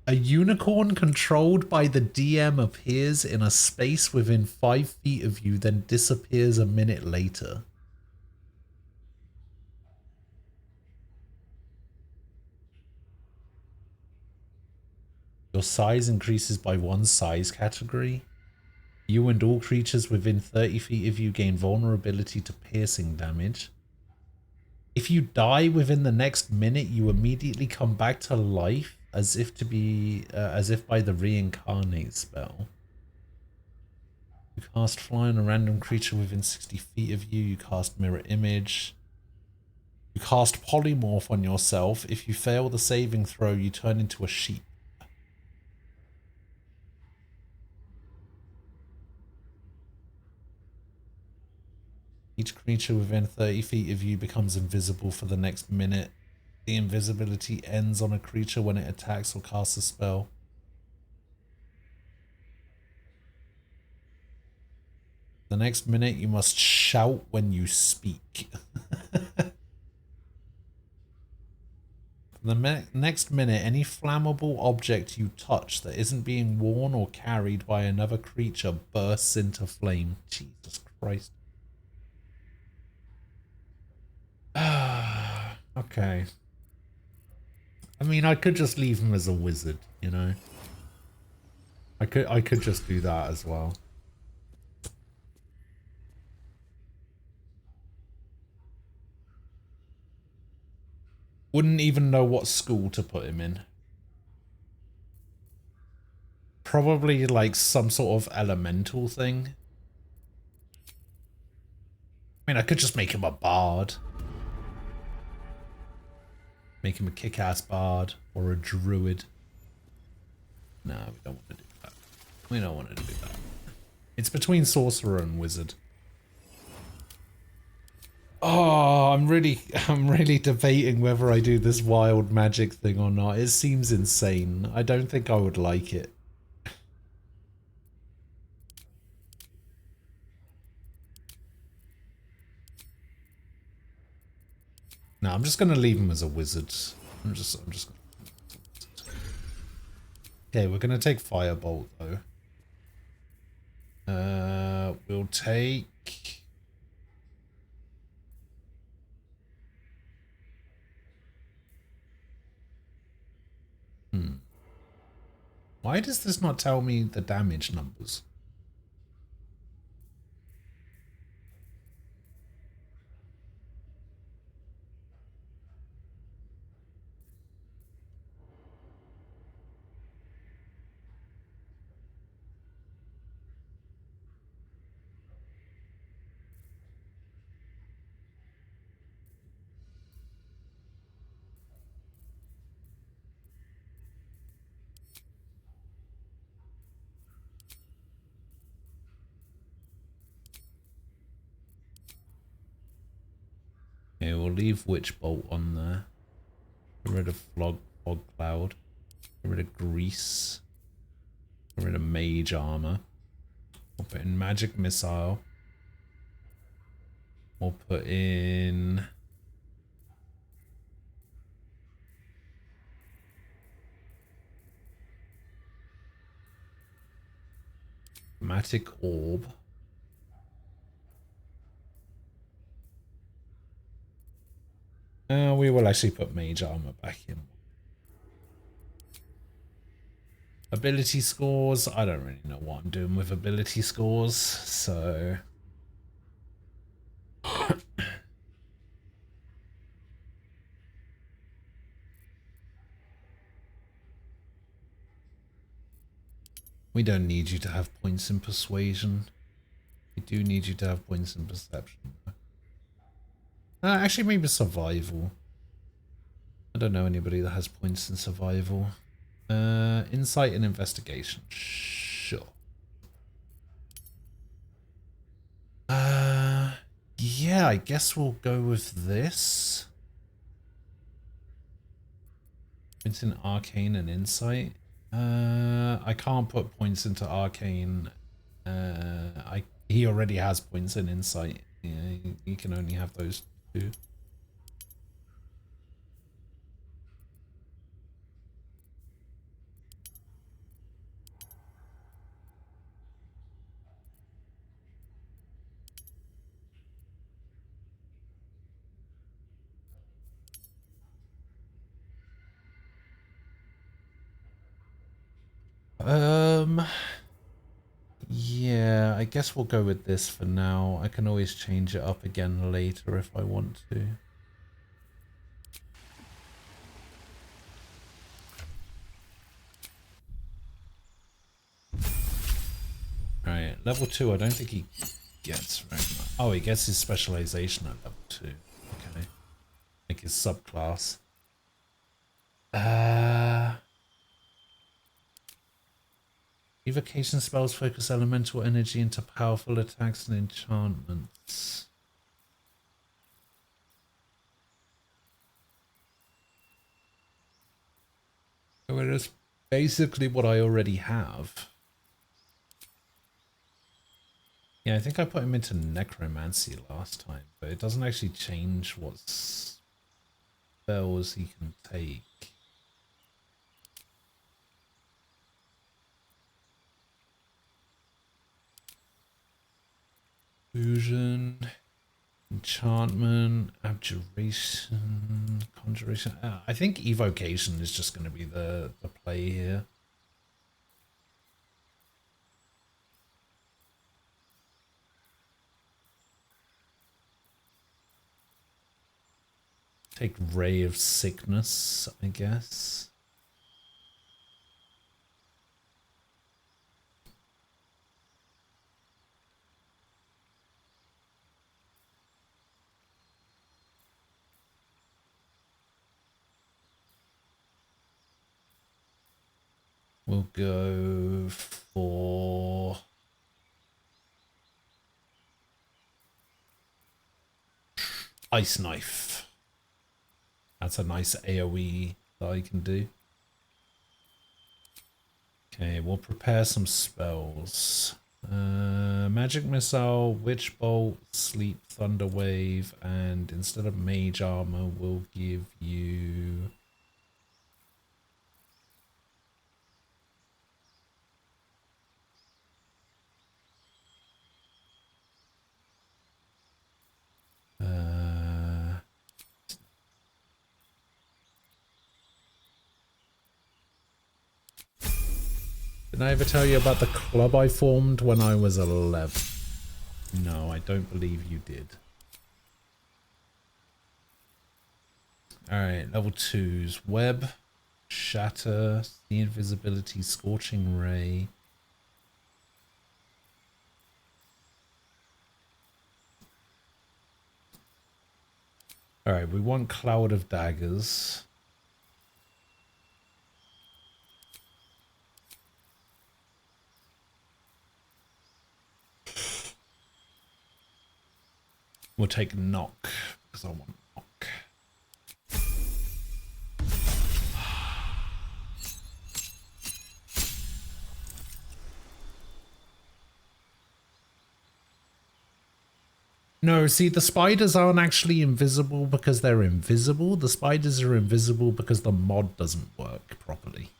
A unicorn controlled by the DM appears in a space within 5 feet of you, then disappears a minute later. Your size increases by 1 size category. You and all creatures within 30 feet of you gain vulnerability to piercing damage. If you die within the next minute, you immediately come back to life as if by the reincarnate spell. You cast fly on a random creature within 60 feet of you. You cast mirror image. You cast polymorph on yourself. If you fail the saving throw, you turn into a sheep. Each creature within 30 feet of you becomes invisible for the next minute. The invisibility ends on a creature when it attacks or casts a spell. The next minute, you must shout when you speak. The next minute, any flammable object you touch that isn't being worn or carried by another creature bursts into flame. Jesus Christ. Okay. I mean, I could just leave him as a wizard, you know? I could just do that as well. Wouldn't even know what school to put him in. Probably like some sort of elemental thing. I mean, I could just make him a bard. Make him a kick-ass bard or a druid. No, we don't want to do that. We don't want to do that. It's between sorcerer and wizard. Oh, I'm really debating whether I do this wild magic thing or not. It seems insane. I don't think I would like it. No, I'm just gonna leave him as a wizard. I'm just Okay, we're gonna take Firebolt though. We'll take Why does this not tell me the damage numbers? Okay, we'll leave Witch Bolt on there. Get rid of Fog Cloud. Get rid of Grease. Get rid of Mage Armor. We'll put in Magic Missile. We'll put in Chromatic Orb. We will actually put Mage Armor back in. Ability scores. I don't really know what I'm doing with ability scores, so... We don't need you to have points in Persuasion. We do need you to have points in Perception. Actually, maybe Survival. I don't know anybody that has points in Survival. Insight and Investigation. Sure. Yeah, I guess we'll go with this. Points in Arcane and Insight. I can't put points into Arcane. He already has points in Insight. Yeah, you can only have those two. Yeah, I guess we'll go with this for now. I can always change it up again later if I want to. Alright, level 2, I don't think he gets very much. Oh, he gets his specialization at level 2. Okay. Like his subclass. Evocation spells focus elemental energy into powerful attacks and enchantments. So it is basically what I already have. Yeah, I think I put him into Necromancy last time, but it doesn't actually change what spells he can take. Fusion, enchantment, abjuration, conjuration. I think evocation is just going to be the play here. Take Ray of Sickness, I guess. We'll go for... Ice Knife. That's a nice AoE that I can do. Okay, we'll prepare some spells. Magic Missile, Witch Bolt, Sleep Thunder Wave, and instead of Mage Armor, we'll give you... Did I ever tell you about the club I formed when I was 11? No, I don't believe you did. Alright, level 2's Web, Shatter, See Invisibility, Scorching Ray. Alright, we want Cloud of Daggers. We'll take Knock, because I want Knock. No, see, the spiders aren't actually invisible because they're invisible. The spiders are invisible because the mod doesn't work properly.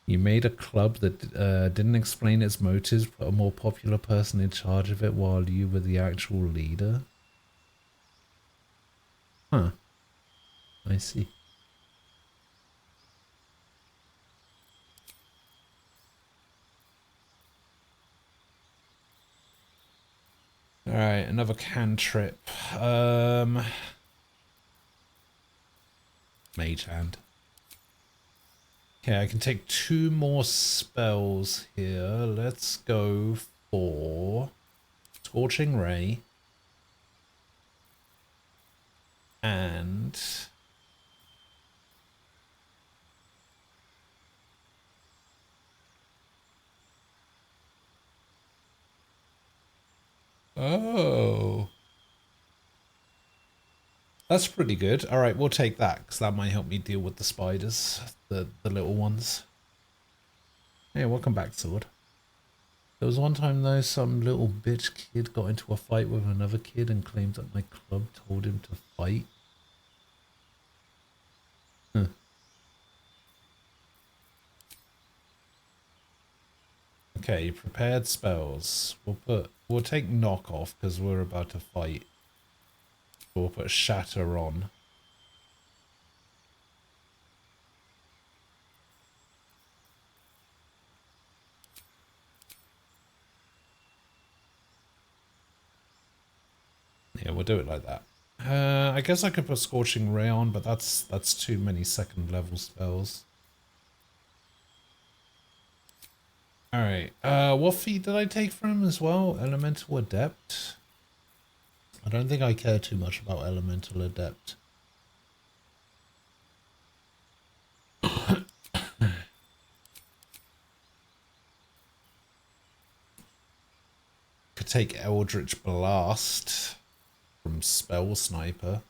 You made a club that didn't explain its motives, put a more popular person in charge of it while you were the actual leader? Huh. I see. Alright, another cantrip. Mage Hand. Okay, I can take 2 more spells here. Let's go for Scorching Ray. And... oh. That's pretty good. Alright, we'll take that, because that might help me deal with the spiders, the little ones. Hey, welcome back, Sword. There was one time, though, some little bitch kid got into a fight with another kid and claimed that my club told him to fight. Huh. Okay, prepared spells. We'll take Knock off, because we're about to fight. We'll put Shatter on. Yeah, we'll do it like that. I guess I could put Scorching Ray on, but that's too many second level spells. Alright, what feat did I take from him as well? Elemental Adept? I don't think I care too much about Elemental Adept. Could take Eldritch Blast from Spell Sniper.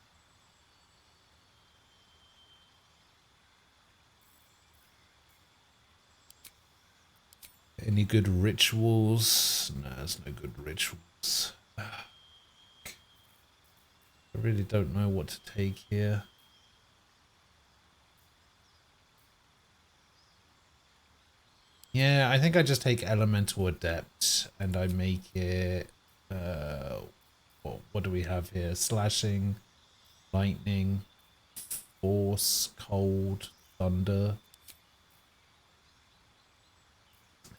Any good rituals? No, there's no good rituals. I really don't know what to take here. Yeah, I think I just take Elemental Adept and I make it... what do we have here? Slashing, Lightning, Force, Cold, Thunder.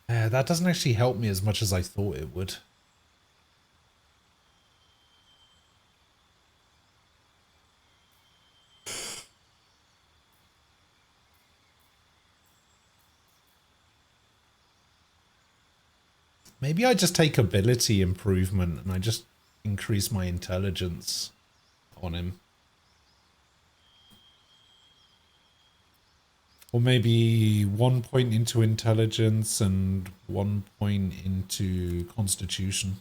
That doesn't actually help me as much as I thought it would. Maybe I just take ability improvement and I just increase my intelligence on him. Or maybe 1 point into intelligence and 1 point into constitution.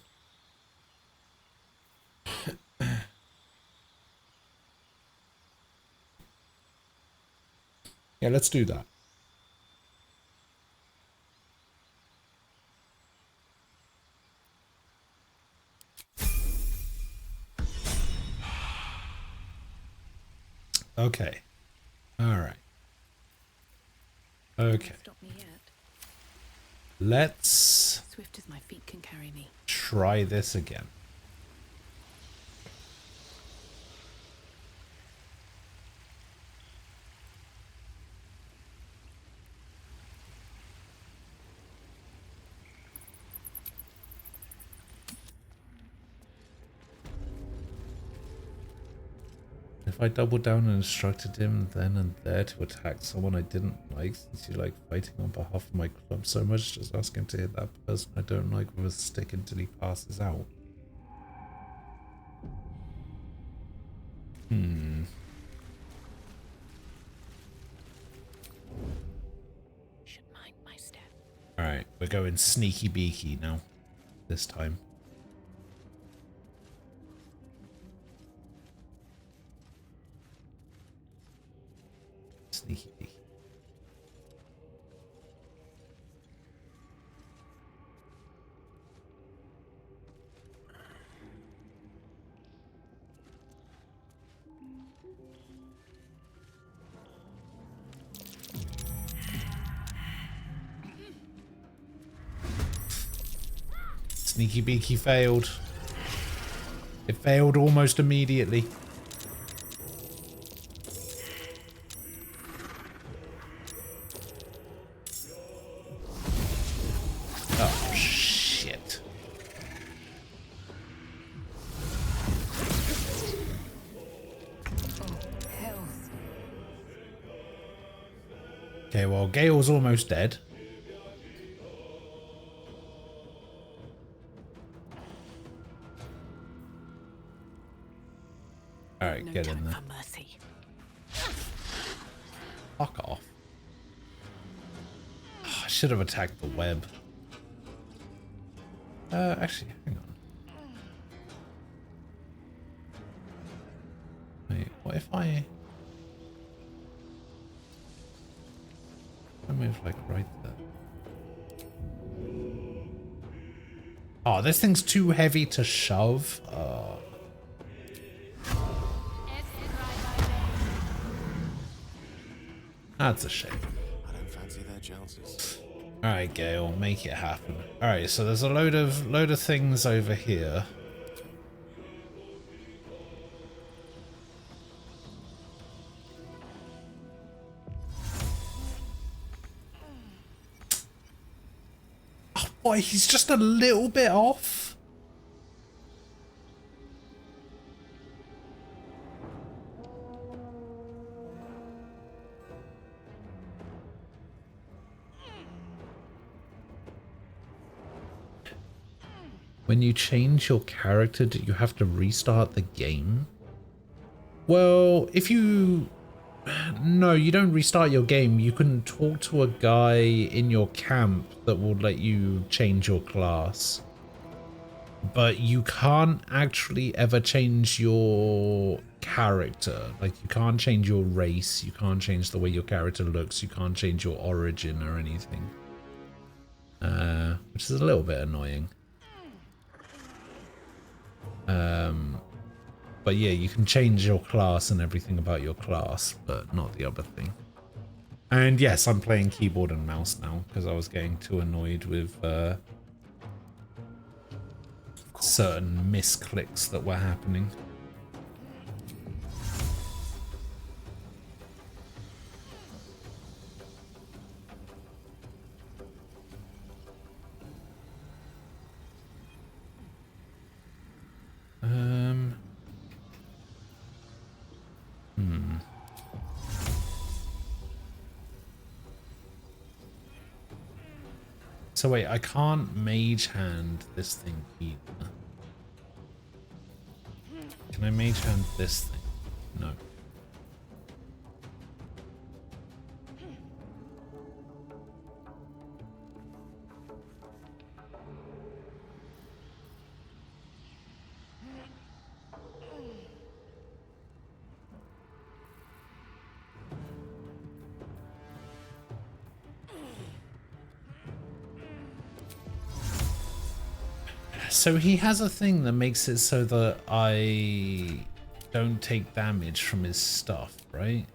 Yeah, let's do that. Okay. All right. Okay. Stop me yet. Let's Swift as my feet can carry me. try this again. If I doubled down and instructed him then and there to attack someone I didn't like, since you like fighting on behalf of my club so much, just ask him to hit that person I don't like with a stick until he passes out. Should mind my step. Alright, we're going sneaky beaky now. This time. Sneaky beaky. Sneaky beaky failed. It failed almost immediately. Oh, shit. Okay, well, Gale's almost dead. Alright, No get time in there. for mercy. Fuck off. Oh, I should have attacked the web. Actually, hang on. Wait, what if I move like right there? Oh, this thing's too heavy to shove. Oh. That's a shame. I don't fancy their chances. Alright, Gale, make it happen. Alright, so there's a load of things over here. Oh boy, he's just a little bit off. When you change your character, do you have to restart the game? Well, if you... No, you don't restart your game. You can talk to a guy in your camp that will let you change your class. But you can't actually ever change your character. Like, you can't change your race. You can't change the way your character looks. You can't change your origin or anything. Which is a little bit annoying. But yeah, you can change your class and everything about your class, but not the other thing. And yes, I'm playing keyboard and mouse now because I was getting too annoyed with certain misclicks that were happening. So wait, I can't mage hand this thing either. Can I mage hand this thing? No. So he has a thing that makes it so that I don't take damage from his stuff, right?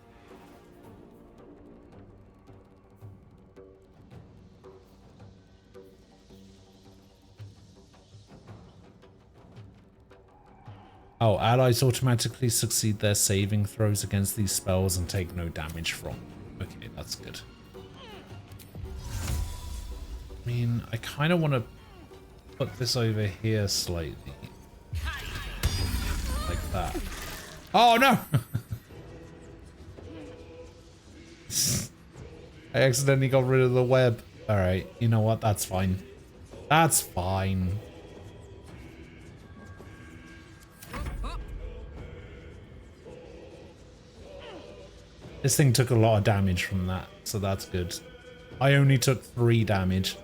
Oh, allies automatically succeed their saving throws against these spells and take no damage from. Okay, that's good. I mean, I kind of want to put this over here slightly. Like that. Oh, no! I accidentally got rid of the web. Alright, you know what? That's fine. That's fine. This thing took a lot of damage from that, so that's good. I only took 3 damage.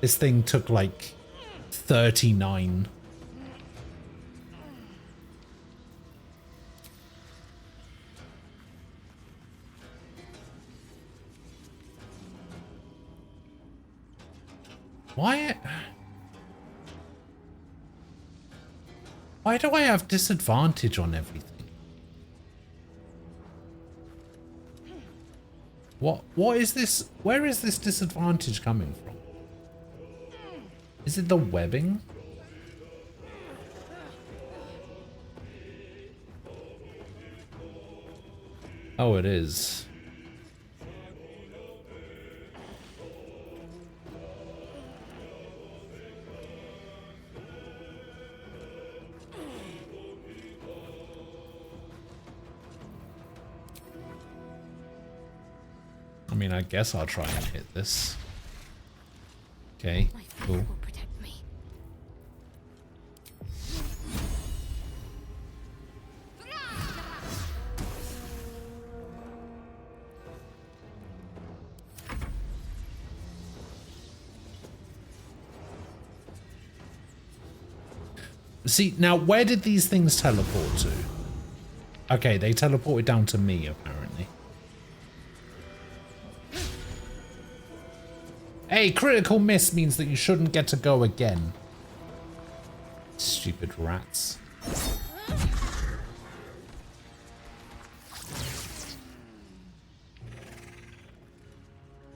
This thing took like 39. Why do I have disadvantage on everything? What is this? Where is this disadvantage coming from? Is it the webbing? Oh, it is. I mean, I guess I'll try and hit this. Okay, cool. Will protect me. See, now where did these things teleport to? Okay, they teleported down to me, apparently. Hey, critical miss means that you shouldn't get to go again. Stupid rats.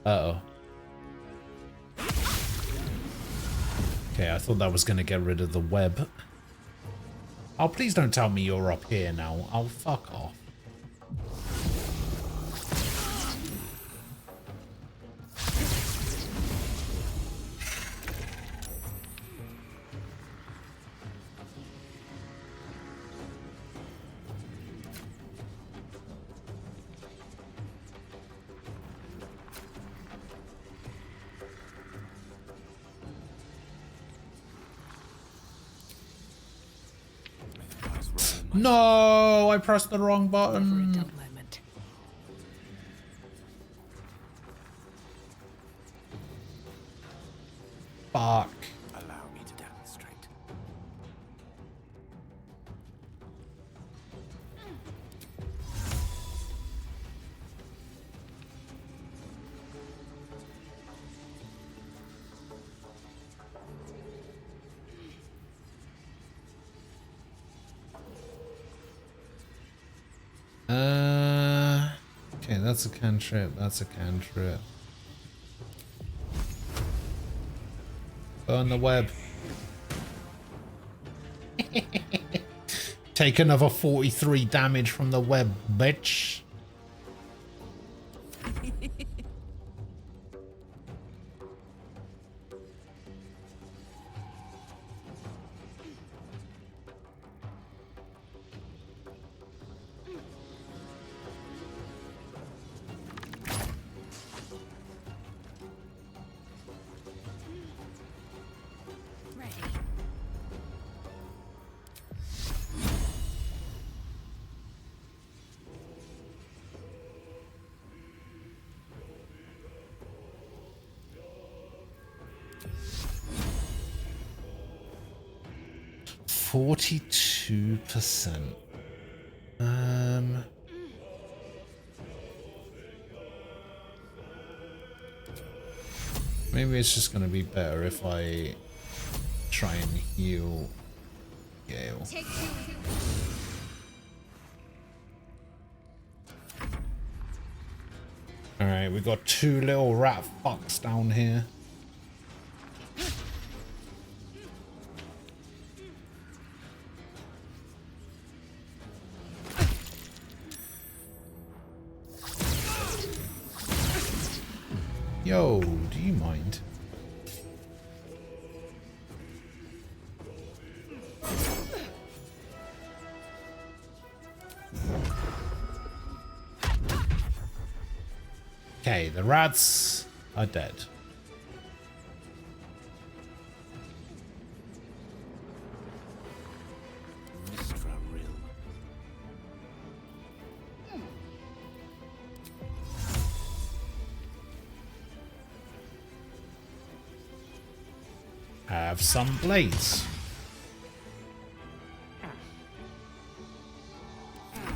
Uh-oh. Okay, I thought that was going to get rid of the web. Oh, please don't tell me you're up here now. Oh, fuck off. No, I pressed the wrong button. Moment. Fuck. Allow me to demonstrate. Okay, that's a cantrip, that's a cantrip. Burn the web. Take another 43 damage from the web, bitch. %. Maybe it's just gonna be better if I try and heal Gale. Alright, we got two little rat fucks down here. Yo, do you mind? Okay, the rats are dead. Have some blades.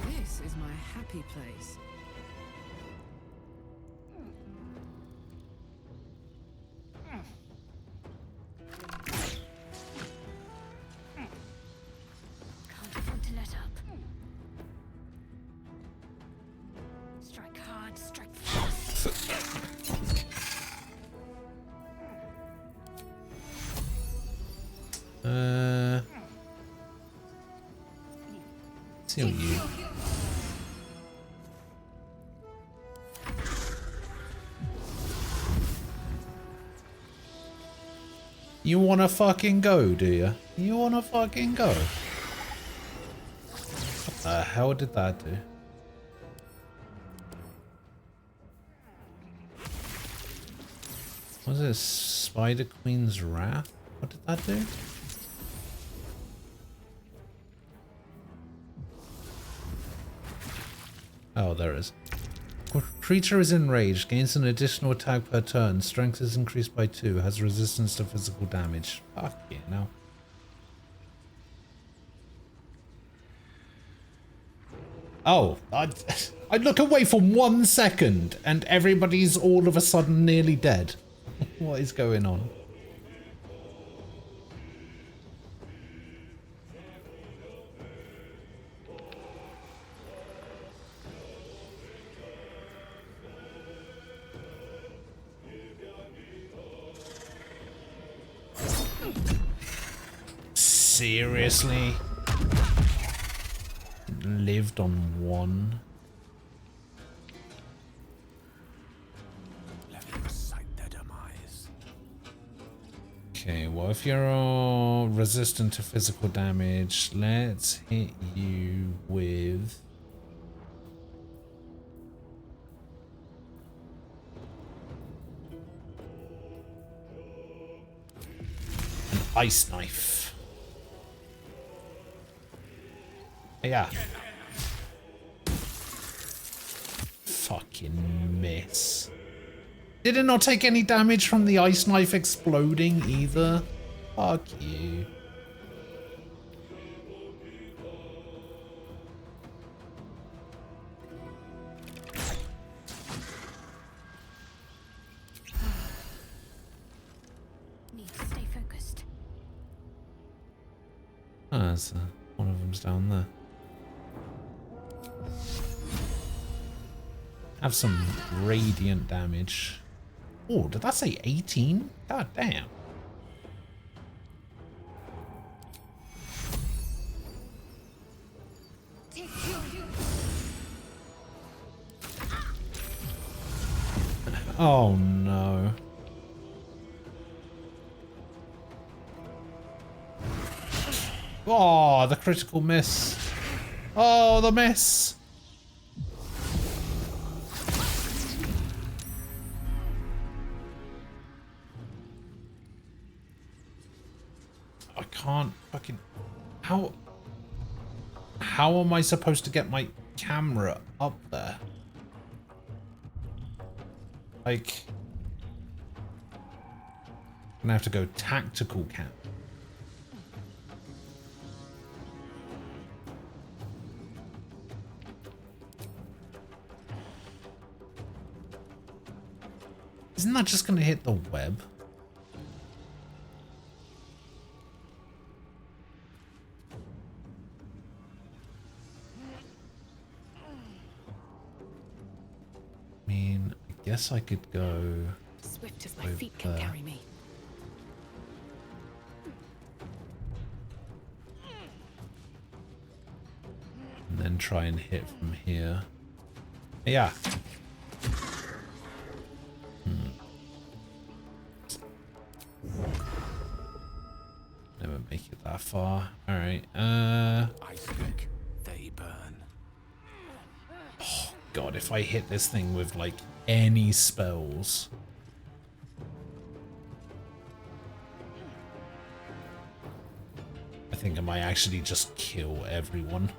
This is my happy place. Can't afford to let up. Strike hard, strike fast. See you. You wanna fucking go, do you? You wanna fucking go? What the hell did that do? Was it Spider Queen's Wrath? What did that do? Oh, there it is. Creature is enraged, gains an additional attack per turn, strength is increased by 2, has resistance to physical damage. Fuck yeah, no. Oh, I look away for 1 second and everybody's all of a sudden nearly dead. What is going on? Seriously? Lived on 1. Let me recite their demise. Okay, well if you're resistant to physical damage, let's hit you with an ice knife. Yeah. Fucking miss. Did it not take any damage from the ice knife exploding either? Fuck you. Need to stay focused. Oh, that's, one of them's down there. Have some radiant damage. Oh, did that say 18? God damn. Oh no. Oh, the critical miss. Oh, the miss. I can't fucking... How am I supposed to get my camera up there? Like... I'm gonna have to go tactical cam. Isn't that just gonna hit the web? guess I could go Swift as my over feet can there. carry me. And then try and hit from here. Yeah. Never make it that far. Alright, I think they burn. oh god, if I hit this thing with like any spells. I think I might actually just kill everyone.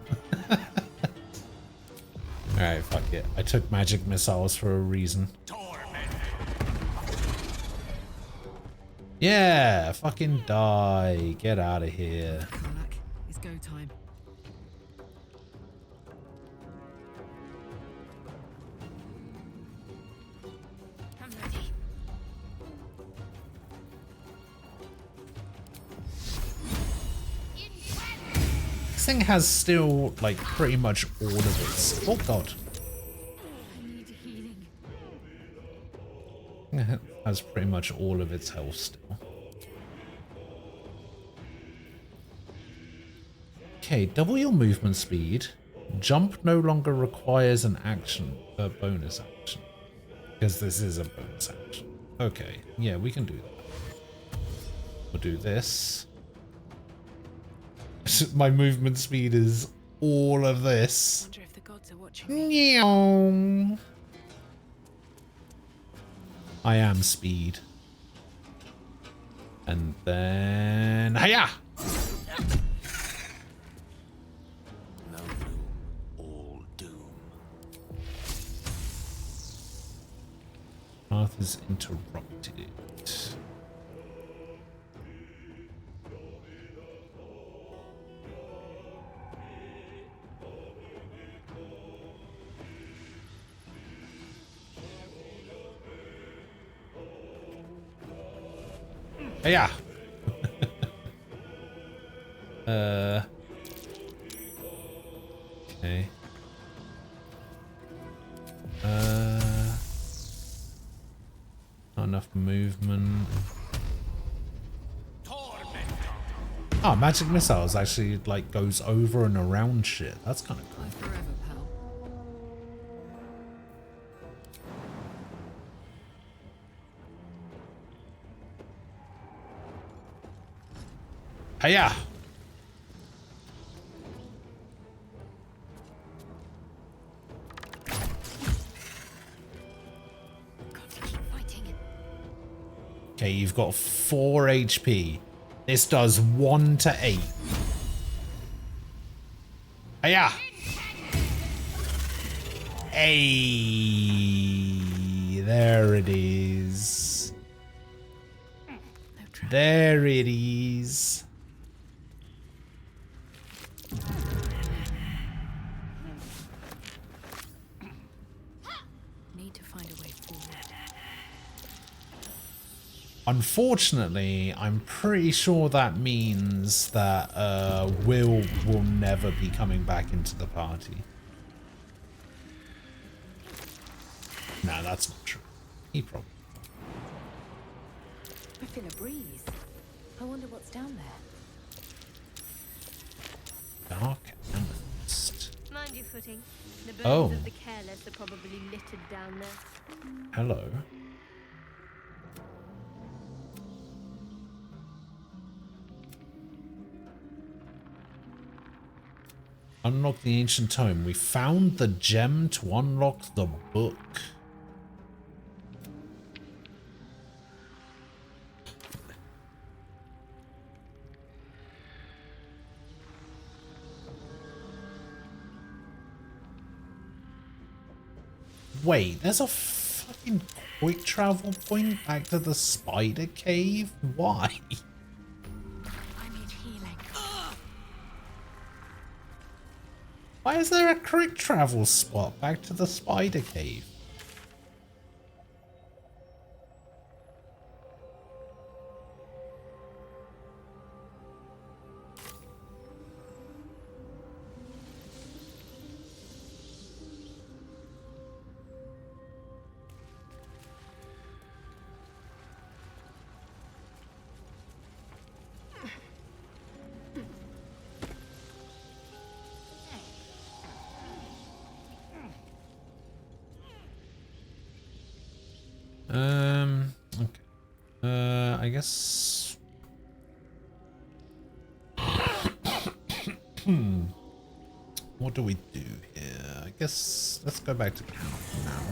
Alright, fuck it. I took magic missiles for a reason. Yeah, fucking die. Get out of here. Karlak, it's go time. I'm ready. This thing has still, like, pretty much all of its... Oh, God. I need healing. It has pretty much all of its health still. Okay, double your movement speed. Jump no longer requires an action, a bonus action. Because this is a bonus action. Okay, yeah, we can do that. We'll do this. My movement speed is all of this. Wonder if the gods are watching me. Meow. I am speed. And then... Hiya! No gloom, all doom. Path is interrupted. Yeah. Okay. Not enough movement. Ah, magic missiles actually like goes over and around shit. That's kind of cool. Bye forever, pal. Hiya! Got to keep fighting. Okay, you've got 4 HP. This does 1 to 8. Hiya! Hey, there it is. There it is. Need to find a way forward. Unfortunately, I'm pretty sure that means that Will never be coming back into the party. Nah, that's not true. He probably. I feel a breeze. I wonder what's down there. Dark Amethyst. Mind your footing. The bones Oh. of the careless are probably littered down there. Hello. Unlock the ancient tome. We found the gem to unlock the book. Wait, there's a fucking quick travel point back to the spider cave? Why? I need healing. Why is there a quick travel spot back to the spider cave? Okay. I guess. What do we do here? I guess let's go back to camp now.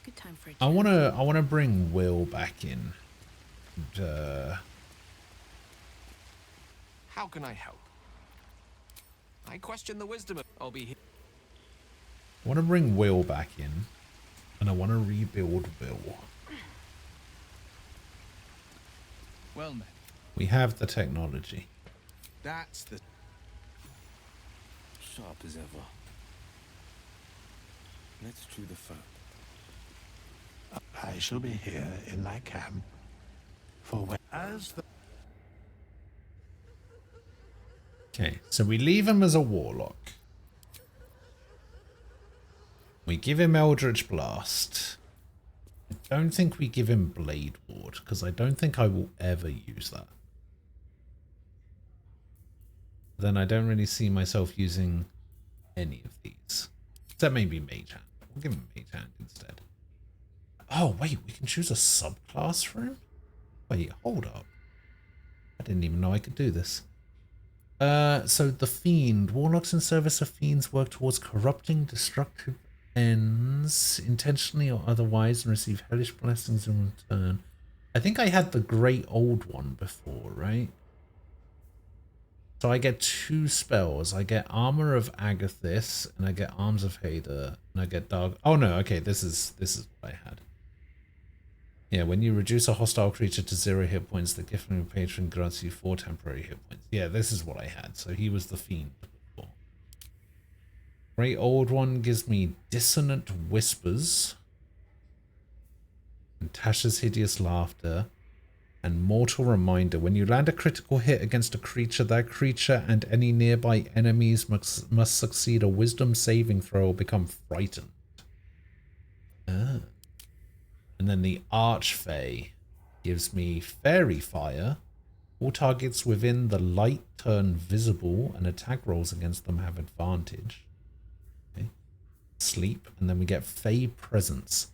Good time for a I wanna bring Will back in. How can I help? I question the wisdom of... I'll be here. I wanna bring Will back in, and I wanna rebuild Will. Well met. We have the technology. That's the... Sharp as ever. Let's chew the fat. I shall be here in my camp for when... As the... Okay, so we leave him as a warlock. We give him Eldritch Blast. I don't think we give him Blade Ward, because I don't think I will ever use that. Then I don't really see myself using any of these. Except maybe Mage Hand. We'll give him Mage Hand instead. Oh, wait, we can choose a subclass for him? Wait, hold up. I didn't even know I could do this. So the Fiend. Warlocks in service of Fiends work towards corrupting, destructive ends, intentionally or otherwise, and receive hellish blessings in return. I think I had the Great Old One before, right? So I get 2 spells. I get Armor of Agathis, and I get Arms of Hader, and I get Dark... Oh no, okay, this is what I had. Yeah, when you reduce a hostile creature to 0 hit points, the gift from your patron grants you 4 temporary hit points. Yeah, this is what I had. So he was the Fiend before. Great Old One gives me Dissonant Whispers, and Tasha's Hideous Laughter, and Mortal Reminder. When you land a critical hit against a creature, that creature and any nearby enemies must succeed a Wisdom saving throw or become frightened. Ah. And then the Archfey gives me Fairy Fire. All targets within the light turn visible, and attack rolls against them have advantage. Okay. Sleep, and then we get Fey Presence.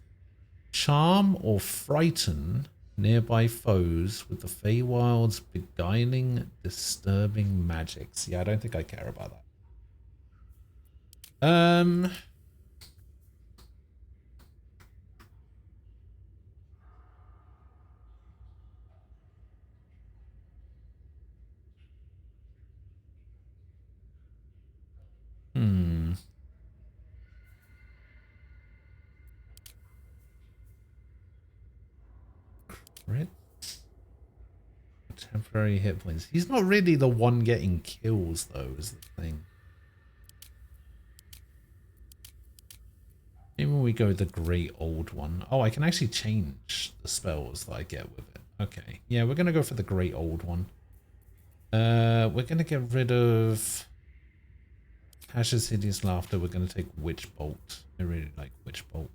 Charm or frighten nearby foes with the Feywild's beguiling, disturbing magics. Yeah, I don't think I care about that. Crit. Temporary hit points. He's not really the one getting kills, though, is the thing. Maybe we go with the Great Old One. Oh, I can actually change the spells that I get with it. Okay. Yeah, we're going to go for the Great Old One. We're going to get rid of Tasha's Hideous Laughter. We're going to take Witch Bolt. I really like Witch Bolt.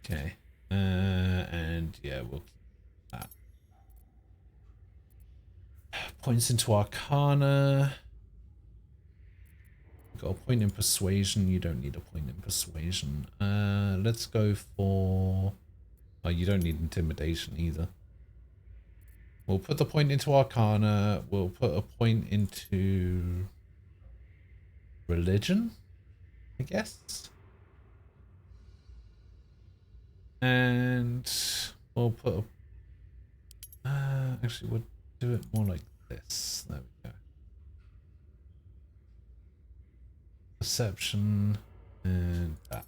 Okay. And yeah, we'll keep that. Points into Arcana. Got a point in Persuasion. You don't need a point in Persuasion. Let's go for... Oh, you don't need Intimidation either. We'll put the point into Arcana. We'll put a point into... Religion, I guess. And we'll put a... actually, we'll do it more like this. There we go. Perception and that.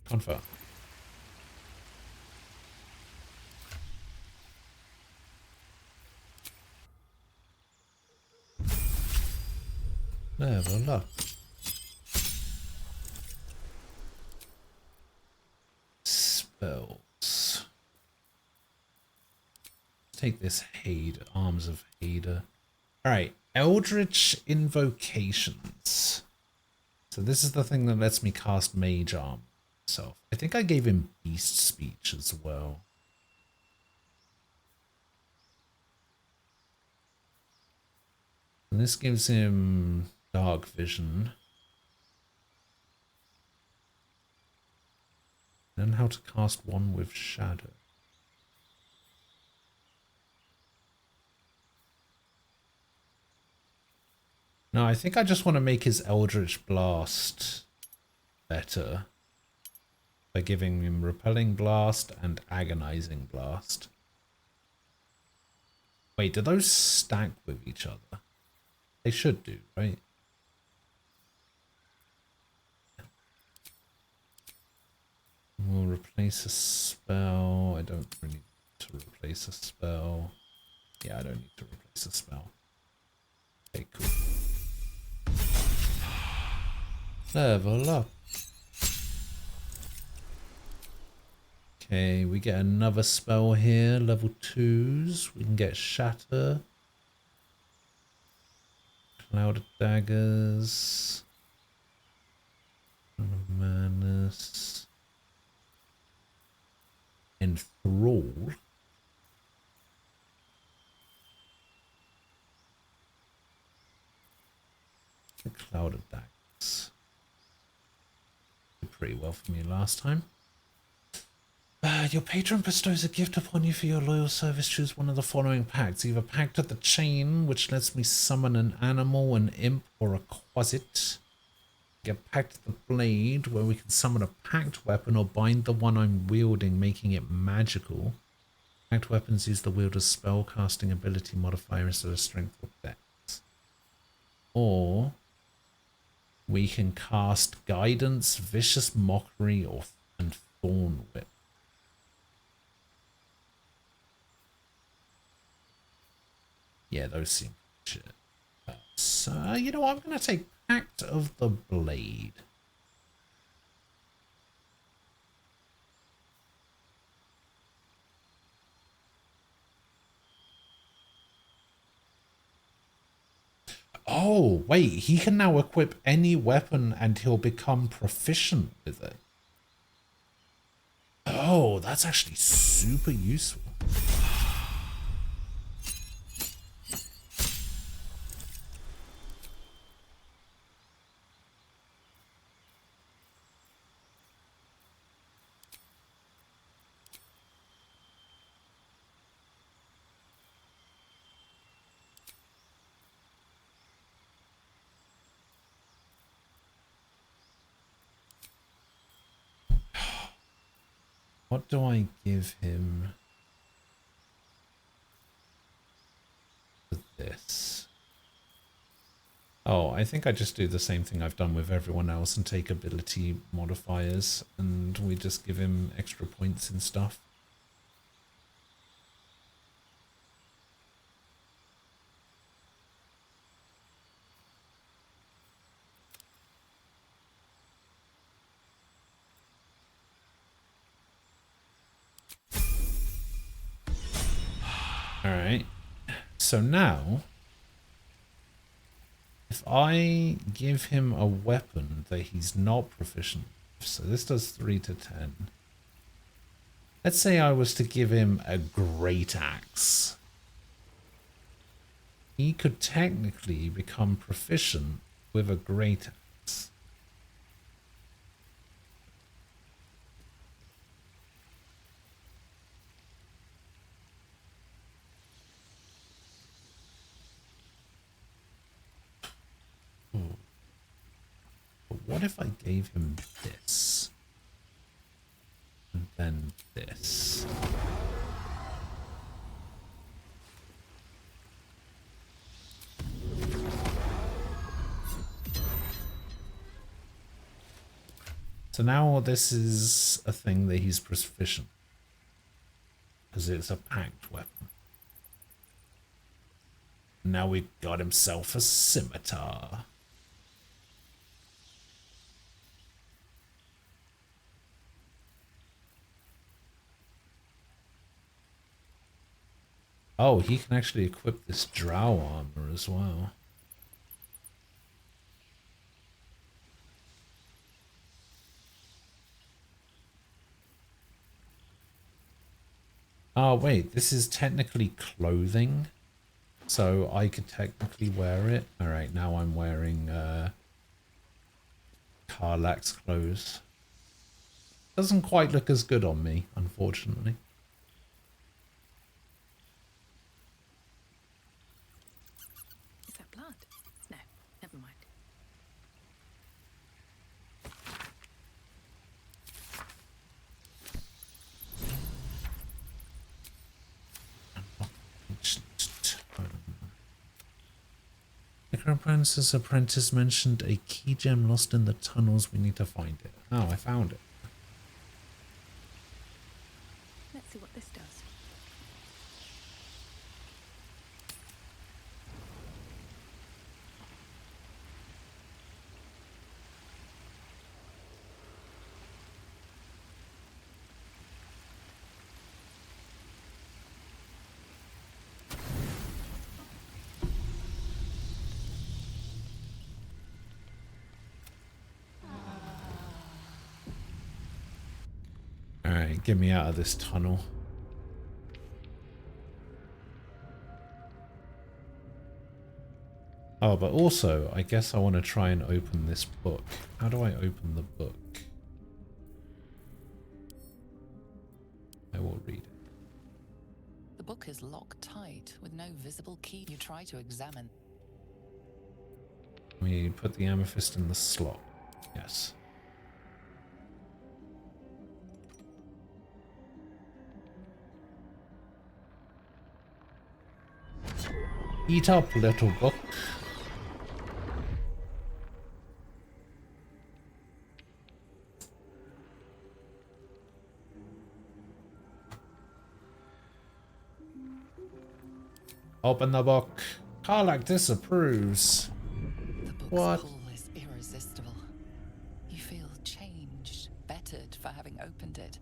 Confirm. Level up. Spells. Take this Arms of Hader. Alright, Eldritch Invocations. So this is the thing that lets me cast Mage Arm myself. I think I gave him Beast Speech as well. And this gives him Dark Vision. Then how to cast one with Shadow. No, I think I just want to make his Eldritch Blast better by giving him Repelling Blast and Agonizing Blast. Wait, do those stack with each other? They should do, right? We'll replace a spell. I don't really need to replace a spell. Yeah, I don't need to replace a spell. Okay, cool. Level up. Okay, we get another spell here, level 2s. We can get Shatter. Cloud of Daggers. Madness. Enthrall. The Cloud of Daggers. Did pretty well for me last time. Your patron bestows a gift upon you for your loyal service. Choose one of the following pacts. Either Pact of the Chain, which lets me summon an animal, an imp, or a quasit. Get Pact of the Blade, where we can summon a packed weapon or bind the one I'm wielding, making it magical. Packed weapons use the wielder's spellcasting ability modifier instead of strength or dex. Or we can cast Guidance, Vicious Mockery, and Thorn Whip. Yeah, those seem shit. So, you know what? I'm going to take Pact of the Blade. Oh, wait. He can now equip any weapon and he'll become proficient with it. Oh, that's actually super useful. What do I give him for this? Oh, I think I just do the same thing I've done with everyone else and take ability modifiers, and we just give him extra points and stuff. Alright, so now, if I give him a weapon that he's not proficient with, so this does 3 to 10. Let's say I was to give him a great axe. He could technically become proficient with a great axe. But what if I gave him this? And then this? So now this is a thing that he's proficient. Because it's a packed weapon. Now we got himself a scimitar. Oh, he can actually equip this drow armor as well. Oh, wait, this is technically clothing. So I could technically wear it. Alright, now I'm wearing Karlak's clothes. Doesn't quite look as good on me, unfortunately. Is that blood? No, never mind. Necromancer's apprentice mentioned a key gem lost in the tunnels. We need to find it. Oh, I found it. Let's see what this does. Alright, get me out of this tunnel. Oh, but also, I guess I want to try and open this book. How do I open the book? I will read it. The book is locked tight with no visible key. You try to examine. We put the amethyst in the slot. Yes. Eat up, little book. Open the book. Karlak disapproves. The book's What? pull is irresistible. You feel changed, bettered for having opened it.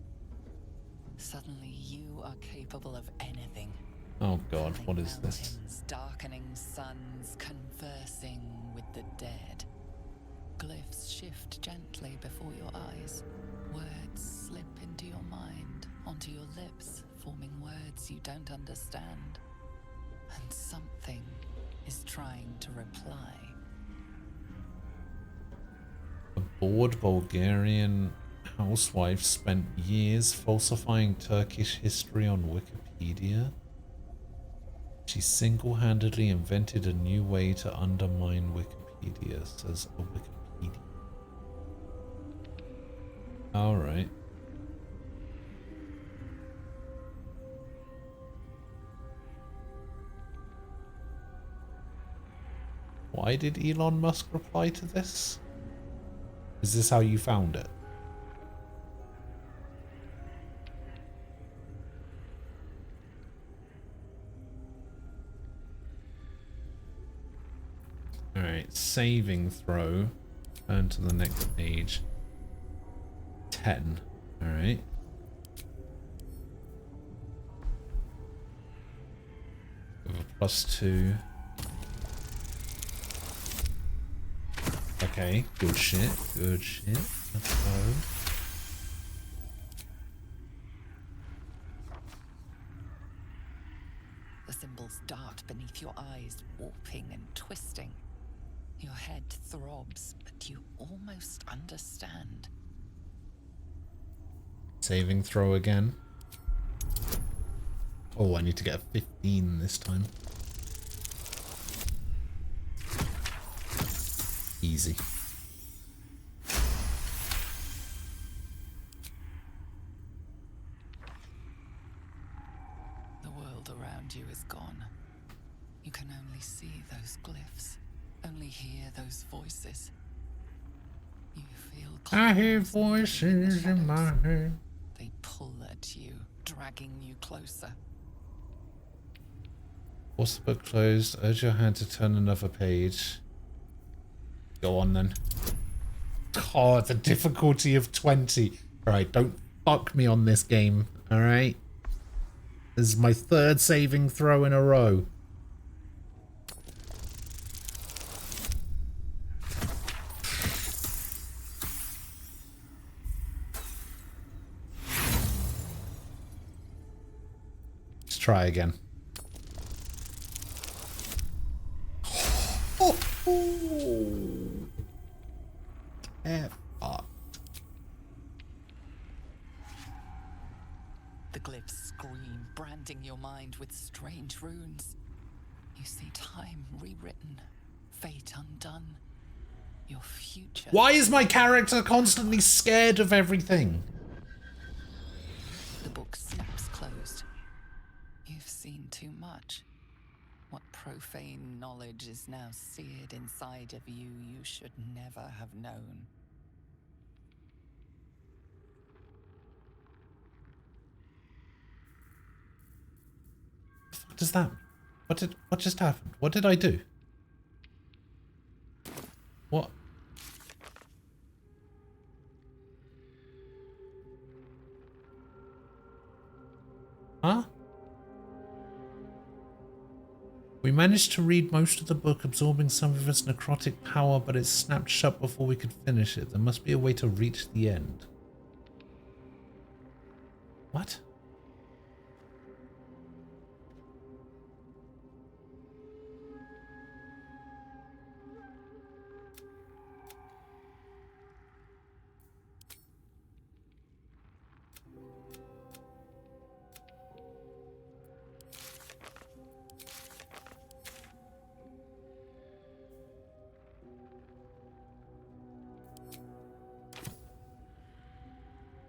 Suddenly you are capable of anything. Oh god, what is this? Mountains, darkening suns, conversing with the dead. Glyphs shift gently before your eyes. Words slip into your mind, onto your lips, forming words you don't understand. And something is trying to reply. A bored Bulgarian housewife spent years falsifying Turkish history on Wikipedia. She single-handedly invented a new way to undermine Wikipedia, says a Wikipedia. Alright. Why did Elon Musk reply to this? Is this how you found it? Alright, saving throw. Turn to the next page. 10. Alright. With a +2. Okay, good shit, good shit. Let's go. The symbols dart beneath your eyes, warping and twisting. Your head throbs, but you almost understand. Saving throw again. Oh, I need to get a 15 this time. Easy. The world around you is gone. You can only see those glyphs, only hear those voices. You feel I hear claws voices in my head. They pull at you, dragging you closer. Force the book closed. Urge your hand to turn another page. Go on then. Oh, the difficulty of 20. Alright, don't fuck me on this game. Alright? This is my third saving throw in a row. Let's try again. The glyphs scream, branding your mind with strange runes. You see time rewritten, fate undone. Your future. Why is my character constantly scared of everything? The book snaps closed. You've seen too much. What profane knowledge is now seared inside of you should never have known. What does that mean? What just happened? What did I do? What? Huh? We managed to read most of the book, absorbing some of its necrotic power, but it snapped shut before we could finish it. There must be a way to reach the end. What?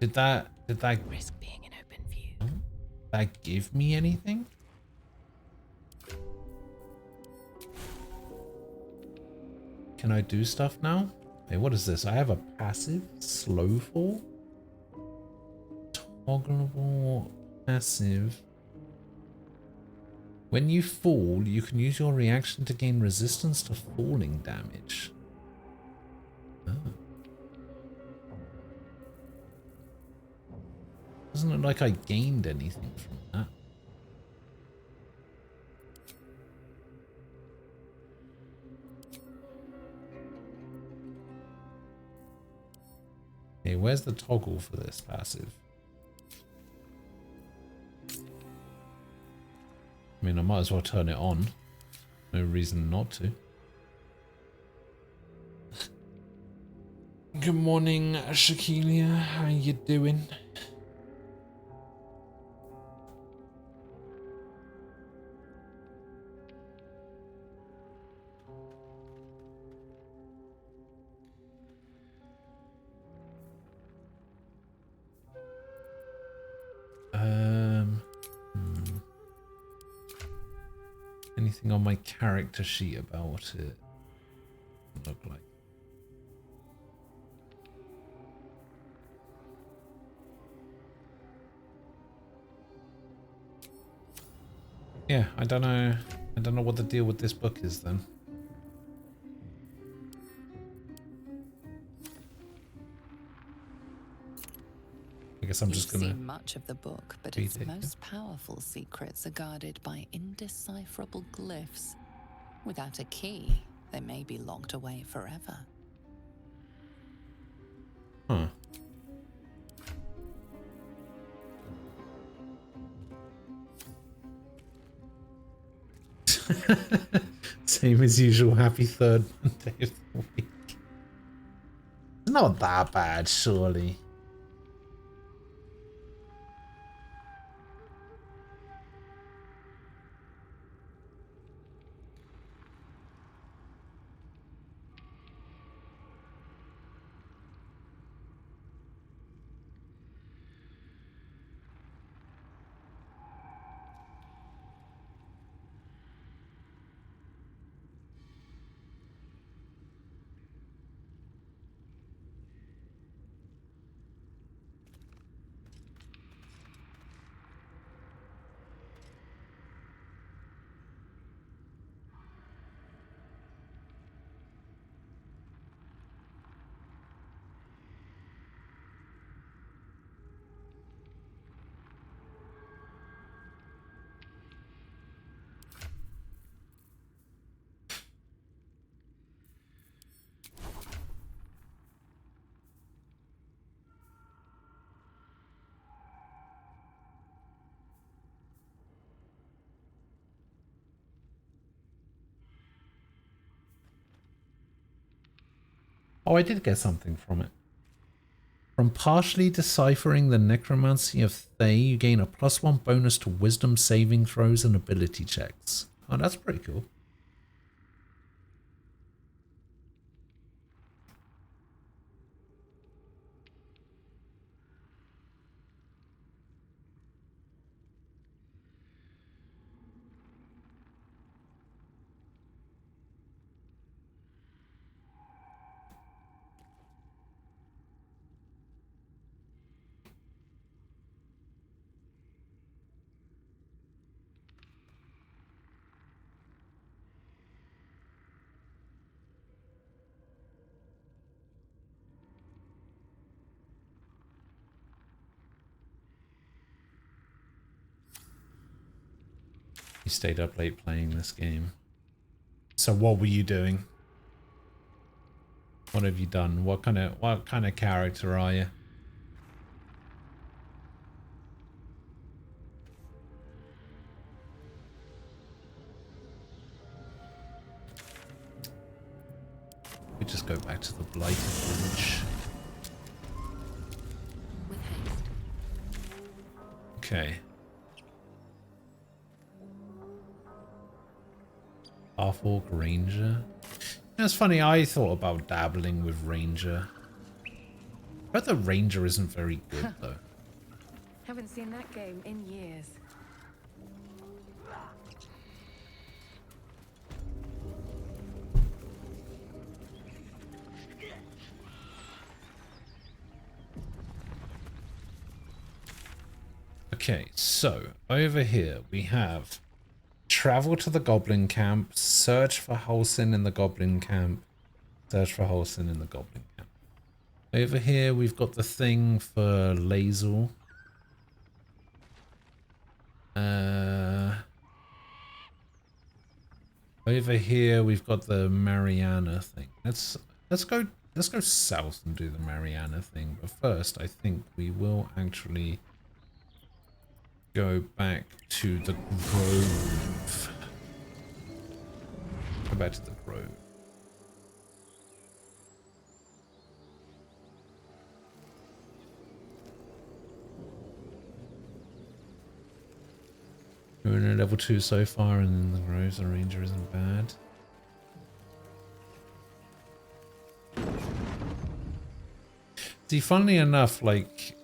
Did that Risk being in open view. did that give me anything? Can I do stuff now? Hey, what is this? I have a passive slow fall? Toggleable passive. When you fall, you can use your reaction to gain resistance to falling damage. Oh. Doesn't look like I gained anything from that. Okay, where's the toggle for this passive? I mean, I might as well turn it on. No reason not to. Good morning, Shaquilia. How you doing? Anything on my character sheet about it? Look like. Yeah, I don't know. I don't know what the deal with this book is then. I guess I'm just gonna. You've seen much of the book, but its most powerful secrets are guarded by indecipherable glyphs. Without a key, they may be locked away forever. Huh. Same as usual. Happy third Monday of the week. It's not that bad, surely. Oh, I did get something from it. From partially deciphering the necromancy of Thay, you gain a +1 bonus to wisdom saving throws and ability checks. Oh, that's pretty cool. You stayed up late playing this game. So what were you doing? What have you done? What kind of character are you? We just go back to the Blighted Village. With haste. Okay. Half-Orc Ranger. It's funny, I thought about dabbling with Ranger. But the Ranger isn't very good though. Haven't seen that game in years. Okay, so over here we have travel to the Goblin Camp, search for Halsin in the Goblin Camp, search for Halsin in the Goblin Camp. Over here we've got the thing for Lae'zel. Over here we've got the Mariana thing. Let's go south and do the Mariana thing. But first I think we will actually go back to the Grove. Go back to the Grove. We're in a level 2 so far, and in the Groves, the Ranger isn't bad. See, funnily enough, like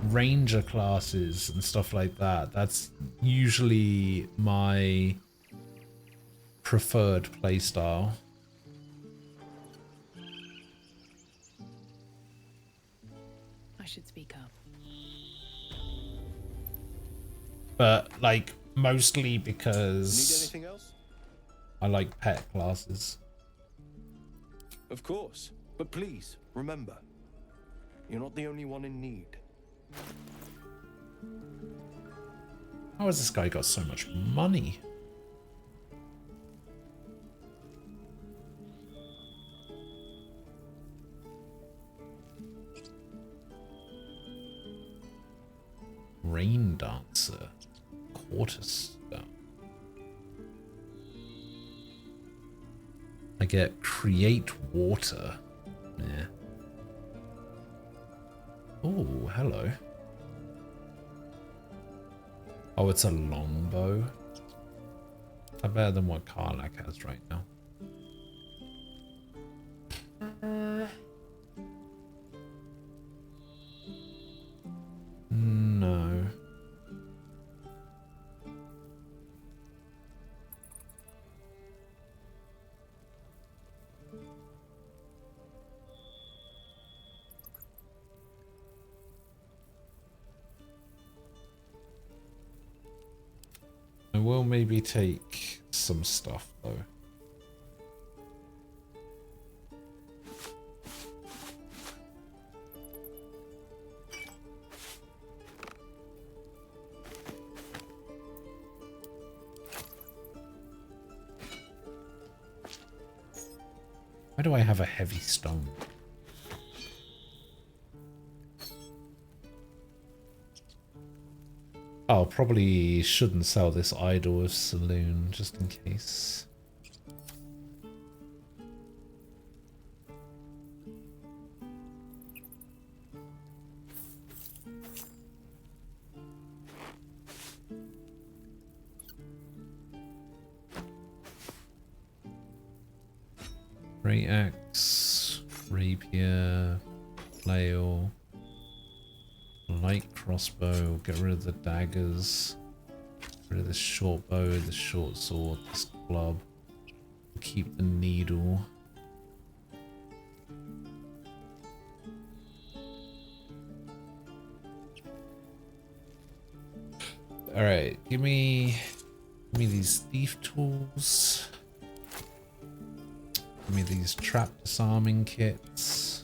Ranger classes and stuff like that, that's usually my preferred playstyle. I should speak up. But like mostly Need because anything else? I like pet classes. Of course. But please, remember, you're not the only one in need. How has this guy got so much money? Rain Dancer. Quarterstone. I get Create Water. Yeah. Oh, hello. Oh, it's a longbow. How better than what Karlak has right now? No. I will maybe take some stuff though. Why do I have a heavy stone? Oh, probably shouldn't sell this idol of Saloon, just in case. Great axe, rapier, flail, light crossbow, get rid of the daggers, get rid of this short bow, this short sword, this club, keep the needle. Alright, give me these thief tools. Give me these trap disarming kits.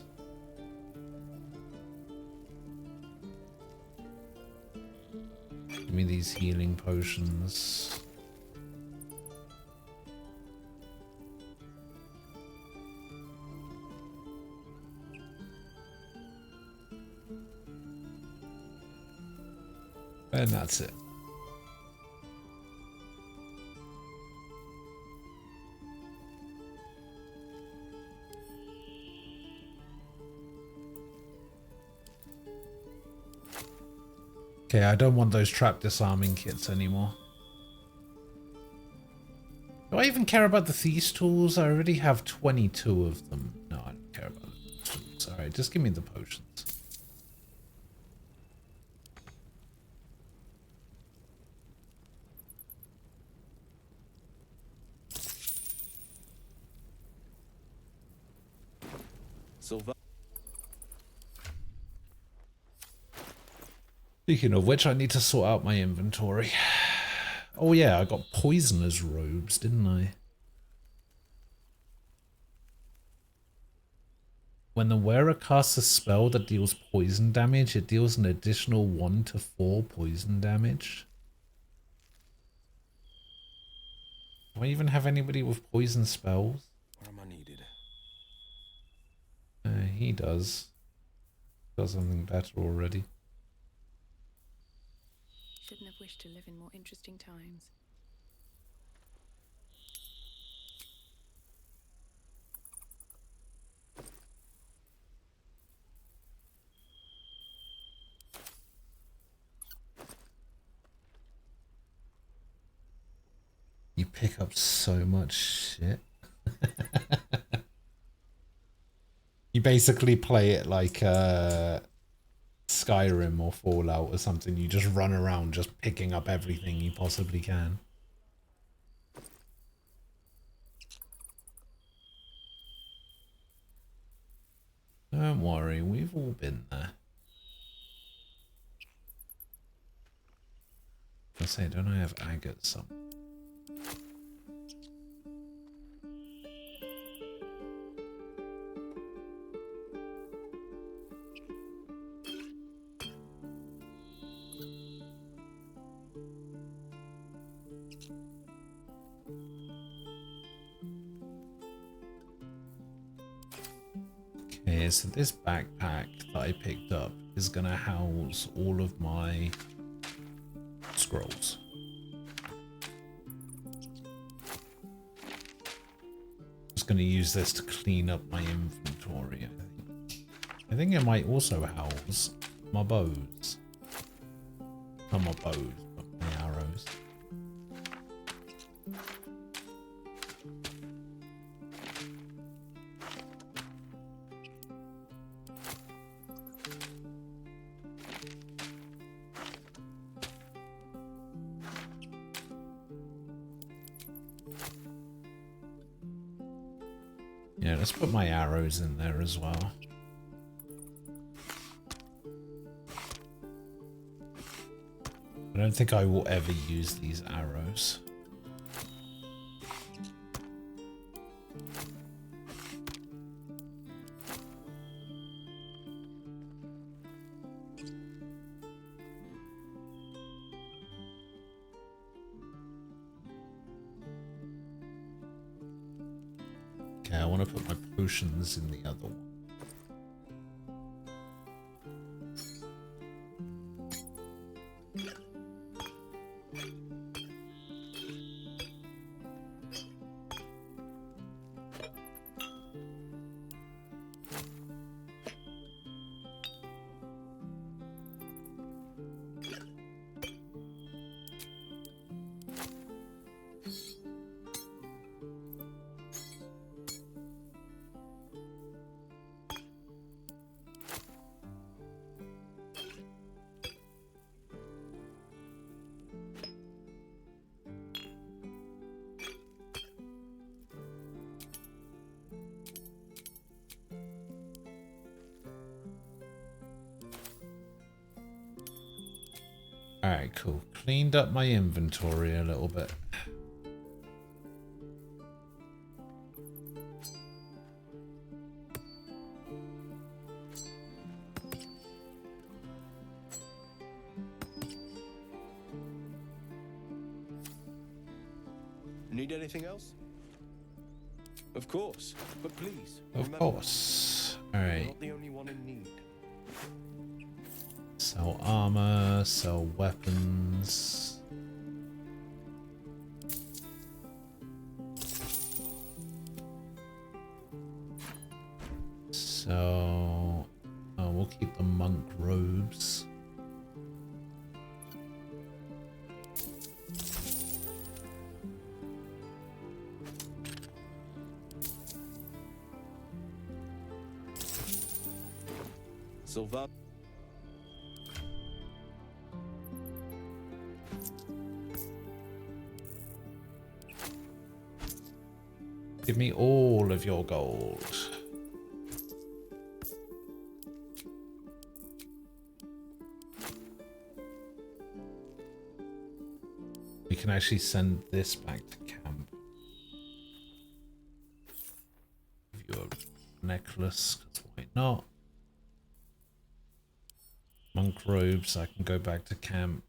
Give me these healing potions. And that's it. Okay, I don't want those trap disarming kits anymore. Do I even care about the thieves tools? I already have 22 of them. No, I don't care about the tools. Alright, just give me the potions. Speaking of which, I need to sort out my inventory. Oh yeah, I got poisoner's robes, didn't I? When the wearer casts a spell that deals poison damage, it deals an additional 1 to 4 poison damage. Do I even have anybody with poison spells? Where am I needed? He does. Does something better already. Shouldn't have wished to live in more interesting times. You pick up so much shit. You basically play it like Skyrim or Fallout or something. You just run around just picking up everything you possibly can. Don't worry, we've all been there. I say, don't I have agate some? Okay, so this backpack that I picked up is gonna house all of my scrolls. Just gonna use this to clean up my inventory, I think. I think it might also house my bows. Not my bows, but my arrows. Yeah, let's put my arrows in there as well. I don't think I will ever use these arrows. Okay, I want to put my potions in the other one. Alright, cool. Cleaned up my inventory a little bit. Need anything else? Of course, but please. Of course. Alright. Not the only one in need. Sell armor, sell weapons. So, oh, we'll keep the monk robes. Silva. Give me all of your gold. We can actually send this back to camp. Give you a necklace, 'cause why not? Monk robes, I can go back to camp.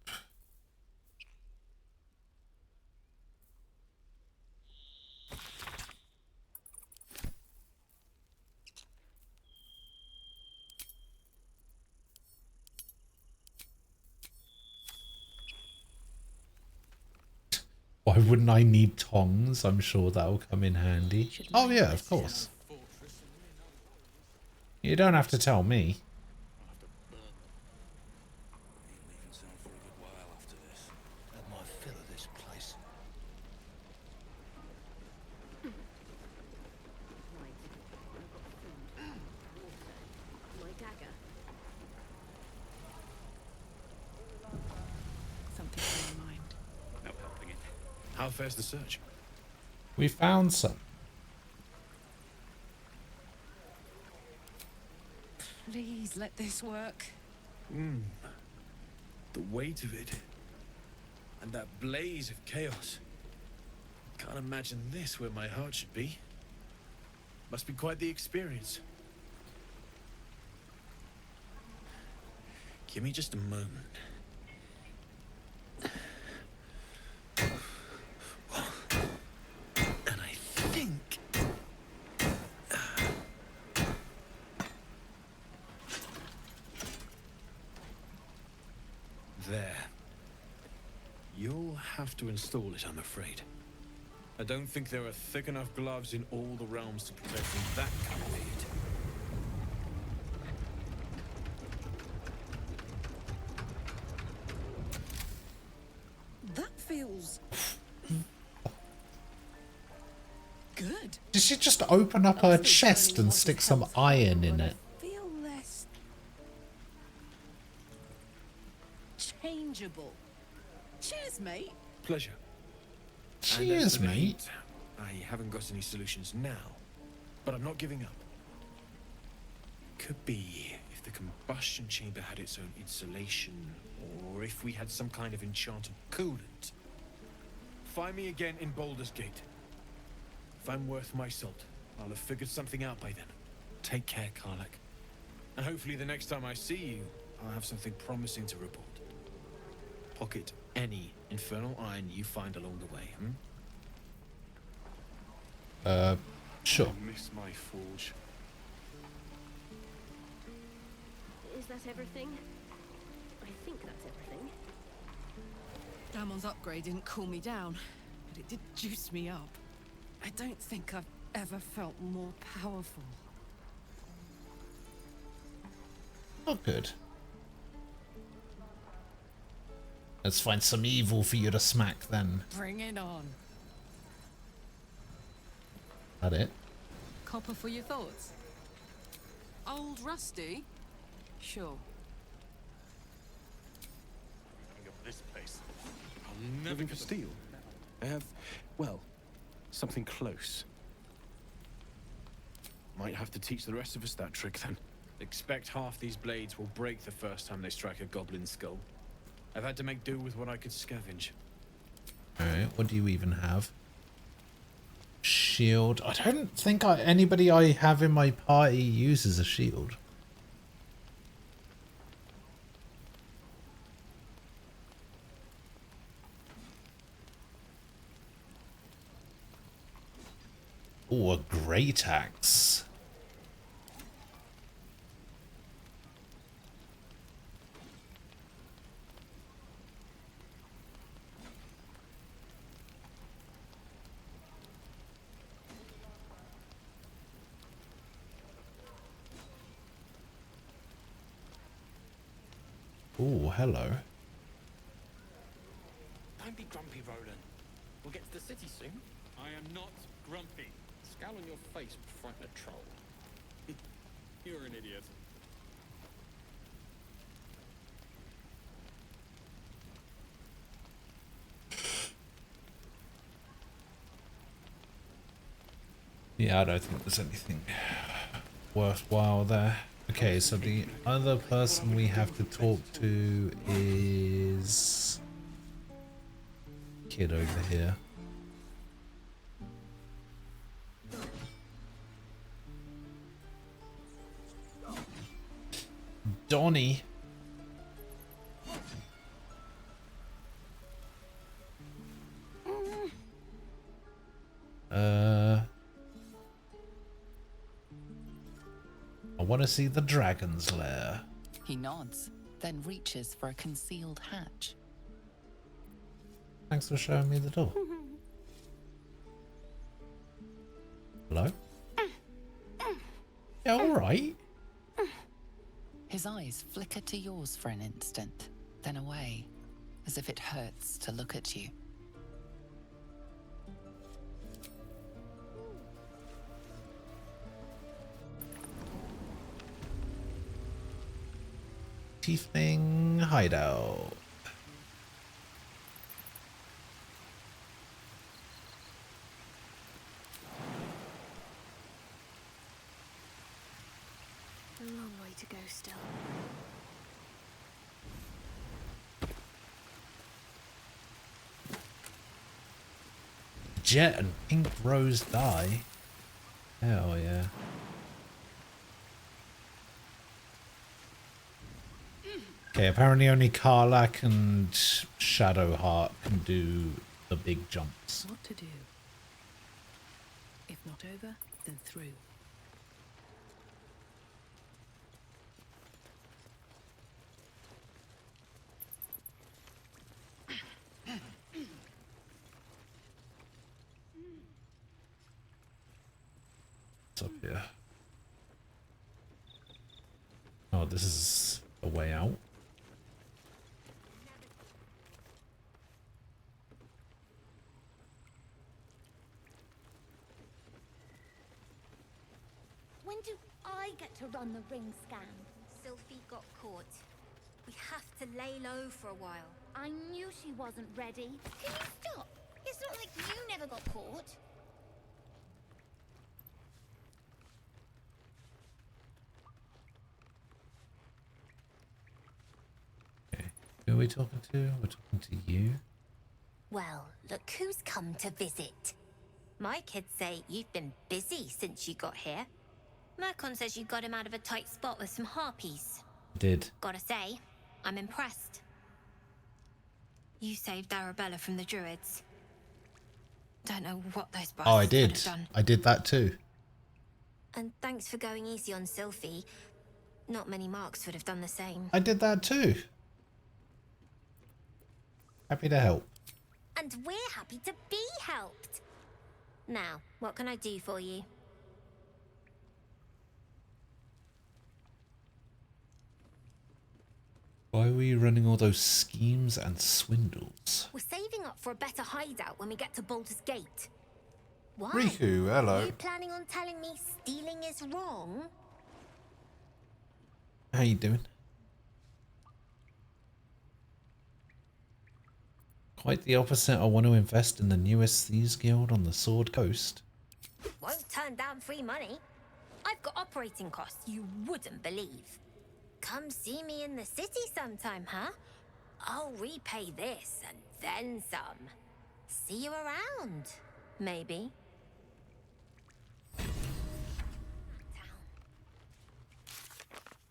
Why wouldn't I need tongs? I'm sure that'll come in handy. Oh yeah, of course. You don't have to tell me. My dagger. Something in my mind. No helping it. How fares the search? We found some. Please let this work. The weight of it. And that blaze of chaos. Can't imagine this where my heart should be. Must be quite the experience. Give me just a moment. And I think... There. You'll have to install it, I'm afraid. I don't think there are thick enough gloves in all the realms to protect from that kind of heat. That feels good. Did she just open up her chest and stick some iron in it? Feel less changeable. Cheers, mate. Pleasure. Cheers, mate. I haven't got any solutions now, but I'm not giving up. Could be if the combustion chamber had its own insulation, or if we had some kind of enchanted coolant. Find me again in Baldur's Gate. If I'm worth my salt, I'll have figured something out by then. Take care, Karlak. And hopefully the next time I see you, I'll have something promising to report. Pocket any infernal iron you find along the way, Sure. I miss my forge. Is that everything? I think that's everything. Damon's upgrade didn't cool me down, but it did juice me up. I don't think I've ever felt more powerful. Oh, good. Let's find some evil for you to smack then. Bring it on. That it? Copper for your thoughts? Old Rusty? Sure. This place. I'll never looking for steel. I have, well, something close. Might have to teach the rest of us that trick then. Expect half these blades will break the first time they strike a goblin skull. I've had to make do with what I could scavenge. Alright, what do you even have? Shield. I don't think anybody I have in my party uses a shield. Oh, a great axe. Oh, hello. Don't be grumpy, Roland. We'll get to the city soon. I am not grumpy. Scowl on your face would frighten a troll. You're an idiot. Yeah, I don't think there's anything worthwhile there. Okay, so the other person we have to talk to is kid over here. Donnie. I want to see the dragon's lair. He nods, then reaches for a concealed hatch. Thanks for showing me the door. Hello? Yeah, alright. His eyes flicker to yours for an instant, then away, as if it hurts to look at you. Tiefling hideout. A long way to go still. Jet and pink rose dye. Hell yeah. Okay, apparently only Karlach and Shadowheart can do the big jumps. What to do? If not over, then through. What's up here? Oh, this is a way out. When do I get to run the ring scan? Sylphie got caught. We have to lay low for a while. I knew she wasn't ready. Can you stop? It's not like you never got caught. Okay, who are we talking to? We're talking to you. Well, look who's come to visit. My kids say you've been busy since you got here. Mercon says you got him out of a tight spot with some harpies. Did. Gotta say, I'm impressed. You saved Arabella from the druids. Don't know what those bastards Oh, I would did. have done. I did that too. And thanks for going easy on Sylphie. Not many marks would have done the same. I did that too. Happy to help. And we're happy to be helped. Now, what can I do for you? Why were you running all those schemes and swindles? We're saving up for a better hideout when we get to Baldur's Gate. Why? Riku, hello. Are you planning on telling me stealing is wrong? How you doing? Quite the opposite. I want to invest in the newest Thieves Guild on the Sword Coast. Won't turn down free money. I've got operating costs you wouldn't believe. Come see me in the city sometime, huh? I'll repay this and then some. See you around, maybe.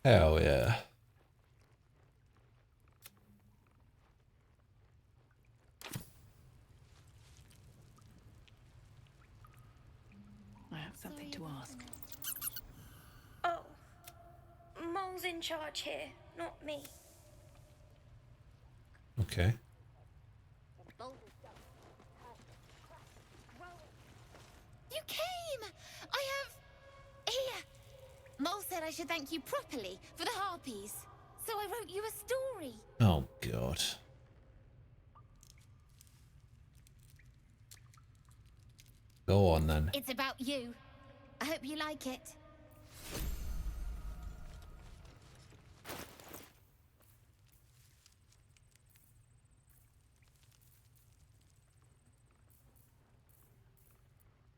Hell yeah. I have something to ask. Oh, Mole's in charge here, not me. Okay. You came! I have... Here! Mole said I should thank you properly for the harpies. So I wrote you a story. Oh, God. Go on, then. It's about you. I hope you like it.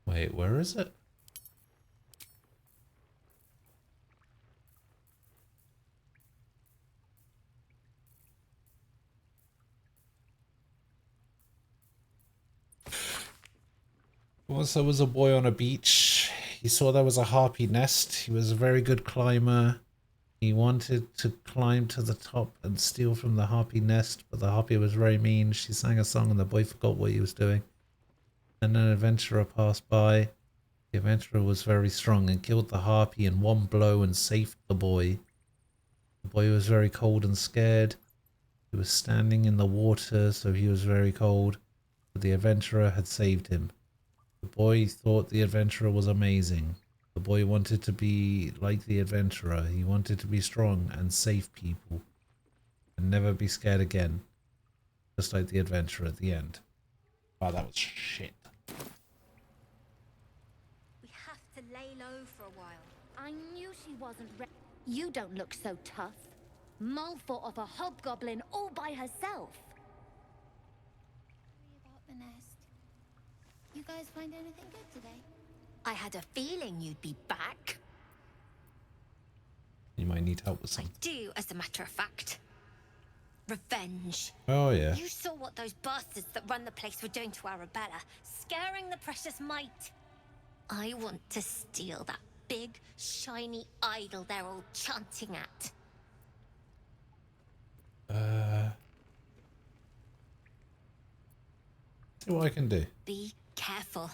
Wait, where is it? Once there was a boy on a beach. He saw there was a harpy nest. He was a very good climber. He wanted to climb to the top and steal from the harpy nest, but the harpy was very mean. She sang a song and the boy forgot what he was doing. And an adventurer passed by. The adventurer was very strong and killed the harpy in one blow and saved the boy. The boy was very cold and scared. He was standing in the water, so he was very cold, but the adventurer had saved him. The boy thought the adventurer was amazing. The boy wanted to be like the adventurer. He wanted to be strong and save people and never be scared again. Just like the adventurer at the end. Wow, that was shit. We have to lay low for a while. I knew she wasn't ready. You don't look so tough. Mole fought off a hobgoblin all by herself. Sorry about the nest. You guys find anything good today? I had a feeling you'd be back. You might need help with I something. do, as a matter of fact. Revenge. Oh, yeah. You saw what those bastards that run the place were doing to Arabella, scaring the precious mite. I want to steal that big, shiny idol they're all chanting at. See what I can do. Be careful.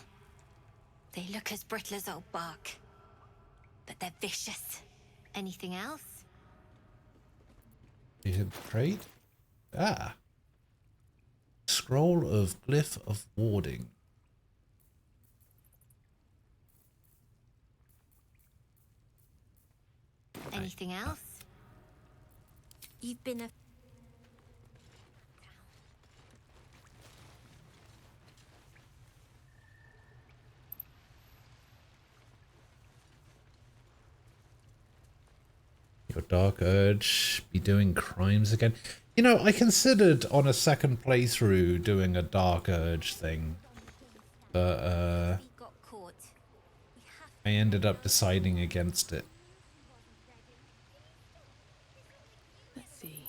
They look as brittle as old bark, but they're vicious. Anything else? You can trade? Ah. Scroll of Glyph of Warding. Anything else? You've been a... Your dark urge, be doing crimes again. You know, I considered on a second playthrough doing a dark urge thing, but I ended up deciding against it. Let's see.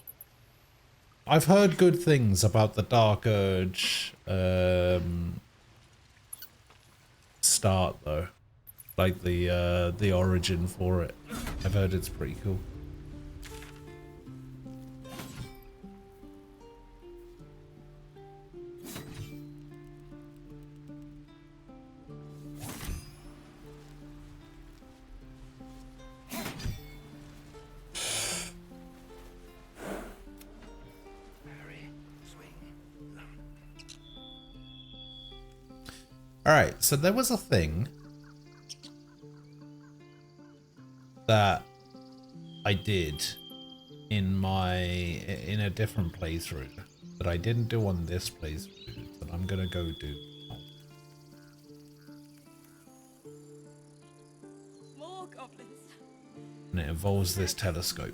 I've heard good things about the dark urge start though, like the origin for it. I've heard it's pretty cool. Alright, so there was a thing that I did in a different playthrough that I didn't do on this playthrough, but I'm gonna go do. More goblins. And it involves this telescope.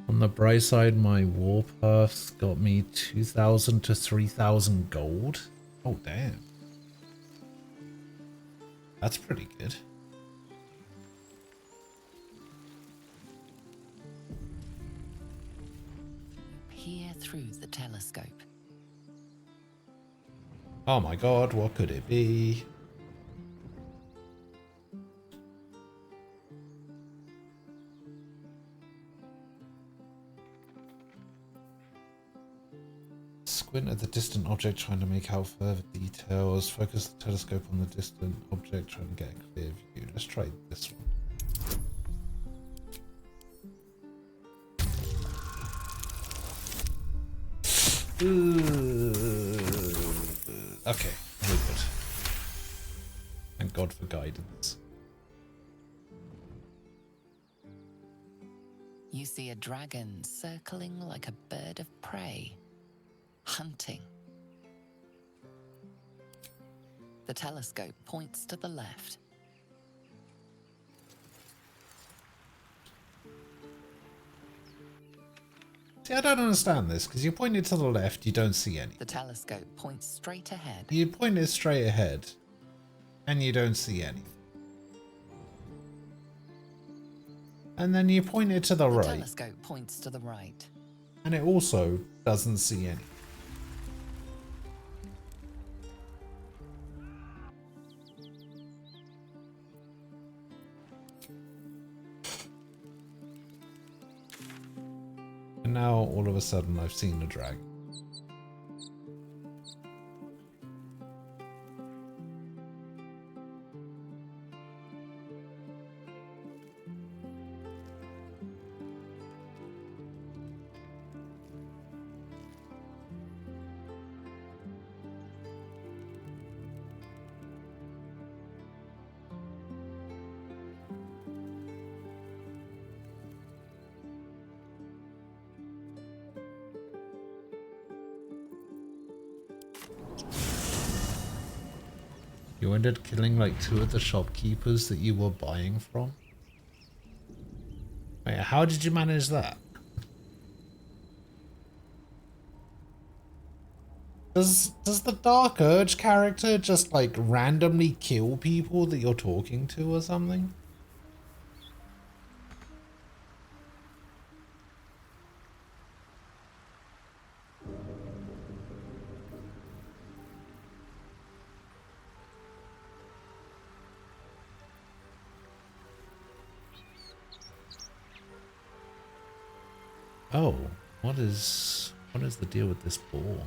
On the bright side, my warpaths got me 2,000 to 3,000 gold. Oh, damn. That's pretty good. peer through the telescope. Oh my god, what could it be? Squint at the distant object, trying to make out further details. Focus the telescope on the distant object, trying to get a clear view. Let's try this one. Okay, we're good. Thank God for guidance. You see a dragon circling like a bird of prey, hunting. The telescope points to the left. See, I don't understand this, because you pointed to the left, you don't see any. The telescope points straight ahead. You pointed straight ahead, and you don't see any. And then you pointed to the right. The telescope points to the right. And it also doesn't see any. And now all of a sudden I've seen a dragon. You ended up killing like 2 of the shopkeepers that you were buying from? Wait, how did you manage that? Does the Dark Urge character just like randomly kill people that you're talking to or something? Oh, what is the deal with this ball?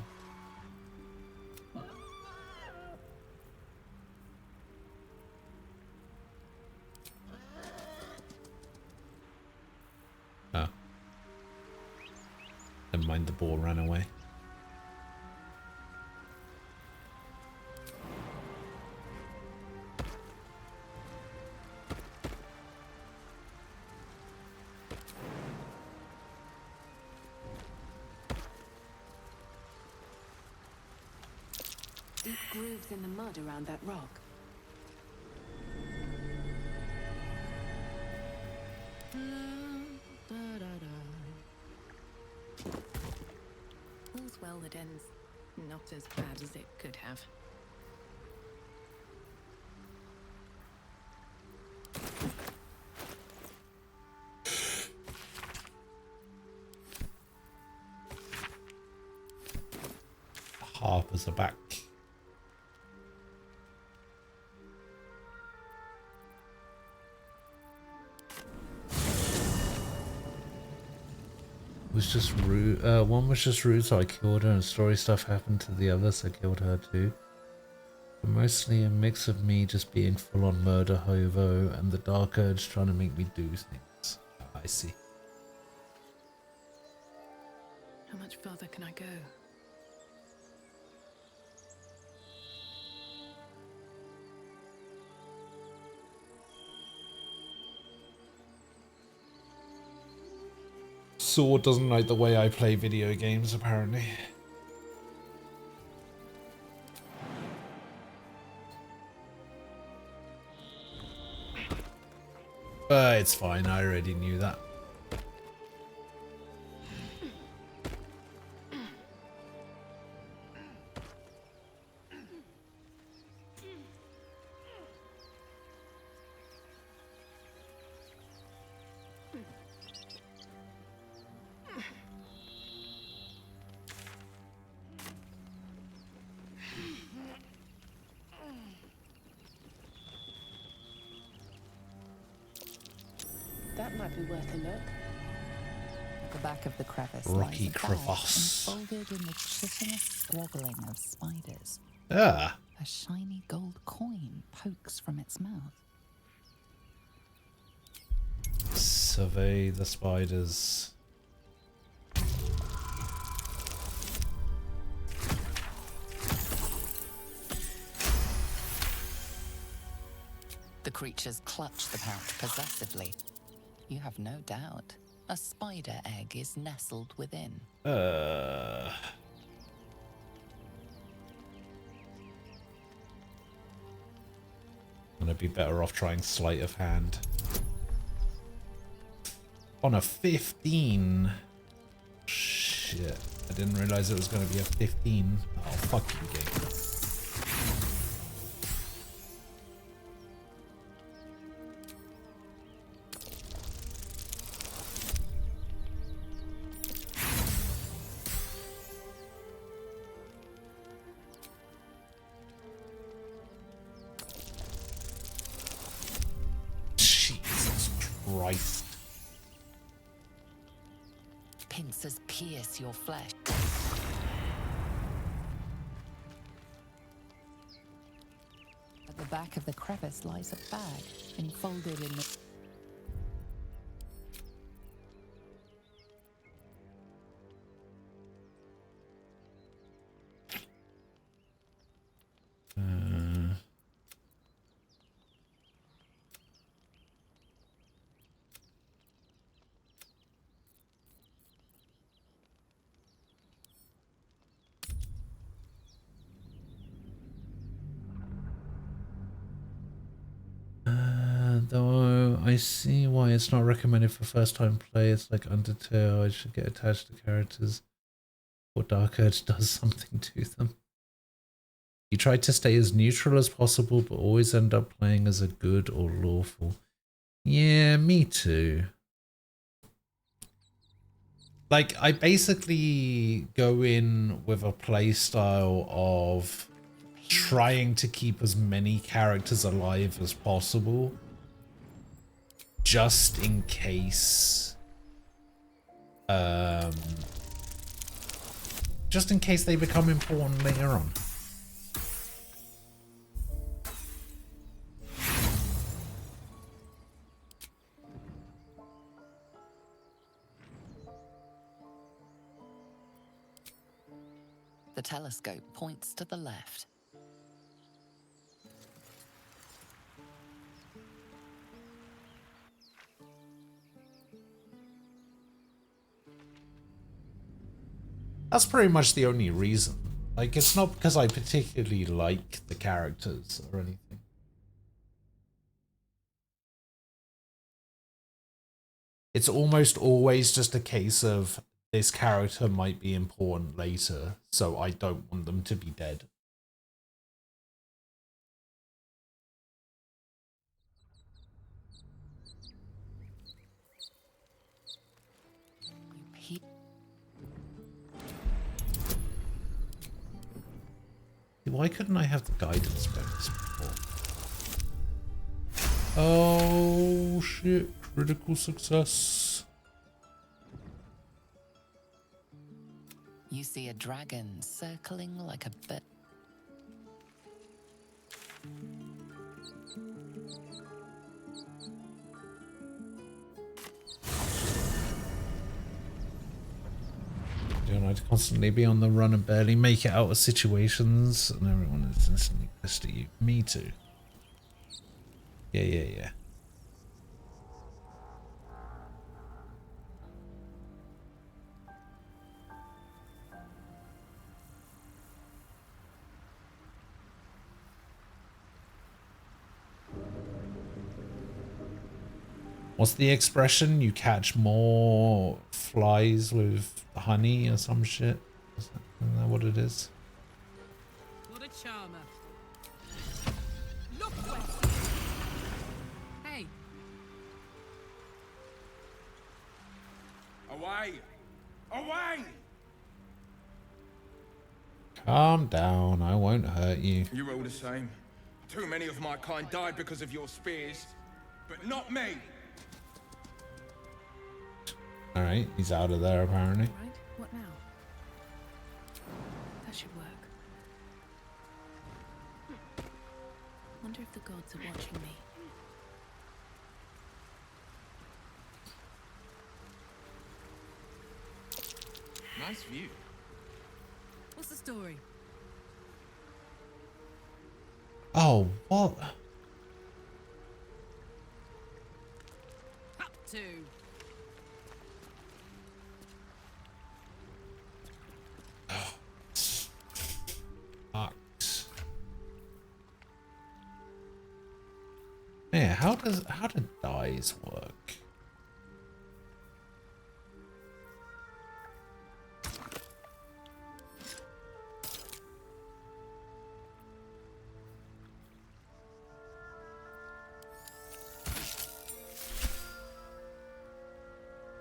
Oh. Never mind, the ball ran away. Deep grooves in the mud around that rock. All's well that ends not as bad as it could have. Harpers are back. Was just rude. One was just rude, so I killed her, and story stuff happened to the other, so I killed her too. But mostly a mix of me just being full on murder hobo and the Dark Urge trying to make me do things. I see. How much further can I go? Sword doesn't like the way I play video games, apparently. It's fine, I already knew that. That might be worth a look. At the back of the crevice Rocky lies a bag crevasse. enfolded in the chitinous squabbling of spiders. Ah. A shiny gold coin pokes from its mouth. Survey the spiders. The creatures clutch the pouch possessively. You have no doubt. A spider egg is nestled within. Gonna be better off trying sleight of hand. On a 15. Shit. I didn't realize it was gonna be a 15. Oh, fuck you, game. Jesus Christ. Pincers pierce your flesh. At the back of the crevice lies a bag enfolded in the... Though I see why it's not recommended for first-time players like Undertale. I should get attached to characters, or Dark Urge does something to them. You try to stay as neutral as possible, but always end up playing as a good or lawful. Yeah, me too. Like, I basically go in with a play style of trying to keep as many characters alive as possible, just in case they become important later on. The telescope points to the left. That's pretty much the only reason. Like, it's not because I particularly like the characters or anything. It's almost always just a case of this character might be important later, so I don't want them to be dead. Why couldn't I have the guidance bonus before? Oh shit, critical success. You see a dragon circling like a bird. Don't I constantly be on the run and barely make it out of situations, and everyone is instantly pissed at you. Me too. Yeah. What's the expression? You catch more flies with honey or some shit? Isn't that what it is? What a charmer. Look west. Hey. Away! Away! Calm down, I won't hurt you. You're all the same. Too many of my kind died because of your spears, but not me. Alright, he's out of there apparently. Right, what now? That should work. Wonder if the gods are watching me. Nice view. What's the story? Oh, what? Up to. Fucks. Yeah, how do dice work?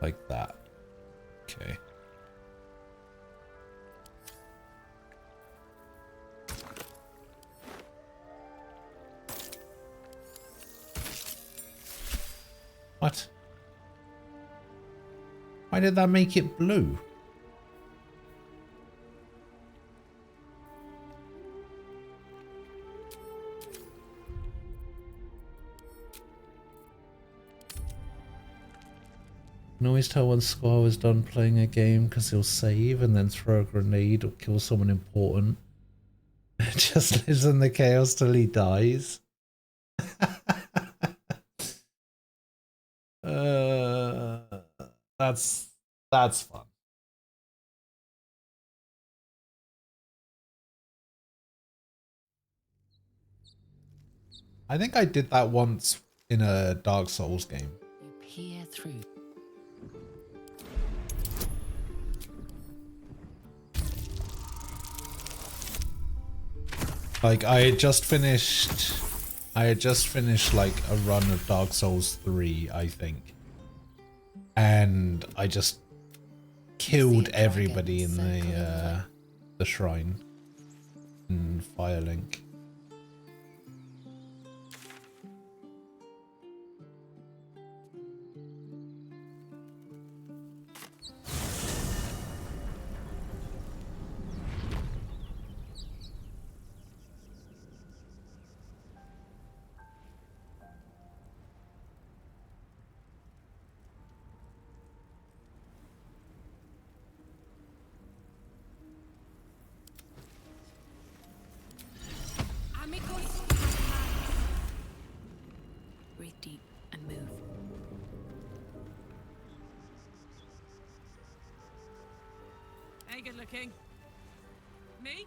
Like that. Okay. What? Why did that make it blue? You can always tell when Squire is done playing a game because he'll save and then throw a grenade or kill someone important. Just lives in the chaos till he dies. That's fun. I think I did that once in a Dark Souls game. You peer through. Like I had just finished like a run of Dark Souls 3, I think. And I just killed everybody in the shrine in Firelink. Breathe deep and move. Hey, good looking. Me?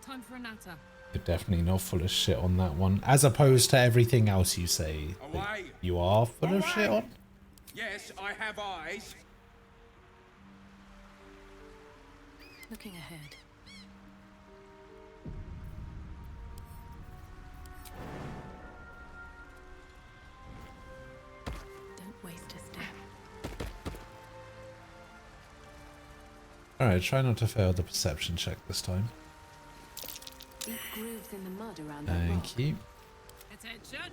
Time for a natter. You're definitely not full of shit on that one, as opposed to everything else you say that you are full of shit on. Yes, I have eyes. Looking ahead. Don't waste a step. Alright, try not to fail the perception check this time. Deep grooves in the mud around Thank you. Attention.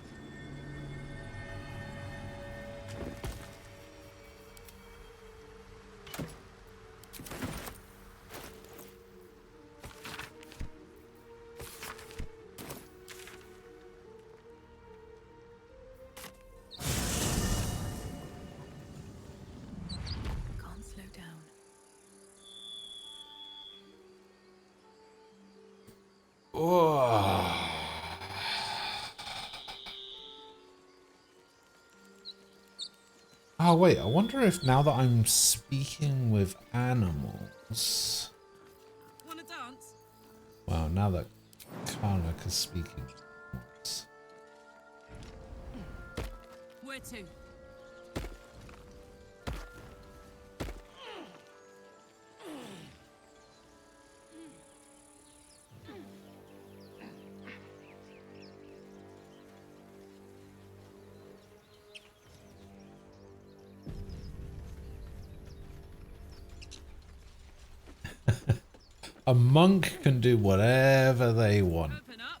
Can't slow down. Oh wait, I wonder if now that I'm speaking with animals... Wanna dance? Well, now that Karnak is speaking with animals... Where to? A monk can do whatever they want. Open up.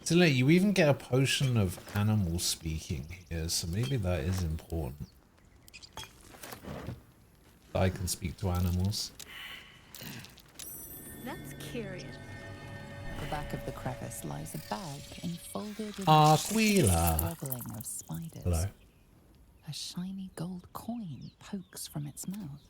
So you even get a potion of animal speaking here, so maybe that is important. That I can speak to animals. That's curious. The back of the crevice lies a bag enfolded in Aquila. a struggling of spiders. Hello. A shiny gold coin pokes from its mouth.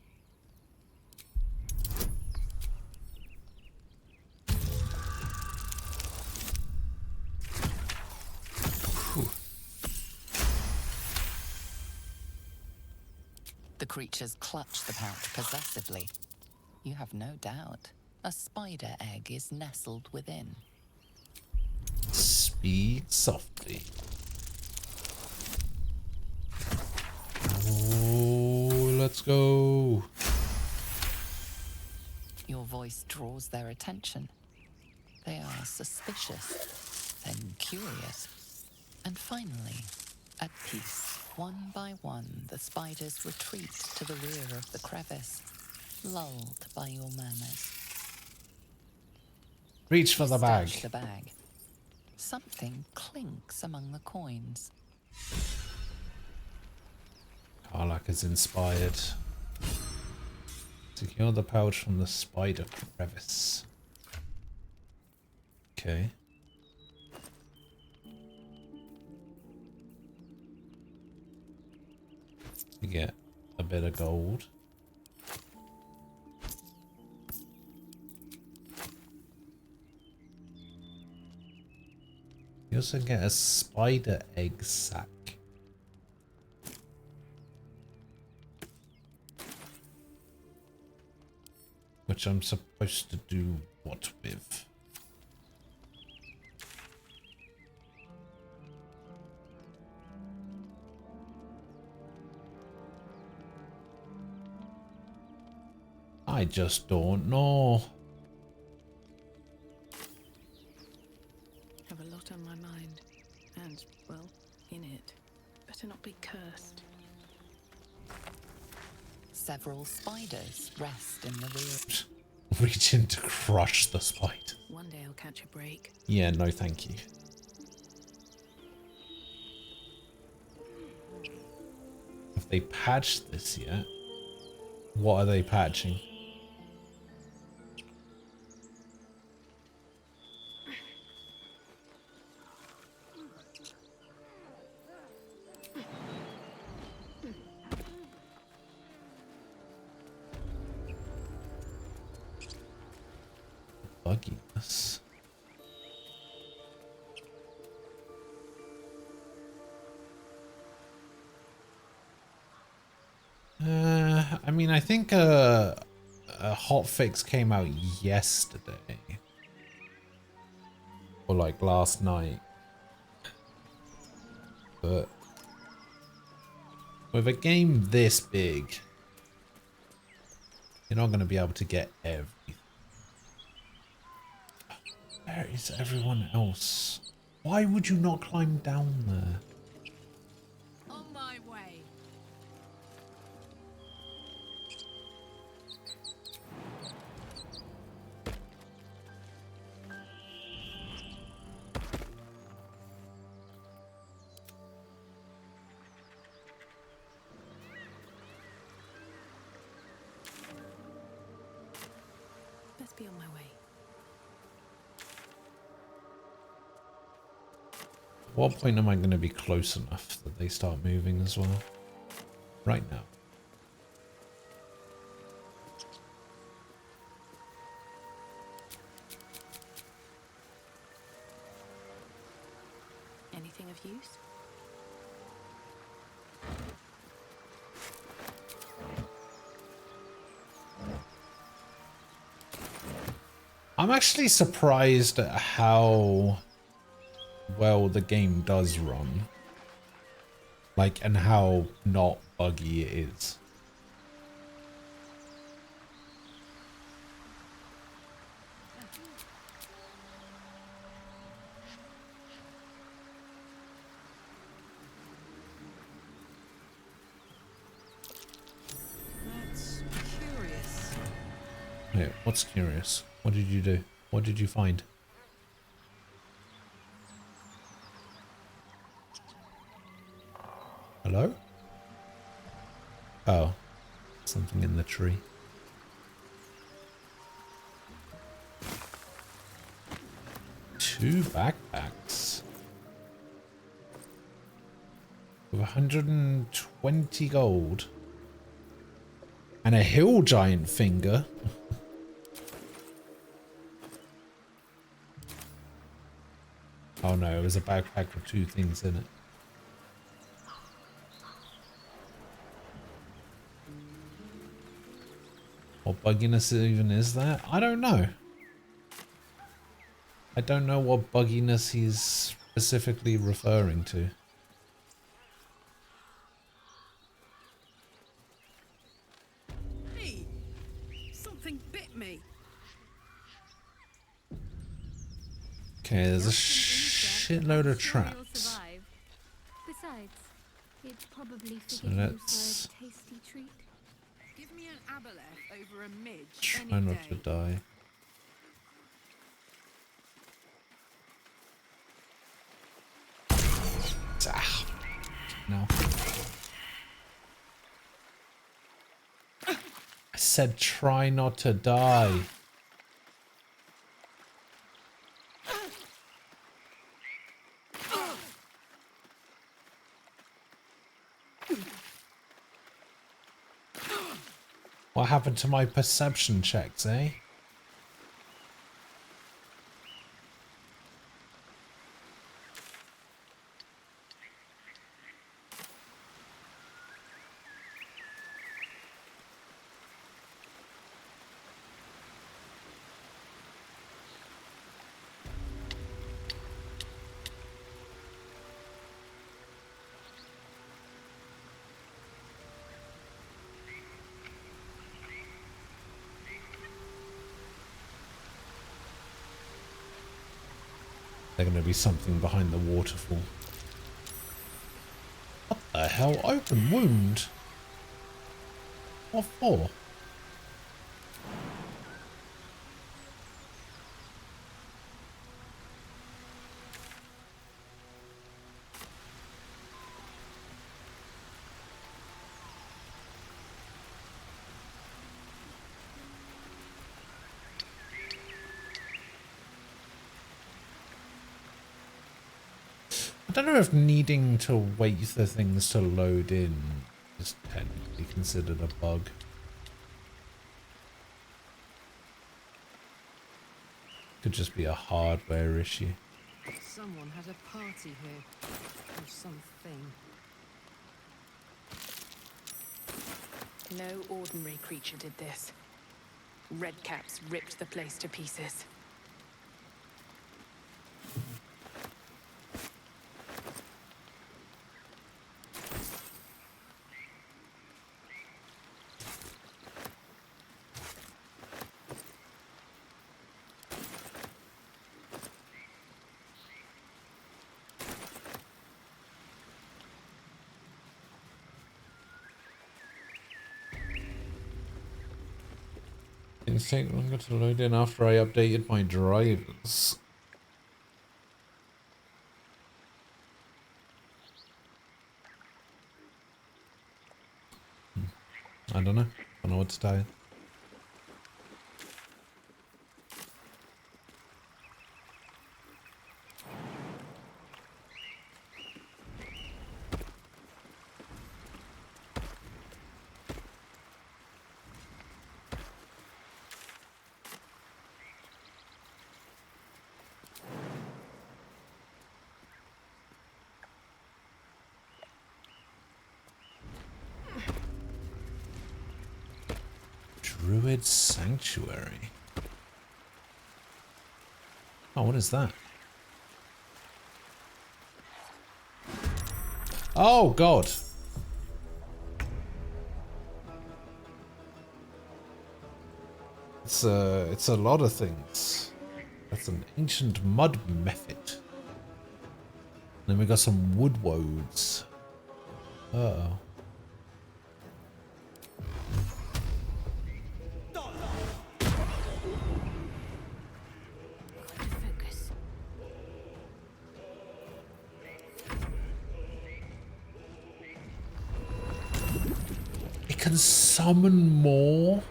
The creatures clutch the pouch possessively. You have no doubt a spider egg is nestled within. Speak softly. Oh, let's go. Your voice draws their attention. They are suspicious, then curious, and finally, at peace. One by one, the spiders retreat to the rear of the crevice, lulled by your murmurs. Reach for You the bag. stash the bag. Something clinks among the coins. Karlak is inspired. Secure the pouch from the spider crevice. Okay. You get a bit of gold. You also get a spider egg sack. Which I'm supposed to do what with? I just don't know. Have a lot on my mind. And, well, in it. Better not be cursed. Several spiders rest in the rear. Reach in to crush the spider. One day I'll catch a break. Yeah, no thank you. Have they patched this yet? What are they patching? Bugginess. I mean, I think a hotfix came out yesterday. Or like last night. But with a game this big, you're not going to be able to get everything. Where is everyone else? Why would you not climb down there? On my way. Best be on my way. At what point am I going to be close enough that they start moving as well? Right now. Anything of use? I'm actually surprised at how well the game does run. Like, and how not buggy it is. That's curious. Wait, what's curious? What did you do? What did you find? Hello? Oh. Something in the tree. Two backpacks. With 120 gold. And a hill giant finger. Oh no, it was a backpack with two things in it. What bugginess even is that? I don't know. I don't know what bugginess he's specifically referring to. Hey, something bit me. Okay, there's a shitload of traps. Besides, it's probably So forgiven let's for a tasty treat. Give me an aboleth over a midge try not to die. Ah, no. I said try not to die. What happened to my perception checks, eh? There's going to be something behind the waterfall. What the hell? Open wound? What for? I don't know if needing to wait for things to load in is technically considered a bug. Could just be a hardware issue. Someone had a party here. Or something. No ordinary creature did this. Redcaps ripped the place to pieces. Things take longer to load in after I updated my drivers. I don't know. Don't know what to tell you. Druid Sanctuary. Oh, what is that? Oh, God. It's a lot of things. That's an ancient mud method. Then we got some wood woads. Uh-oh. Focus. can summon more?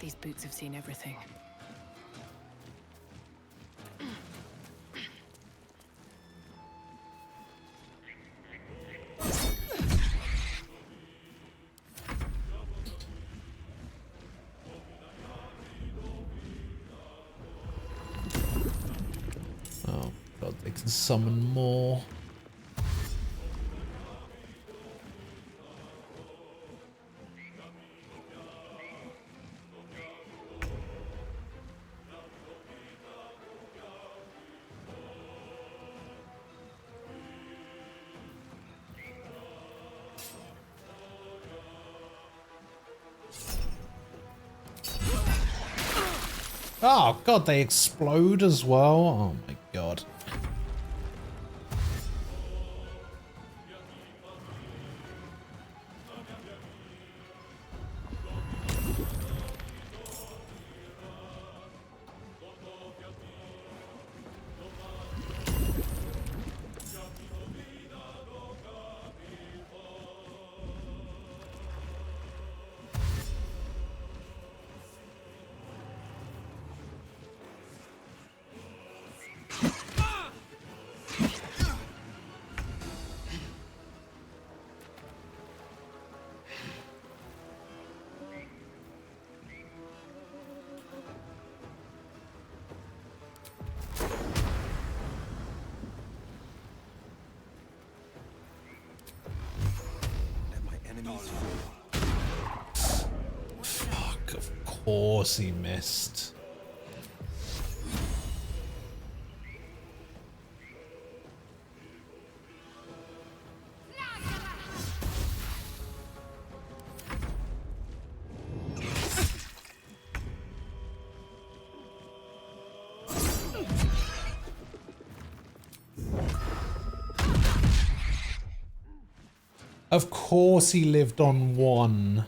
These boots have seen everything. Oh god, they can summon more. Oh god, they explode as well. Oh my god. Fuck, of course he missed. Of course he lived on one.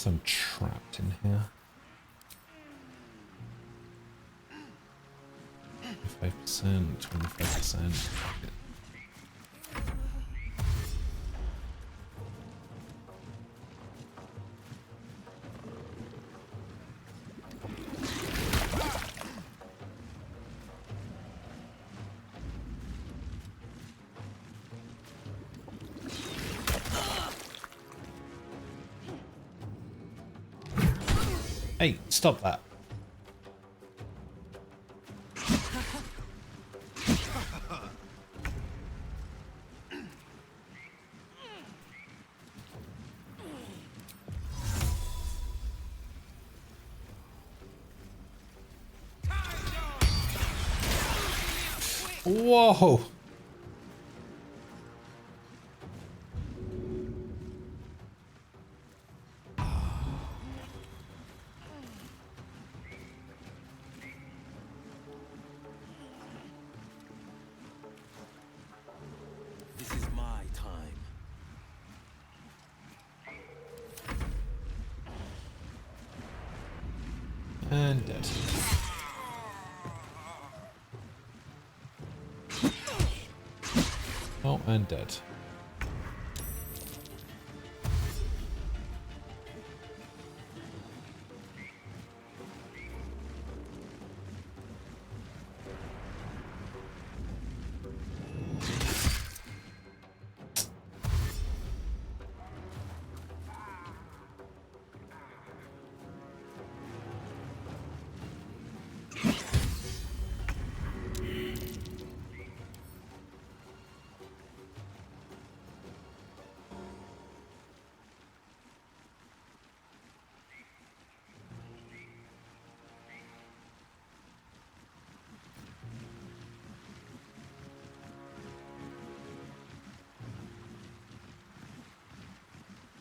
I'm trapped in here. 25%, 25%. Hey, stop that. Whoa. This is my time. And dead. Oh, and dead.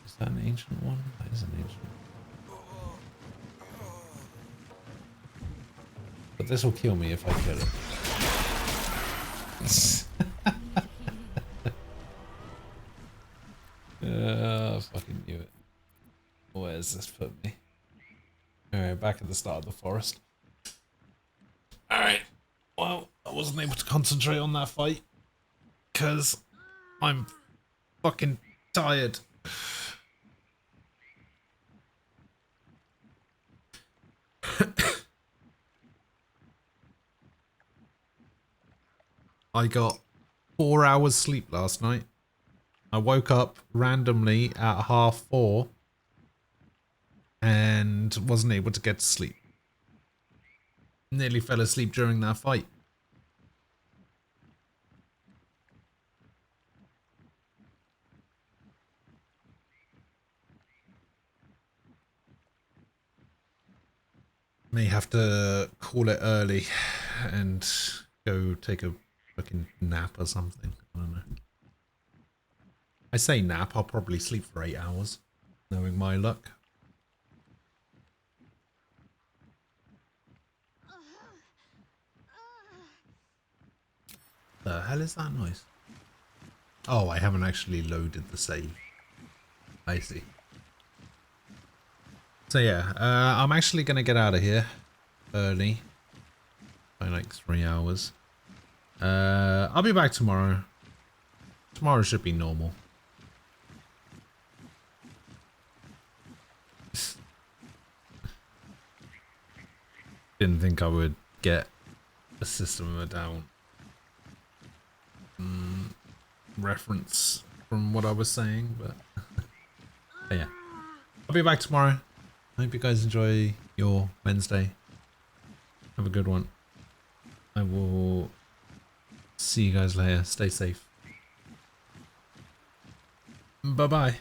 Is that an ancient one? That is an ancient one. But this will kill me if I kill it. Fucking knew it. Where's this put me? Alright, back at the start of the forest. Alright. Well, I wasn't able to concentrate on that fight. Because I'm fucking tired. I got 4 hours sleep last night. I woke up randomly at 4:30 and wasn't able to get to sleep. Nearly fell asleep during that fight. May have to call it early and go take a fucking nap or something. I don't know. I say nap, I'll probably sleep for 8 hours, knowing my luck. The hell is that noise? Oh, I haven't actually loaded the save. I see. So yeah, I'm actually going to get out of here early. By like 3 hours. I'll be back tomorrow. Tomorrow should be normal. Didn't think I would get a System of a Down reference from what I was saying, but yeah. I'll be back tomorrow. I hope you guys enjoy your Wednesday. Have a good one. I will see you guys later. Stay safe. Bye-bye.